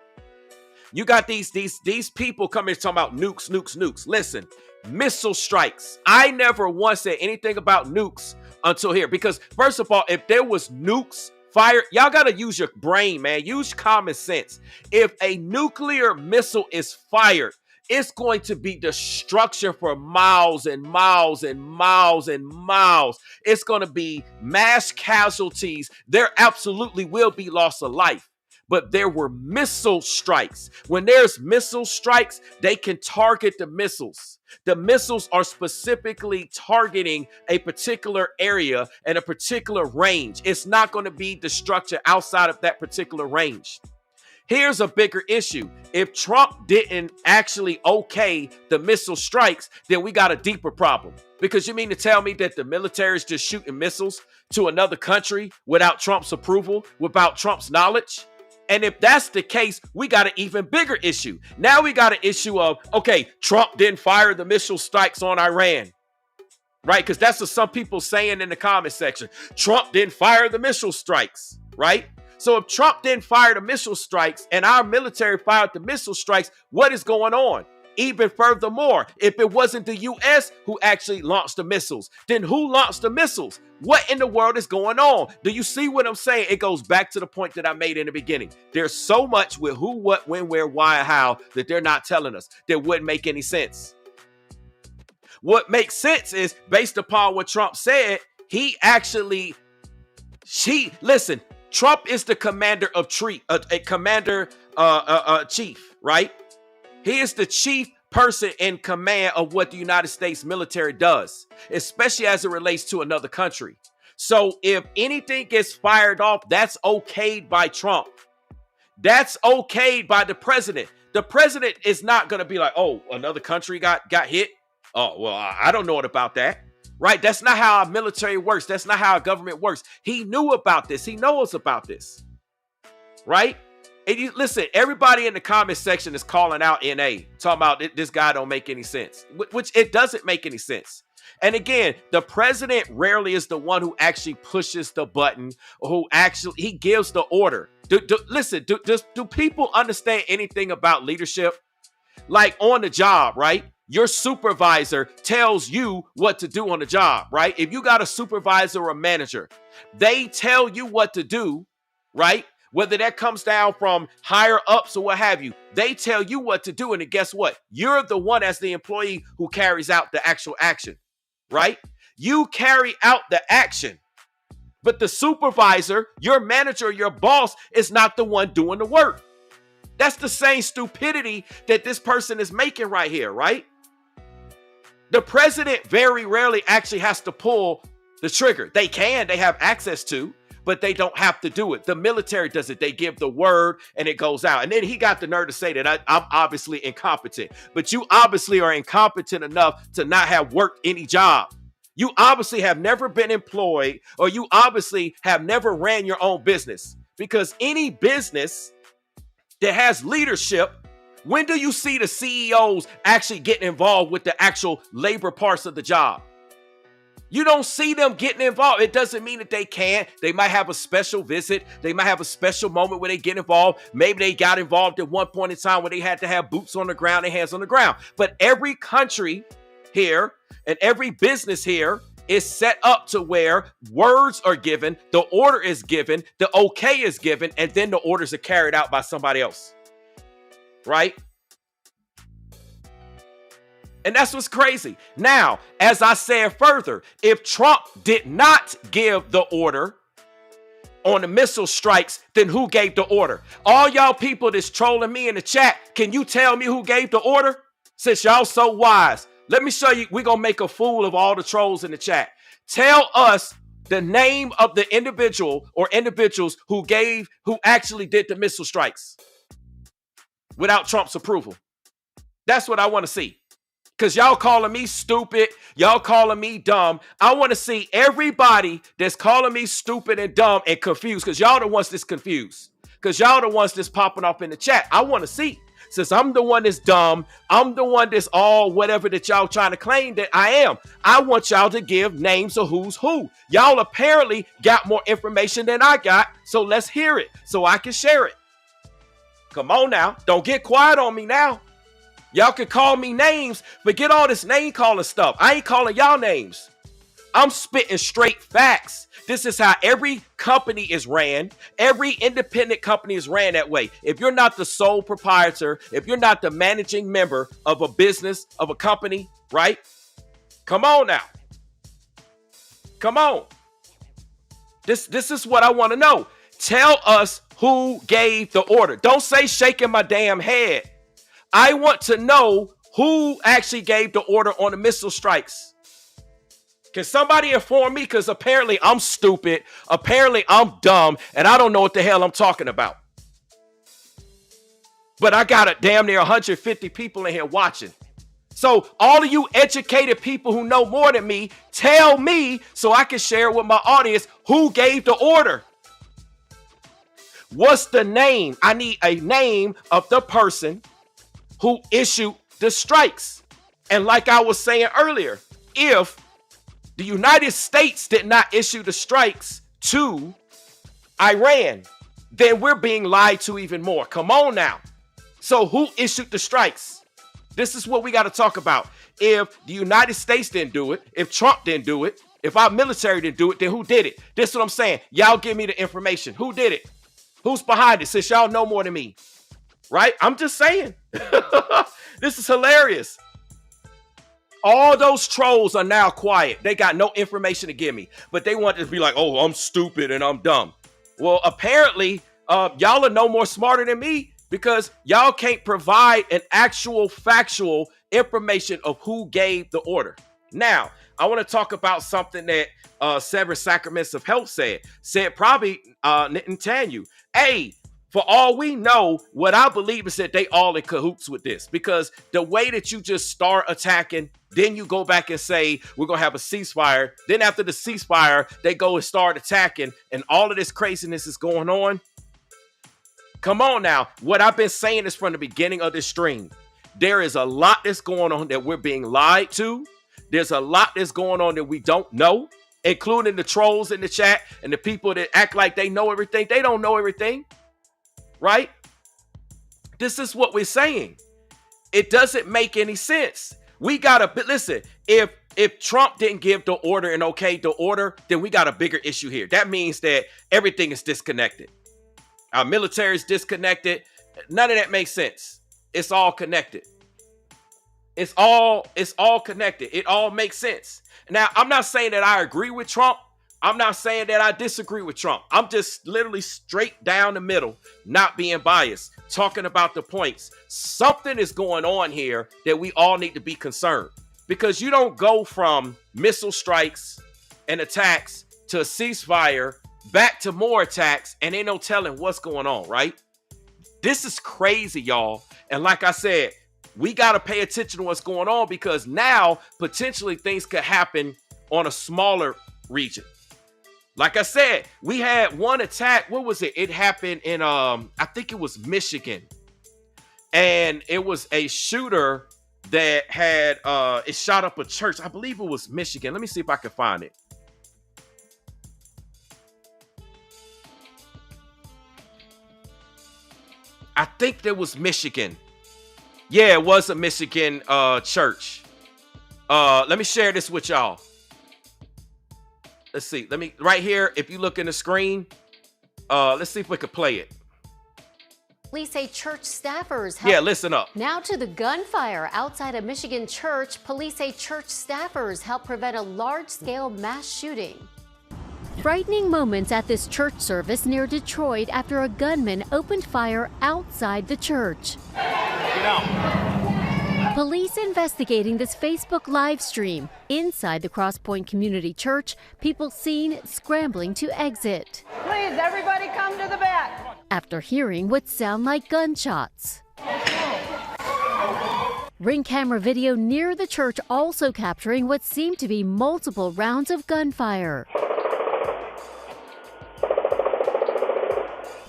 S1: You got these people coming talking about nukes. Listen. Missile strikes. I never once said anything about nukes until here. Because first of all, if there was nukes fired, y'all got to use your brain, man. Use common sense. If a nuclear missile is fired, it's going to be destruction for miles and miles and miles and miles. It's going to be mass casualties. There absolutely will be loss of life. But there were missile strikes. When there's missile strikes, they can target the missiles. The missiles are specifically targeting a particular area and a particular range. It's not going to be destruction outside of that particular range. Here's a bigger issue. If Trump didn't actually okay the missile strikes, then we got a deeper problem. Because you mean to tell me that the military is just shooting missiles to another country without Trump's approval, without Trump's knowledge? And if that's the case, we got an even bigger issue. Now we got an issue of, okay, Trump didn't fire the missile strikes on Iran, right? Because that's what some people saying in the comment section. Trump didn't fire the missile strikes, right? So if Trump didn't fire the missile strikes and our military fired the missile strikes, what is going on? Even furthermore, if it wasn't the U.S. who actually launched the missiles, then who launched the missiles? What in the world is going on? Do you see what I'm saying? It goes back to the point that I made in the beginning. There's so much with who, what, when, where, why, and how that they're not telling us that wouldn't make any sense. What makes sense is based upon what Trump said, listen, Trump is the commander of chief, right? He is the chief person in command of what the United States military does, especially as it relates to another country. So if anything gets fired off, that's okayed by Trump. That's okayed by the president. The president is not going to be like, oh, another country got hit. Oh, well, I don't know about that. Right? That's not how our military works. That's not how our government works. He knew about this. He knows about this. Right? And listen, everybody in the comment section is calling out NA, talking about this guy don't make any sense, which it doesn't make any sense. And again, the president rarely is the one who actually pushes the button, or he gives the order. Do people understand anything about leadership? Like on the job, right? Your supervisor tells you what to do on the job, right? If you got a supervisor or a manager, they tell you what to do, right? Whether that comes down from higher ups or what have you, they tell you what to do. And guess what? You're the one as the employee who carries out the actual action, right? You carry out the action, but the supervisor, your manager, your boss is not the one doing the work. That's the same stupidity that this person is making right here, right? The president very rarely actually has to pull the trigger. They have access to, but they don't have to do it. The military does it. They give the word and it goes out. And then he got the nerve to say that I'm obviously incompetent, but you obviously are incompetent enough to not have worked any job. You obviously have never been employed, or you obviously have never ran your own business, because any business that has leadership, when do you see the CEOs actually getting involved with the actual labor parts of the job? You don't see them getting involved. It doesn't mean that they can't. They might have a special visit. They might have a special moment where they get involved. Maybe they got involved at one point in time where they had to have boots on the ground and hands on the ground. But every country here and every business here is set up to where words are given, the order is given, the okay is given, and then the orders are carried out by somebody else. Right? And that's what's crazy. Now, as I said further, if Trump did not give the order on the missile strikes, then who gave the order? All y'all people that's trolling me in the chat, can you tell me who gave the order? Since y'all so wise, let me show you. We're going to make a fool of all the trolls in the chat. Tell us the name of the individual or individuals who actually did the missile strikes without Trump's approval. That's what I want to see. Because y'all calling me stupid, y'all calling me dumb. I want to see everybody that's calling me stupid and dumb and confused, because y'all the ones that's confused. Because y'all the ones that's popping up in the chat. I want to see. Since I'm the one that's dumb, I'm the one that's all whatever that y'all trying to claim that I am. I want y'all to give names of who's who. Y'all apparently got more information than I got, so let's hear it so I can share it. Come on now. Don't get quiet on me now. Y'all can call me names, but get all this name calling stuff. I ain't calling y'all names. I'm spitting straight facts. This is how every company is ran. Every independent company is ran that way. If you're not the sole proprietor, if you're not the managing member of a business, of a company, right? Come on now. Come on. This is what I want to know. Tell us who gave the order. Don't say shaking my damn head. I want to know who actually gave the order on the missile strikes. Can somebody inform me? Because apparently I'm stupid. Apparently I'm dumb. And I don't know what the hell I'm talking about. But I got a damn near 150 people in here watching. So all of you educated people who know more than me, tell me so I can share with my audience who gave the order. What's the name? I need a name of the person who issued the strikes. And like I was saying earlier, if the United States did not issue the strikes to Iran, then we're being lied to even more. Come on now. So who issued the strikes? This is what we got to talk about. If the United States didn't do it, if Trump didn't do it, if our military didn't do it, then who did it? This is what I'm saying. Y'all give me the information. Who did it? Who's behind it? Since y'all know more than me. Right? I'm just saying. This is hilarious. All those trolls are now quiet. They got no information to give me. But they want to be like, oh, I'm stupid and I'm dumb. Well, apparently, y'all are no more smarter than me, because y'all can't provide an actual factual information of who gave the order. Now, I want to talk about something that Seven Sacraments of Health said probably Netanyahu. Hey, for all we know, what I believe is that they all in cahoots with this, because the way that you just start attacking, then you go back and say, we're going to have a ceasefire. Then after the ceasefire, they go and start attacking, and all of this craziness is going on. Come on now. What I've been saying is from the beginning of this stream. There is a lot that's going on that we're being lied to. There's a lot that's going on that we don't know, including the trolls in the chat and the people that act like they know everything. They don't know everything. Right? This is what we're saying. It doesn't make any sense. We gotta listen. If Trump didn't give the order and okay the order, then we got a bigger issue here. That means that everything is disconnected. Our military is disconnected. None of that makes sense. It's all connected. It's all connected. It all makes sense. Now, I'm not saying that I agree with Trump. I'm not saying that I disagree with Trump. I'm just literally straight down the middle, not being biased, talking about the points. Something is going on here that we all need to be concerned, because you don't go from missile strikes and attacks to a ceasefire, back to more attacks, and ain't no telling what's going on, right? This is crazy, y'all. And like I said, we got to pay attention to what's going on, because now potentially things could happen on a smaller region. Like I said, we had one attack. What was it? It happened in, I think it was Michigan. And it was a shooter that had, it shot up a church. I believe it was Michigan. Let me see if I can find it. I think there was Michigan. Yeah, it was a Michigan church. Let me share this with y'all. Let's see. Right here, if you look in the screen, let's see if we can play it.
S4: Police say church staffers
S1: Yeah, listen up.
S4: Now to the gunfire outside a Michigan church. Police say church staffers helped prevent a large-scale mass shooting. Frightening moments at this church service near Detroit after a gunman opened fire outside the church.
S1: Get out.
S4: Police investigating this Facebook live stream. Inside the Crosspoint Community Church, people seen scrambling to exit.
S6: Please, everybody come to the back.
S4: After hearing what sound like gunshots. Ring camera video near the church also capturing what seemed to be multiple rounds of gunfire.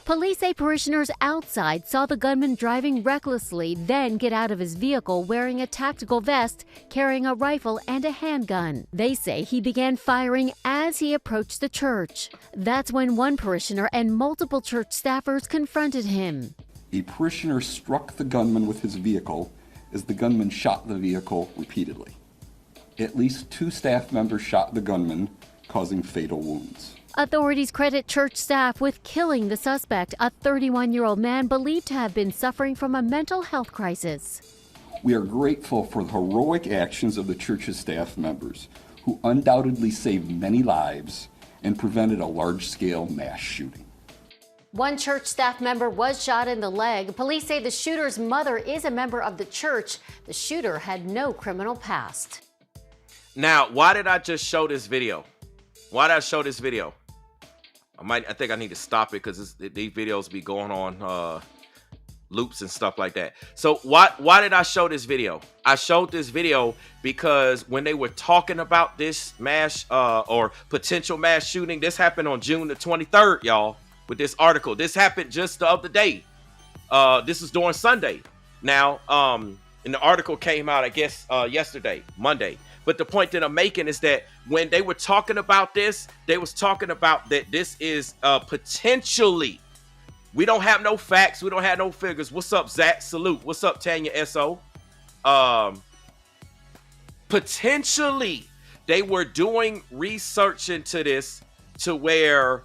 S4: Police say parishioners outside saw the gunman driving recklessly, then get out of his vehicle wearing a tactical vest, carrying a rifle and a handgun. They say he began firing as he approached the church. That's when one parishioner and multiple church staffers confronted him.
S23: A parishioner struck the gunman with his vehicle as the gunman shot the vehicle repeatedly. At least 2 staff members shot the gunman, causing fatal wounds.
S4: Authorities credit church staff with killing the suspect, a 31-year-old man believed to have been suffering from a mental health crisis.
S23: We are grateful for the heroic actions of the church's staff members, who undoubtedly saved many lives and prevented a large-scale mass shooting.
S4: One church staff member was shot in the leg. Police say the shooter's mother is a member of the church. The shooter had no criminal past.
S1: Now, why did I just show this video? Why did I show this video? I think I need to stop it because these videos be going on loops and stuff like that. So why did I show this video? I showed this video because when they were talking about this mass or potential mass shooting, this happened on June the 23rd, y'all, with this article. This happened just the other day. This is during Sunday. Now, and the article came out, I guess, yesterday, Monday. But the point that I'm making is that when they were talking about this, they was talking about that this is potentially, we don't have no facts, we don't have no figures. What's up, Zach? Salute. What's up, Tanya S.O.? Potentially, they were doing research into this to where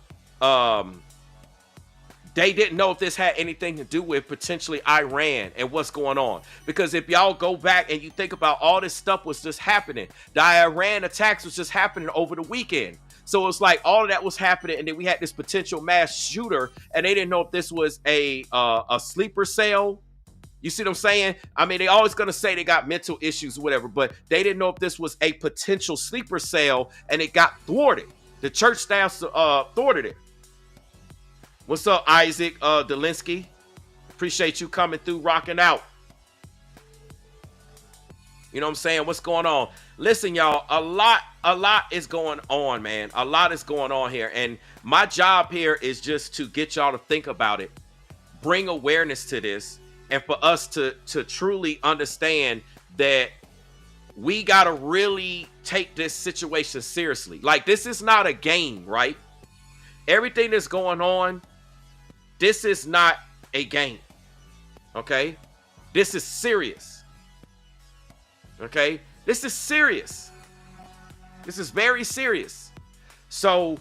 S1: they didn't know if this had anything to do with potentially Iran and what's going on. Because if y'all go back and you think about all this stuff was just happening, the Iran attacks was just happening over the weekend. So it's like all of that was happening, and then we had this potential mass shooter, and they didn't know if this was a sleeper cell. You see what I'm saying? I mean, they always gonna say they got mental issues or whatever, but they didn't know if this was a potential sleeper cell, and it got thwarted. The church staff thwarted it. What's up, Isaac Delinsky? Appreciate you coming through, rocking out. You know what I'm saying? What's going on? Listen, y'all, a lot is going on, man. A lot is going on here. And my job here is just to get y'all to think about it, bring awareness to this, and for us to truly understand that we got to really take this situation seriously. Like, this is not a game, right? Everything that's going on, this is not a game, okay? This is serious, okay? This is serious. This is very serious. So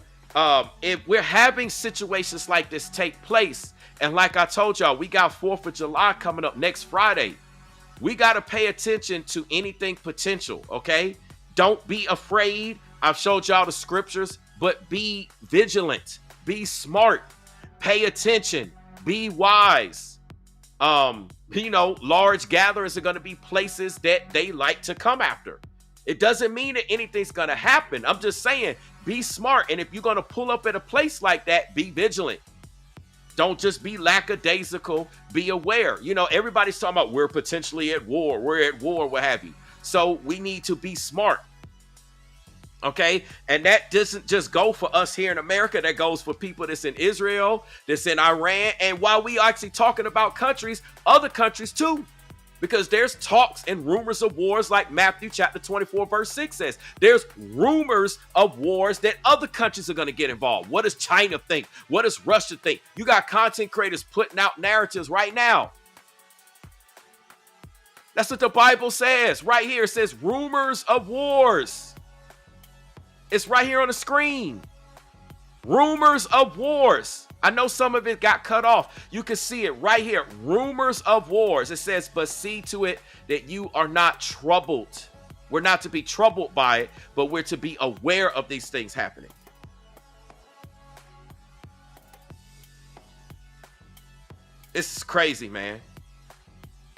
S1: if we're having situations like this take place, and like I told y'all, we got 4th of July coming up next Friday, we got to pay attention to anything potential, okay? Don't be afraid. I've showed y'all the scriptures, but be vigilant, be smart. Pay attention, be wise. You know, large gatherings are going to be places that they like to come after. It doesn't mean that anything's going to happen. I'm just saying, be smart. And if you're going to pull up at a place like that, be vigilant. Don't just be lackadaisical. Be aware. You know, everybody's talking about we're potentially at war. We're at war, what have you. So we need to be smart. Okay, and that doesn't just go for us here in America. That goes for people that's in Israel, that's in Iran. And while we are actually talking about countries, other countries too, because there's talks and rumors of wars, like Matthew chapter 24 verse 6 says. There's rumors of wars that other countries are going to get involved. What does China think? What does Russia think? You got content creators putting out narratives right now. That's what the Bible says. Right here it says rumors of wars. It's right here on the screen. Rumors of wars. I know some of it got cut off. You can see it right here. Rumors of wars. It says, but see to it that you are not troubled. We're not to be troubled by it, but we're to be aware of these things happening. This is crazy, man.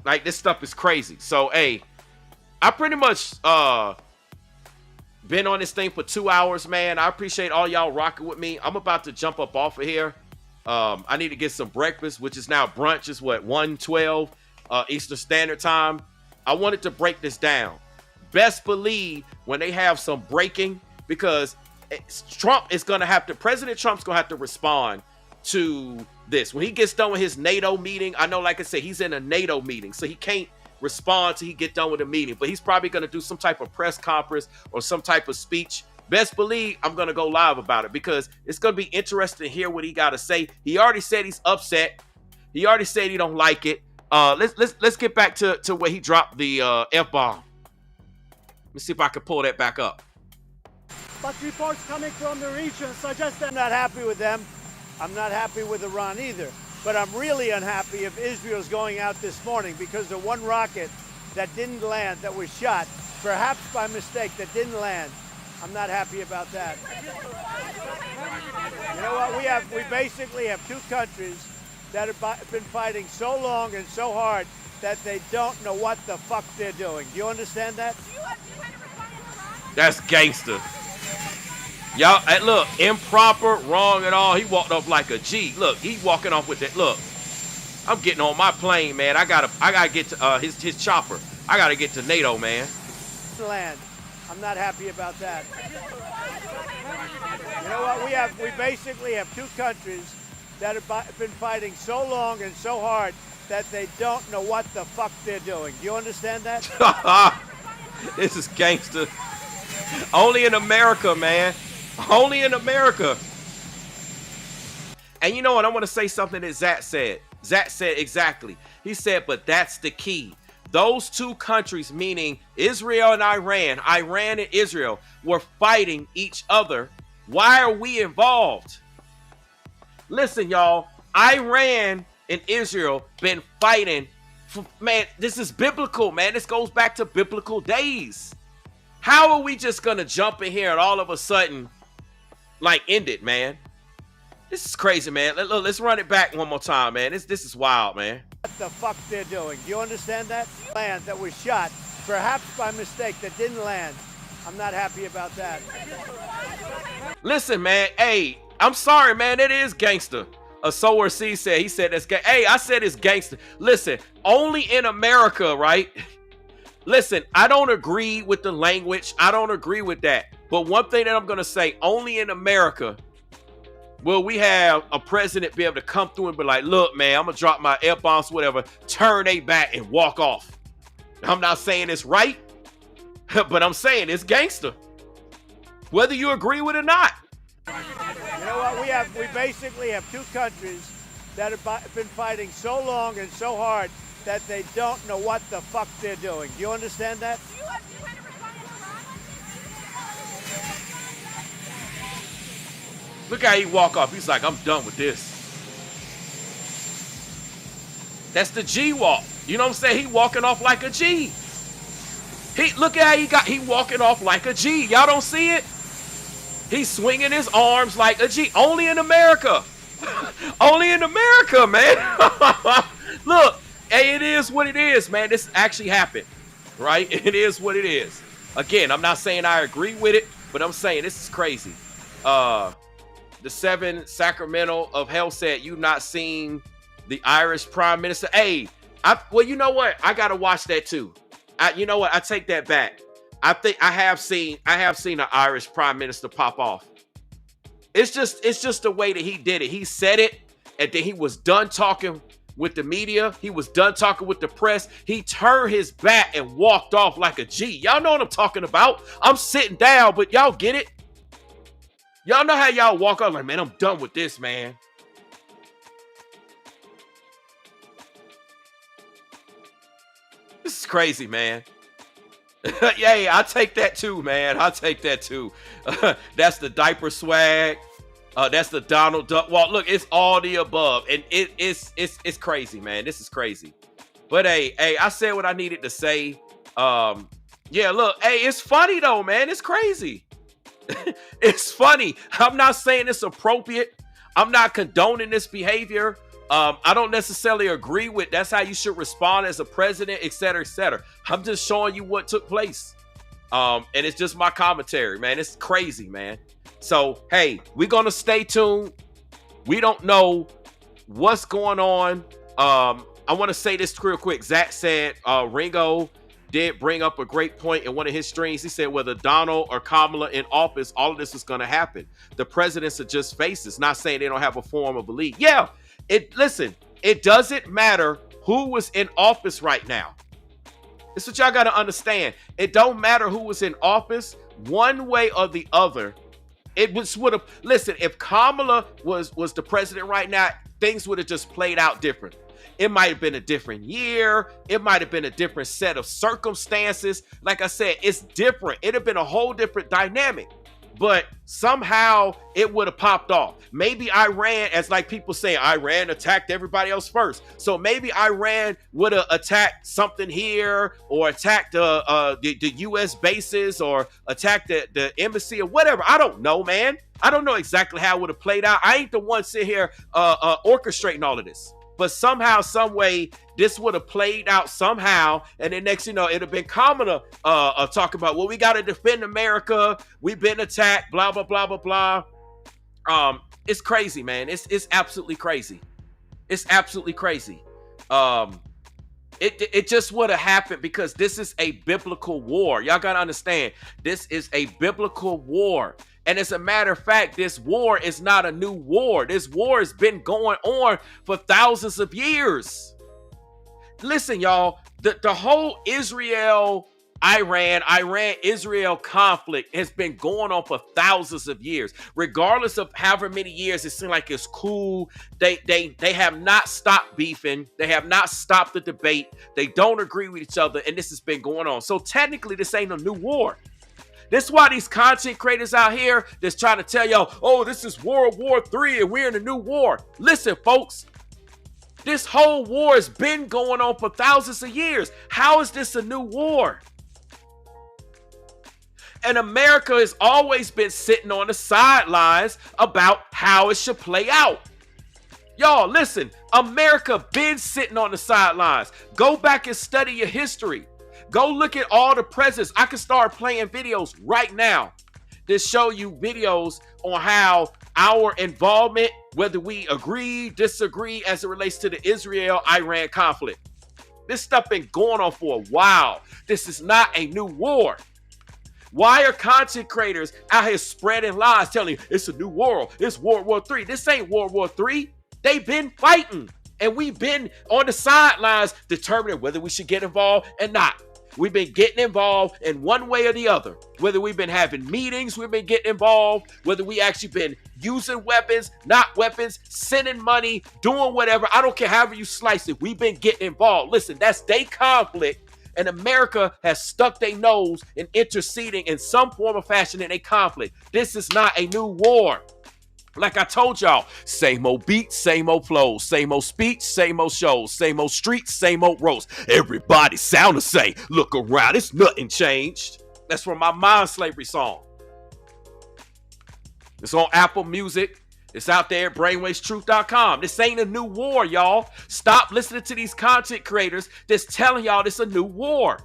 S1: Like, this stuff is crazy. So, hey, I pretty much been on this thing for 2 hours, man. I appreciate all y'all rocking with me. I'm about to jump up off of here. I need to get some breakfast, which is now brunch. Is what, 1:12 Eastern Standard Time. I wanted to break this down. Best believe when they have some breaking, because President Trump's gonna have to respond to this when he gets done with his NATO meeting. I know, like I said, he's in a NATO meeting, so he can't respond till he get done with the meeting, but he's probably going to do some type of press conference or some type of speech. Best believe I'm going to go live about it, because it's going to be interesting to hear what he got to say. He already said he's upset. He already said he don't like it. Let's get back to where he dropped the F-bomb. Let me see if I can pull that back up.
S7: But reports coming from the region suggest I'm not happy with them. I'm not happy with Iran either. But I'm really unhappy if Israel's going out this morning, because the one rocket that didn't land, that was shot, perhaps by mistake, that didn't land. I'm not happy about that. You know what? We basically have two countries that have been fighting so long and so hard that they don't know what the fuck they're doing. Do you understand that?
S1: That's gangster. Y'all, hey, look, improper, wrong and all. He walked off like a G. Look, he walking off with that. Look, I'm getting on my plane, man. I gotta get to his chopper. I gotta get to NATO, man.
S7: Land. I'm not happy about that. You know what? We basically have two countries that have been fighting so long and so hard that they don't know what the fuck they're doing. Do you understand that?
S1: This is gangster. Only in America, man. Only in America. And you know what? I want to say something that Zach said. Zach said exactly. He said, but that's the key. Those two countries, meaning Israel and Iran and Israel, were fighting each other. Why are we involved? Listen, y'all, Iran and Israel been fighting for, man, this is biblical, man. This goes back to biblical days. How are we just going to jump in here and all of a sudden, like, end it, man? This is crazy, man. Let's run it back one more time, man. This is wild, man.
S7: What the fuck they're doing. Do you understand that? Land that was shot, perhaps by mistake, that didn't land. I'm not happy about that.
S1: Listen, man. Hey, I'm sorry, man. It is gangster. A Sower C said, he said that's gangster. Hey, I said it's gangster. Listen, only in America, right? Listen, I don't agree with the language. I don't agree with that. But one thing that I'm going to say, only in America will we have a president be able to come through and be like, look, man, I'm going to drop my F-bombs, whatever, turn they back and walk off. I'm not saying it's right, but I'm saying it's gangster, whether you agree with it or not.
S7: You know what? We basically have two countries that have been fighting so long and so hard that they don't know what the fuck they're doing. Do you understand that?
S1: Look how he walk off. He's like, I'm done with this. That's the G walk. You know what I'm saying? He walking off like a G. Look at how he walking off like a G. Y'all don't see it? He's swinging his arms like a G. Only in America. Only in America, man. Look, hey, it is what it is, man. This actually happened, right? It is what it is. Again, I'm not saying I agree with it, but I'm saying this is crazy. The 7 Sacramento of Hell said, you not seen the Irish Prime Minister. Hey, well, you know what? I got to watch that too. You know what? I take that back. I think I have seen an Irish prime minister pop off. It's just the way that he did it. He said it, and then he was done talking with the media. He was done talking with the press. He turned his back and walked off like a G. Y'all know what I'm talking about. I'm sitting down, but y'all get it? Y'all know how y'all walk off like, man, I'm done with this, man. This is crazy, man. Yeah, I'll take that too, man. I'll take that too. That's the diaper swag. That's the Donald Duck. Well, look, it's all the above, and it's crazy, man. This is crazy. But hey, I said what I needed to say. Yeah, look, hey, it's funny though, man. It's crazy. It's funny. I'm not saying it's appropriate. I'm not condoning this behavior. I don't necessarily agree with that's how you should respond as a president, et cetera, et cetera. I'm just showing you what took place. And it's just my commentary, man. It's crazy, man. So, hey, we're going to stay tuned. We don't know what's going on. I want to say this real quick. Zach said Ringo did bring up a great point in one of his streams. He said whether Donald or Kamala in office, all of this is going to happen. The presidents are just faces, not saying they don't have a form of belief. Yeah. Listen, it doesn't matter who was in office right now. This is what y'all got to understand. It don't matter who was in office, one way or the other. It would have, listen, if Kamala was the president right now, things would have just played out different. It might have been a different year. It might have been a different set of circumstances. Like I said, it's different. It'd have been a whole different dynamic. But somehow it would have popped off. Maybe Iran, as like people say, Iran attacked everybody else first. So maybe Iran would have attacked something here, or attacked the U.S. bases, or attacked the embassy or whatever. I don't know, man. I don't know exactly how it would have played out. I ain't the one sitting here orchestrating all of this. But somehow, some way, this would have played out somehow. And then next, it'd have been Kamala talking about, well, we got to defend America. We've been attacked, blah, blah, blah, blah, blah. It's crazy, man. It's absolutely crazy. It's absolutely crazy. It just would have happened because this is a biblical war. Y'all got to understand, this is a biblical war. And as a matter of fact, this war is not a new war. This war has been going on for thousands of years. Listen, y'all, the whole Iran-Israel conflict has been going on for thousands of years. Regardless of however many years it seems like it's cool, they have not stopped beefing. They have not stopped the debate. They don't agree with each other, and this has been going on. So technically, this ain't a new war. This is why these content creators out here that's trying to tell y'all, oh, this is World War III and we're in a new war. Listen, folks, this whole war has been going on for thousands of years. How is this a new war? And America has always been sitting on the sidelines about how it should play out. Y'all, listen, America been sitting on the sidelines. Go back and study your history. Go look at all the presidents. I can start playing videos right now to show you videos on how our involvement, whether we agree, disagree as it relates to the Israel-Iran conflict. This stuff been going on for a while. This is not a new war. Why are content creators out here spreading lies telling you it's a new war, it's World War III? This ain't World War III. They've been fighting, and we've been on the sidelines determining whether we should get involved or not. We've been getting involved in one way or the other. Whether we've been having meetings, we've been getting involved. Whether we actually been using weapons, not weapons, sending money, doing whatever. I don't care however you slice it. We've been getting involved. Listen, that's their conflict. And America has stuck their nose in interceding in some form or fashion in a conflict. This is not a new war. Like I told y'all, same old beats, same old flows, same old speech, same old shows, same old streets, same old roads. Everybody sound the same. Look around, it's nothing changed. That's from my Mind Slavery song. It's on Apple Music. It's out there at brainwavestruth.com. This ain't a new war, y'all. Stop listening to these content creators that's telling y'all this is a new war.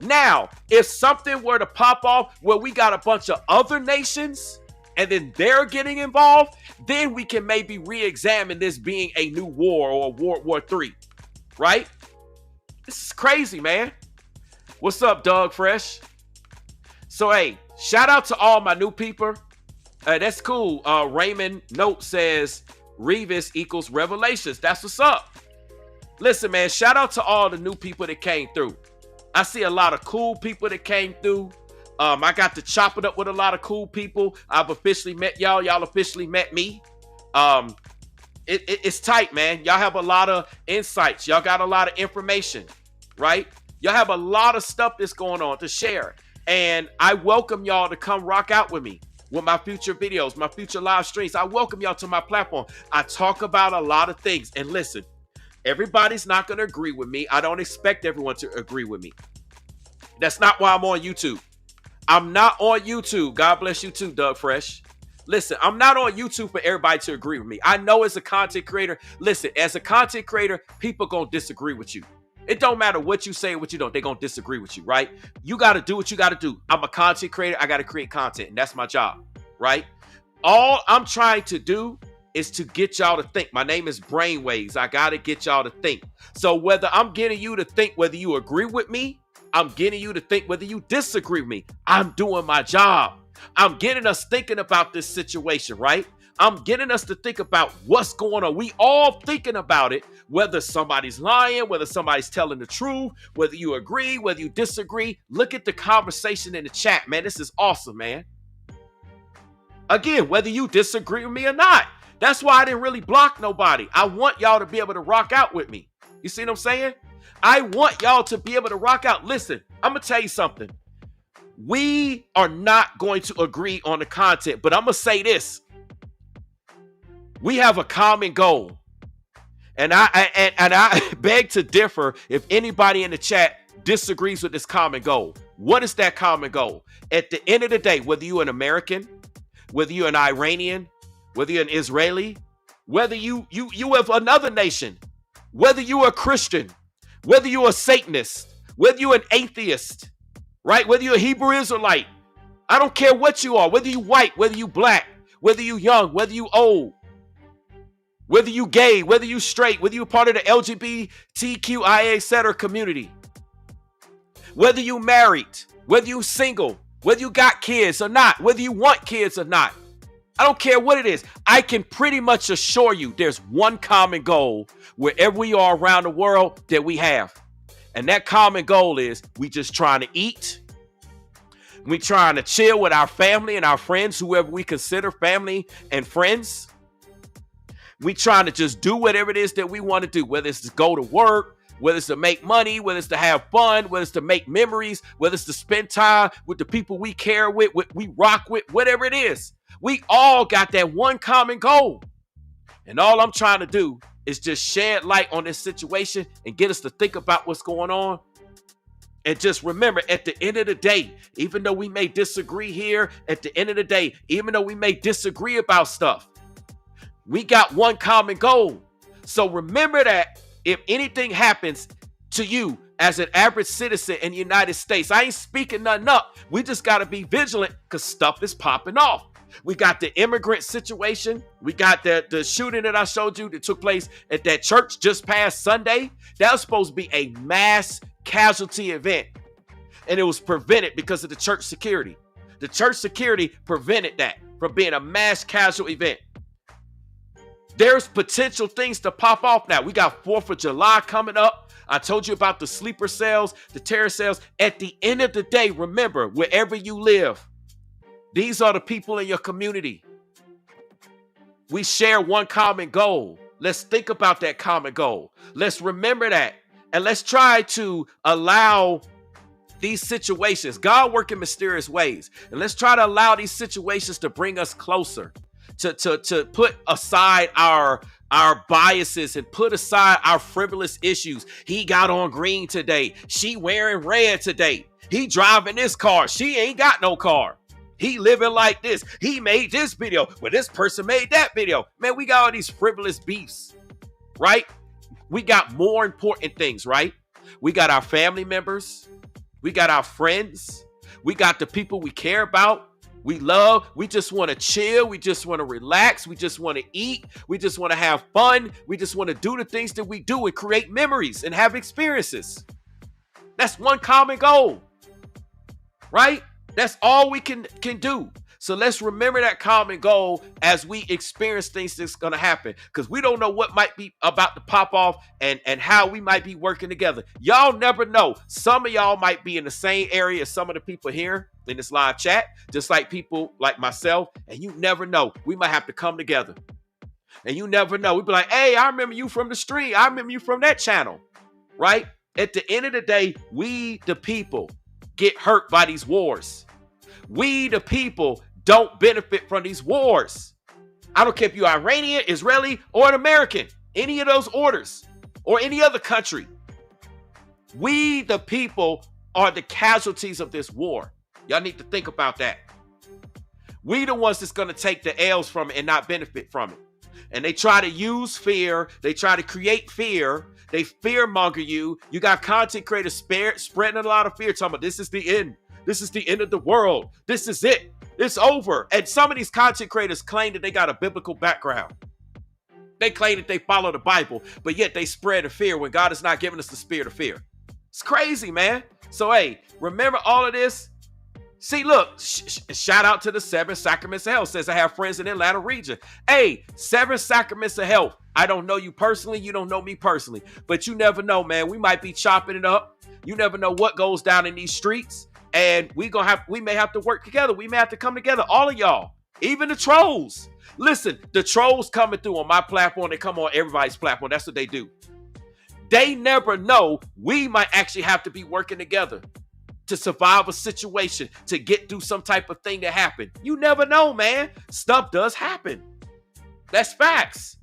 S1: Now, if something were to pop off where we got a bunch of other nations and then they're getting involved, then we can maybe re-examine this being a new war or World War III, right? This is crazy, man. What's up, Doug Fresh? So, hey, shout out to all my new people. That's cool. Raymond Note says Revis equals Revelations. That's what's up. Listen, man, shout out to all the new people that came through. I see a lot of cool people that came through. I got to chop it up with a lot of cool people. I've officially met y'all. Y'all officially met me. It's tight, man. Y'all have a lot of insights. Y'all got a lot of information, right? Y'all have a lot of stuff that's going on to share. And I welcome y'all to come rock out with me with my future videos, my future live streams. I welcome y'all to my platform. I talk about a lot of things. And listen, everybody's not going to agree with me. I don't expect everyone to agree with me. That's not why I'm on YouTube. I'm not on YouTube. God bless you too, Doug Fresh. Listen, I'm not on YouTube for everybody to agree with me. I know as a content creator, listen, as a content creator, people going to disagree with you. It don't matter what you say or what you don't. They're going to disagree with you, right? You got to do what you got to do. I'm a content creator. I got to create content, and that's my job, right? All I'm trying to do is to get y'all to think. My name is Brainwaves. I got to get y'all to think. So whether I'm getting you to think whether you agree with me, I'm getting you to think whether you disagree with me, I'm doing my job. I'm getting us thinking about this situation, right? I'm getting us to think about what's going on. We all thinking about it, whether somebody's lying, whether somebody's telling the truth, whether you agree, whether you disagree. Look at the conversation in the chat, man. This is awesome, man. Again, whether you disagree with me or not. That's why I didn't really block nobody. I want y'all to be able to rock out with me. You see what I'm saying? I want y'all to be able to rock out. Listen, I'm going to tell you something. We are not going to agree on the content, but I'm going to say this. We have a common goal. And I beg to differ if anybody in the chat disagrees with this common goal. What is that common goal? At the end of the day, whether you're an American, whether you're an Iranian, whether you're an Israeli, whether you have another nation, whether you're a Christian, whether you're a Satanist, whether you're an atheist, right? Whether you're a Hebrew Israelite, I don't care what you are, whether you white, whether you black, whether you young, whether you old, whether you gay, whether you straight, whether you're part of the LGBTQIA, etc. community, whether you married, whether you single, whether you got kids or not, whether you want kids or not. I don't care what it is. I can pretty much assure you there's one common goal wherever we are around the world that we have. And that common goal is we just trying to eat. We trying to chill with our family and our friends, whoever we consider family and friends. We trying to just do whatever it is that we want to do, whether it's to go to work, whether it's to make money, whether it's to have fun, whether it's to make memories, whether it's to spend time with the people we care with, we rock with, whatever it is. We all got that one common goal. And all I'm trying to do is just shed light on this situation and get us to think about what's going on. And just remember, at the end of the day, even though we may disagree here, at the end of the day, even though we may disagree about stuff, we got one common goal. So remember that if anything happens to you as an average citizen in the United States, I ain't speaking nothing up. We just got to be vigilant because stuff is popping off. We got the immigrant situation. We got the shooting that I showed you that took place at that church just past Sunday. That was supposed to be a mass casualty event. And it was prevented because of the church security. The church security prevented that from being a mass casualty event. There's potential things to pop off now. We got 4th of July coming up. I told you about the sleeper cells, the terror cells. At the end of the day, remember, wherever you live, these are the people in your community. We share one common goal. Let's think about that common goal. Let's remember that. And let's try to allow these situations, God work in mysterious ways. And let's try to allow these situations to bring us closer, to put aside our biases and put aside our frivolous issues. He got on green today. She wearing red today. He driving this car. She ain't got no car. He living like this. He made this video. Well, this person made that video. Man, we got all these frivolous beefs, right? We got more important things, right? We got our family members. We got our friends. We got the people we care about. We love. We just want to chill. We just want to relax. We just want to eat. We just want to have fun. We just want to do the things that we do and create memories and have experiences. That's one common goal, right? That's all we can do. So let's remember that common goal as we experience things that's going to happen, because we don't know what might be about to pop off and how we might be working together. Y'all never know. Some of y'all might be in the same area as some of the people here in this live chat, just like people like myself, and you never know. We might have to come together. And you never know. We'd be like, hey, I remember you from the stream. I remember you from that channel, right? At the end of the day, we, the people, get hurt by these wars. We, the people, don't benefit from these wars. I don't care if you're Iranian, Israeli, or an American, any of those orders, or any other country. We, the people, are the casualties of this war. Y'all need to think about that. We the ones that's going to take the L's from it and not benefit from it. And they try to use fear. They try to create fear. They fear monger you. You got content creators spreading a lot of fear, talking about this is the end. This is the end of the world. This is it. It's over. And some of these content creators claim that they got a biblical background. They claim that they follow the Bible, but yet they spread the fear when God is not giving us the spirit of fear. It's crazy, man. So, hey, remember all of this? See, look, shout out to the 7 Sacraments of Health. Says I have friends in the Atlanta region. Hey, 7 Sacraments of Health. I don't know you personally. You don't know me personally. But you never know, man. We might be chopping it up. You never know what goes down in these streets. And we may have to work together. We may have to come together. All of y'all. Even the trolls. Listen, the trolls coming through on my platform. They come on everybody's platform. That's what they do. They never know we might actually have to be working together to survive a situation, to get through some type of thing that happened. You never know, man. Stuff does happen. That's facts.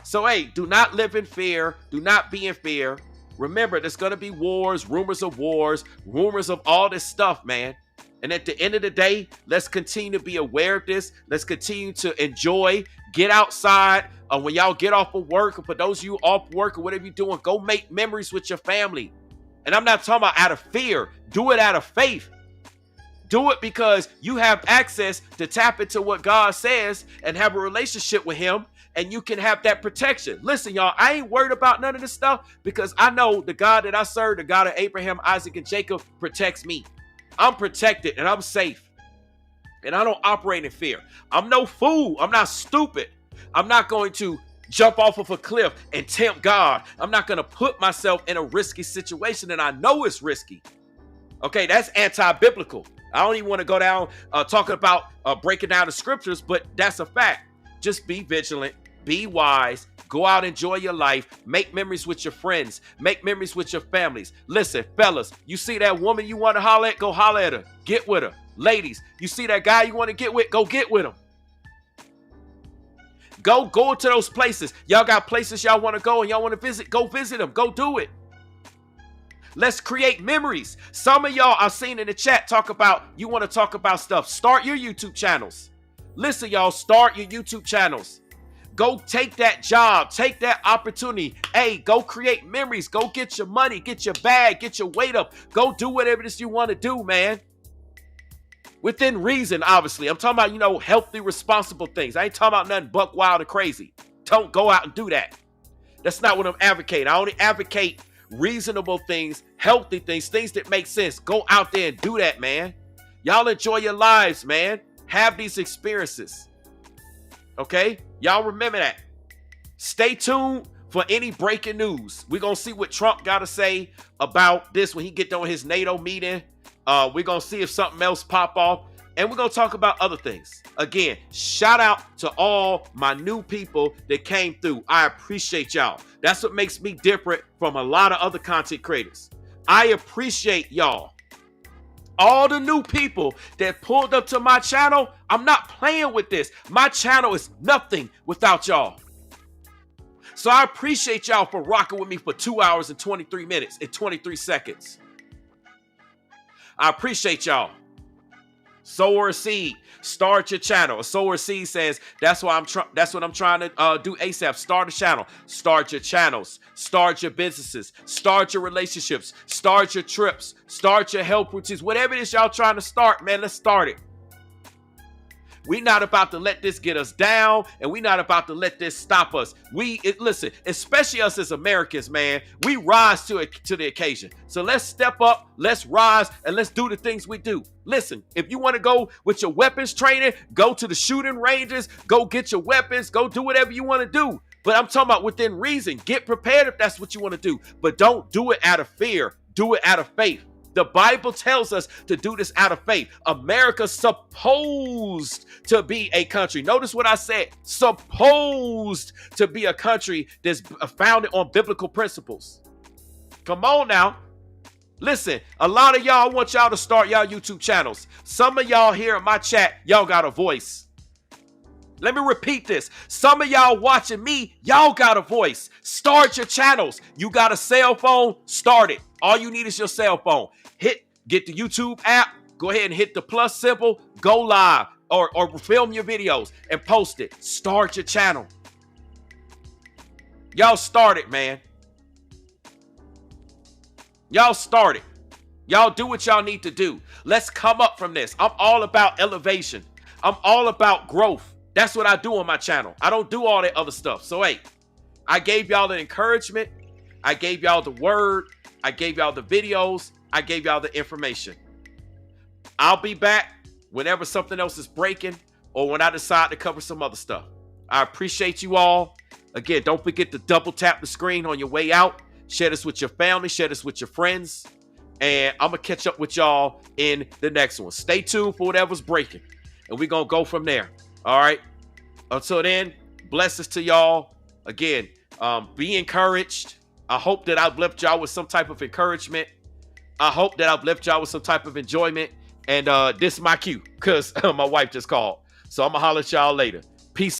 S1: So, hey, do not live in fear. Do not be in fear. Remember, there's going to be wars, rumors of all this stuff, man. And at the end of the day, let's continue to be aware of this. Let's continue to enjoy, get outside. When y'all get off of work, or for those of you off work or whatever you're doing, go make memories with your family. And I'm not talking about out of fear. Do it out of faith. Do it because you have access to tap into what God says and have a relationship with him, and you can have that protection. Listen, y'all, I ain't worried about none of this stuff because I know the God that I serve, the God of Abraham, Isaac, and Jacob, protects me. I'm protected and I'm safe. And I don't operate in fear. I'm no fool. I'm not stupid. I'm not going to jump off of a cliff and tempt God. I'm not going to put myself in a risky situation, and I know it's risky. Okay, that's anti-biblical. I don't even want to go down talking about breaking down the scriptures, but that's a fact. Just be vigilant, be wise, go out, enjoy your life, make memories with your friends, make memories with your families. Listen, fellas, you see that woman you want to holler at, go holler at her, get with her. Ladies, you see that guy you want to get with, go get with him. Go to those places. Y'all got places y'all want to go and y'all want to visit, go visit them, go do it. Let's create memories. Some of y'all I've seen in the chat you want to talk about stuff. Start your YouTube channels. Listen, y'all, start your YouTube channels. Go take that job, take that opportunity. Hey, go create memories. Go get your money, get your bag, get your weight up. Go do whatever it is you want to do, man. Within reason, obviously. I'm talking about, healthy, responsible things. I ain't talking about nothing buck wild or crazy. Don't go out and do that. That's not what I'm advocating. I only advocate reasonable things, healthy things, things that make sense. Go out there and do that, man. Y'all enjoy your lives, man. Have these experiences. Okay? Y'all remember that. Stay tuned for any breaking news. We're going to see what Trump got to say about this when he get on his NATO meeting. We're going to see if something else pop off. And we're going to talk about other things. Again, shout out to all my new people that came through. I appreciate y'all. That's what makes me different from a lot of other content creators. I appreciate y'all. All the new people that pulled up to my channel, I'm not playing with this. My channel is nothing without y'all. So I appreciate y'all for rocking with me for 2 hours and 23 minutes and 23 seconds. I appreciate y'all. Sow or a seed. Start your channel. A sow or a seed says, that's what I'm trying to do ASAP. Start a channel. Start your channels. Start your businesses. Start your relationships. Start your trips. Start your health routines. Whatever it is y'all trying to start, man, let's start it. We not about to let this get us down, and we not about to let this stop us. Listen, especially us as Americans, man, we rise to the occasion. So let's step up, let's rise, and let's do the things we do. Listen, if you want to go with your weapons training, go to the shooting ranges, go get your weapons, go do whatever you want to do. But I'm talking about within reason. Get prepared if that's what you want to do. But don't do it out of fear. Do it out of faith. The Bible tells us to do this out of faith. America's supposed to be a country. Notice what I said. Supposed to be a country that's founded on biblical principles. Come on now. Listen, a lot of y'all, I want y'all to start y'all YouTube channels. Some of y'all here in my chat, y'all got a voice. Let me repeat this. Some of y'all watching me, y'all got a voice. Start your channels. You got a cell phone? Start it. All you need is your cell phone. Get the YouTube app. Go ahead and hit the plus symbol. Go live or film your videos and post it. Start your channel. Y'all start it, man. Y'all start it. Y'all do what y'all need to do. Let's come up from this. I'm all about elevation. I'm all about growth. That's what I do on my channel. I don't do all that other stuff. So, hey, I gave y'all the encouragement. I gave y'all the word. I gave y'all the videos. I gave y'all the information. I'll be back whenever something else is breaking or when I decide to cover some other stuff. I appreciate you all. Again, don't forget to double tap the screen on your way out. Share this with your family. Share this with your friends. And I'm going to catch up with y'all in the next one. Stay tuned for whatever's breaking. And we're going to go from there. All right. Until then, blessings to y'all. Again, be encouraged. I hope that I've left y'all with some type of encouragement. I hope that I've left y'all with some type of enjoyment. And this is my cue because my wife just called. So I'm going to holler at y'all later.